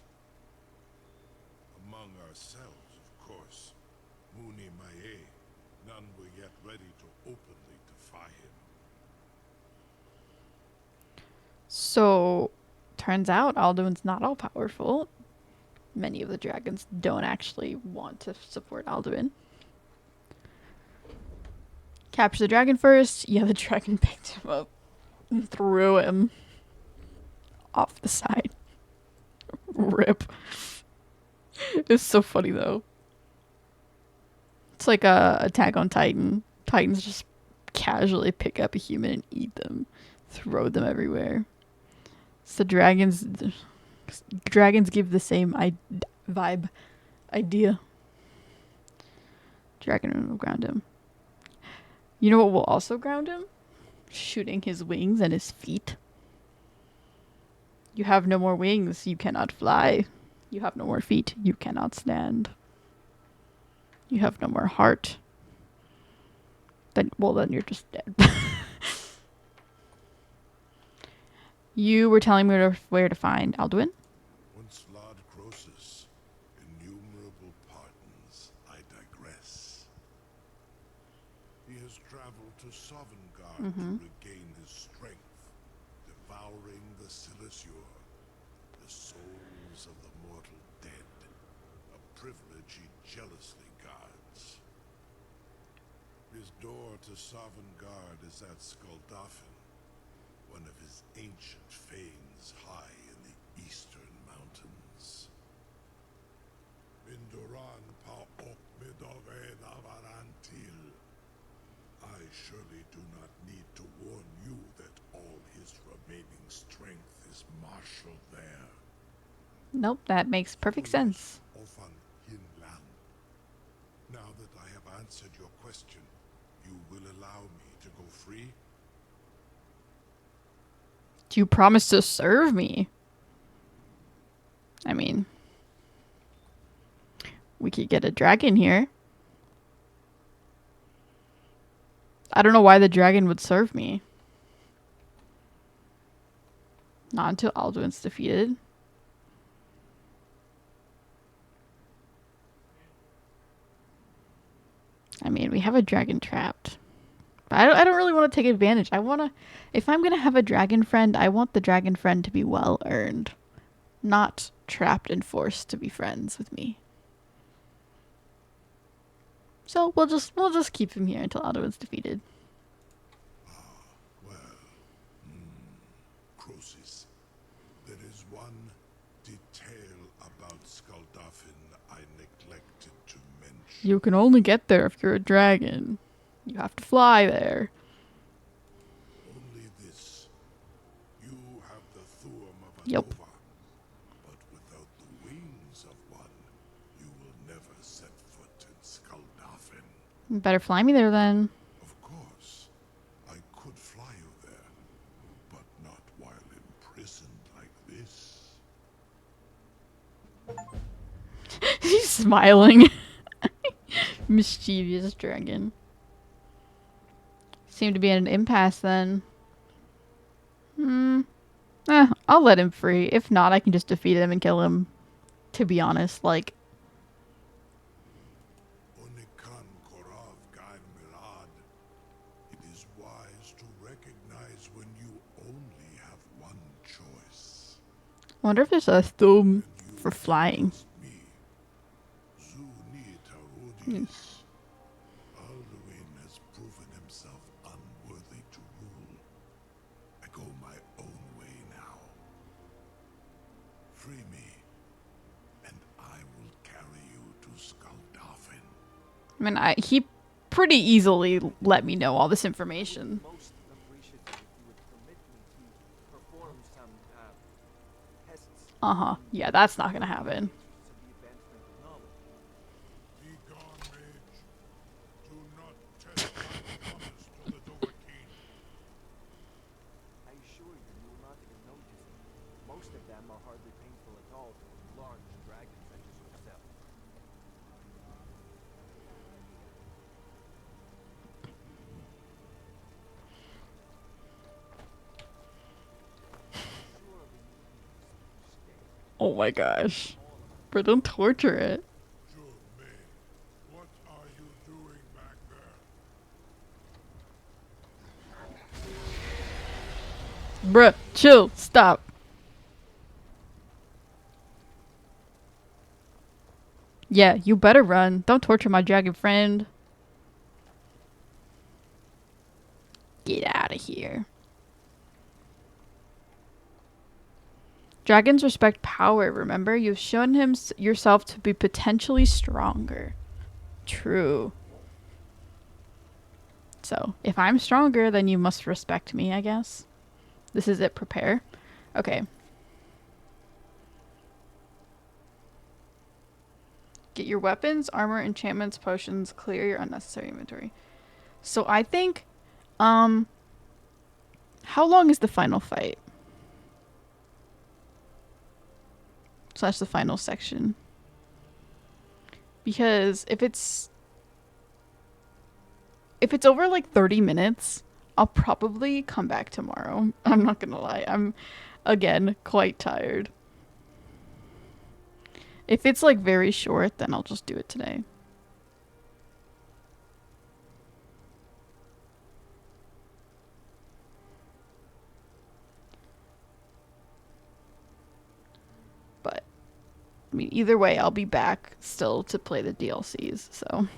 Among ourselves, of course. Muni Mae, none were yet ready to openly defy him. So, turns out Alduin's not all powerful. Many of the dragons don't actually want to support Alduin. Capture the dragon first. Yeah, the dragon picked him up and threw him off the side. Rip. It's so funny though. It's like a Attack on Titan. Titans just casually pick up a human and eat them, throw them everywhere. So dragons give the same vibe, idea. Dragon will ground him. You know what will also ground him? Shooting his wings and his feet. You have no more wings, you cannot fly. You have no more feet, you cannot stand. You have no more heart. Then you're just dead. You were telling me where to find Alduin? Once Lord Croesus, innumerable pardons, I digress. He has traveled to Sovngarde to regain his strength, devouring the Silesure, the souls of the mortal dead, a privilege he jealously guards. His door to Sovngarde is at Skuldafen, one of his ancient fanes high in the eastern mountains. Mindoran pa ok midove navarantil. I surely do not need to warn you that all his remaining strength is marshaled there. Nope, that makes perfect sense. Ofan Hinlan. Now that I have answered your question, you will allow me to go free? Do you promise to serve me? I mean, we could get a dragon here. I don't know why the dragon would serve me. Not until Alduin's defeated. I mean, we have a dragon trapped. But I don't really want to take advantage. I want to... If I'm going to have a dragon friend, I want the dragon friend to be well earned. Not trapped and forced to be friends with me. So we'll just keep him here until Alduin's defeated. Croesus, there is one detail about Skaldafin I neglected to mention. You can only get there if you're a dragon. You have to fly there. Only this. You have the Thuum of Yep. Anova, but without the wings of one, you will never set foot in Skaldafin. You better fly me there then. Of course, I could fly you there, but not while imprisoned like this. He's smiling. Mischievous dragon. Seem to be at an impasse then. I'll let him free. If not, I can just defeat him and kill him. To be honest, like... Onikan Korav Gain Mirad. It is wise to recognize when you only have one choice. I wonder if there's a thumb for flying. Alduin has proven himself unworthy to rule. I go my own way now. Free me, and I will carry you to Skaldafin. I mean, he pretty easily let me know all this information. Most appreciative if you would permit me to perform some tests. Uh-huh. Yeah, that's not gonna happen. Be gone, mage. Do not test my promise to the Dovahkiin. I assure you, you will not even notice it. Most of them are hardly painful at all to large dragons such as yourself. Oh my gosh. Bro, don't torture it. What are you doing back there? Bruh, chill, stop. Yeah, you better run. Don't torture my dragon friend. Get out of here. Dragons respect power, remember? You've shown yourself to be potentially stronger. True. So, if I'm stronger, then you must respect me, I guess. This is it, prepare. Okay. Get your weapons, armor, enchantments, potions, clear your unnecessary inventory. So I think, how long is the final fight? Slash the final section. Because if it's over like 30 minutes, I'll probably come back tomorrow. I'm not gonna lie. I'm, again, quite tired. If it's like very short, then I'll just do it today. But, I mean, either way, I'll be back still to play the DLCs, so...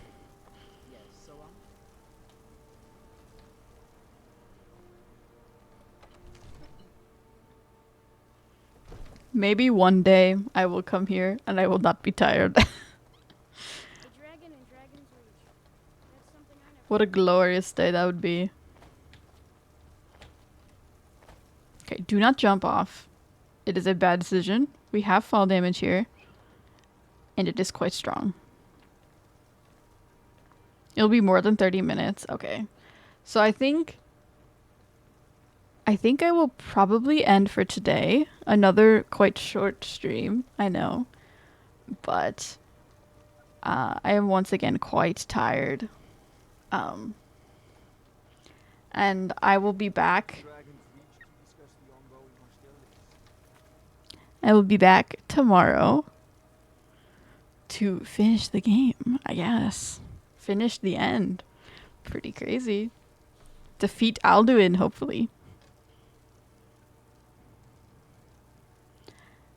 Maybe one day I will come here and I will not be tired. The dragon in Dragon's Reach. That's something I never... What a glorious day that would be. Okay, do not jump off. It is a bad decision. We have fall damage here. And it is quite strong. It'll be more than 30 minutes. Okay. So I think I will probably end for today. Another quite short stream, I know. But I am once again quite tired. And I will be back. I will be back tomorrow to finish the game, I guess. finish the end. Pretty crazy. Defeat Alduin, hopefully.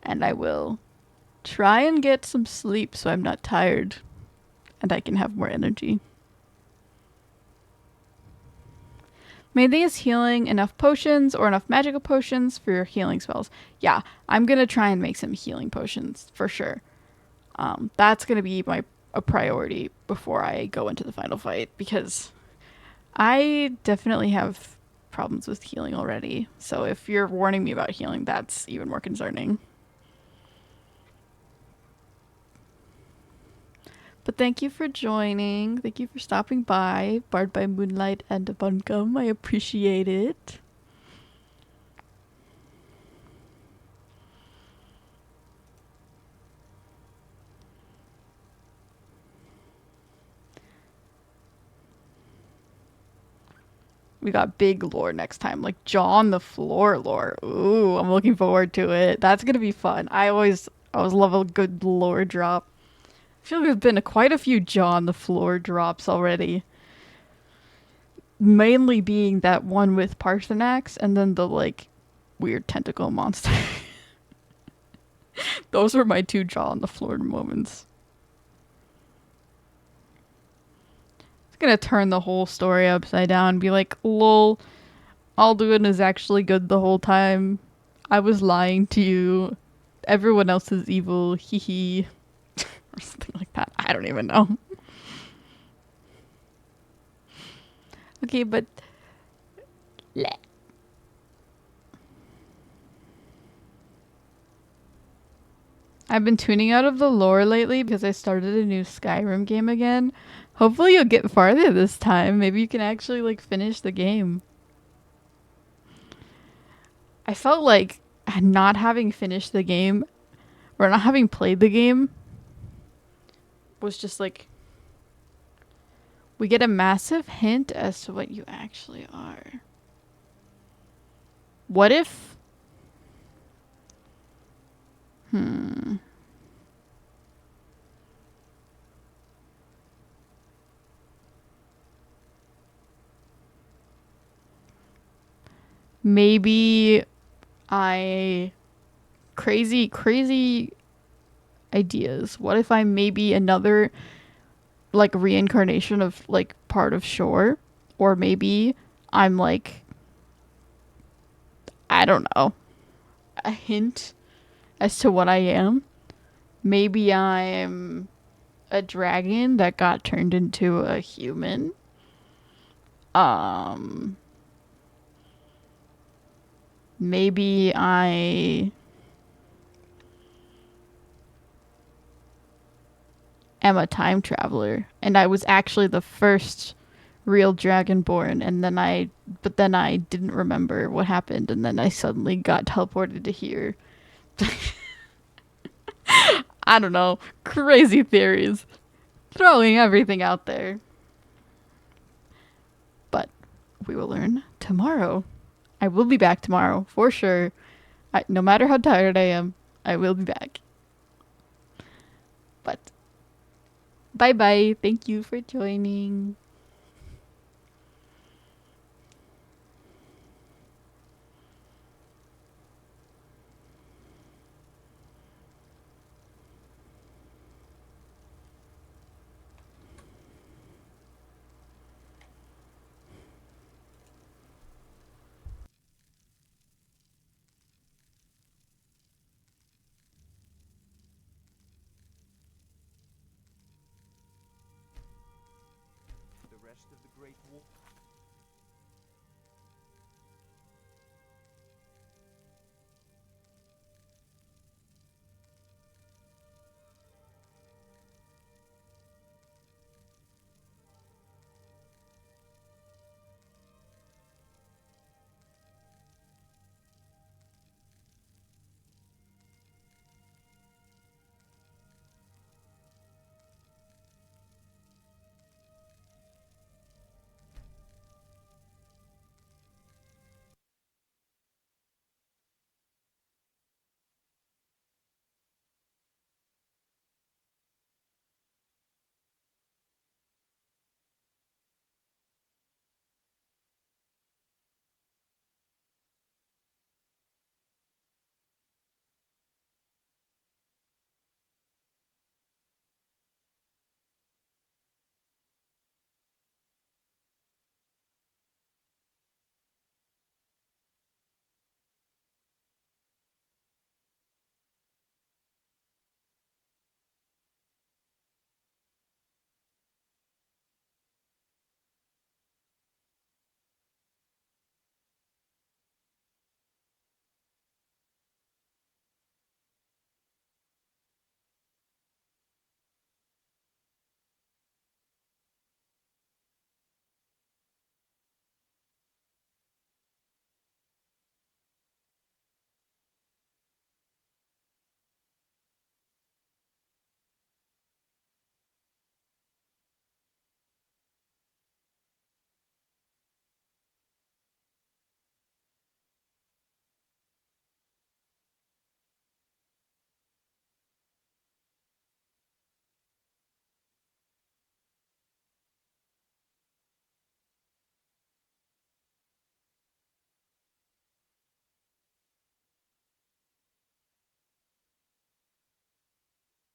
And I will try and get some sleep so I'm not tired and I can have more energy. Main thing is healing enough potions or enough magical potions for your healing spells. Yeah, I'm going to try and make some healing potions for sure. That's going to be a priority before I go into the final fight because I definitely have problems with healing already. So if you're warning me about healing, that's even more concerning. But thank you for joining. Thank you for stopping by. Barred by Moonlight and a Buncombe. I appreciate it. We got big lore next time, like jaw on the floor lore. Ooh, I'm looking forward to it. That's gonna be fun. I always love a good lore drop. I feel like there's been quite a few jaw on the floor drops already. Mainly being that one with Parsanax and then the like weird tentacle monster. Those were my two jaw on the floor moments. It's gonna turn the whole story upside down and be like, lol, Alduin is actually good the whole time. I was lying to you. Everyone else is evil. Hee hee. Or something like that. I don't even know. Okay, but... I've been tuning out of the lore lately because I started a new Skyrim game again. Hopefully you'll get farther this time. Maybe you can actually like finish the game. I felt like not having finished the game or not having played the game was just like we get a massive hint as to what you actually are. What if maybe I crazy ideas. What if I'm maybe another like reincarnation of like part of Shore? Or maybe I'm like, I don't know, a hint as to what I am. Maybe I'm a dragon that got turned into a human. Maybe I am a time traveler and I was actually the first real dragonborn and then I didn't remember what happened and then I suddenly got teleported to here. I don't know. Crazy theories. Throwing everything out there. But we will learn tomorrow. I will be back tomorrow for sure. No matter how tired I am, I will be back. But bye bye. Thank you for joining. The rest of the Great Wall.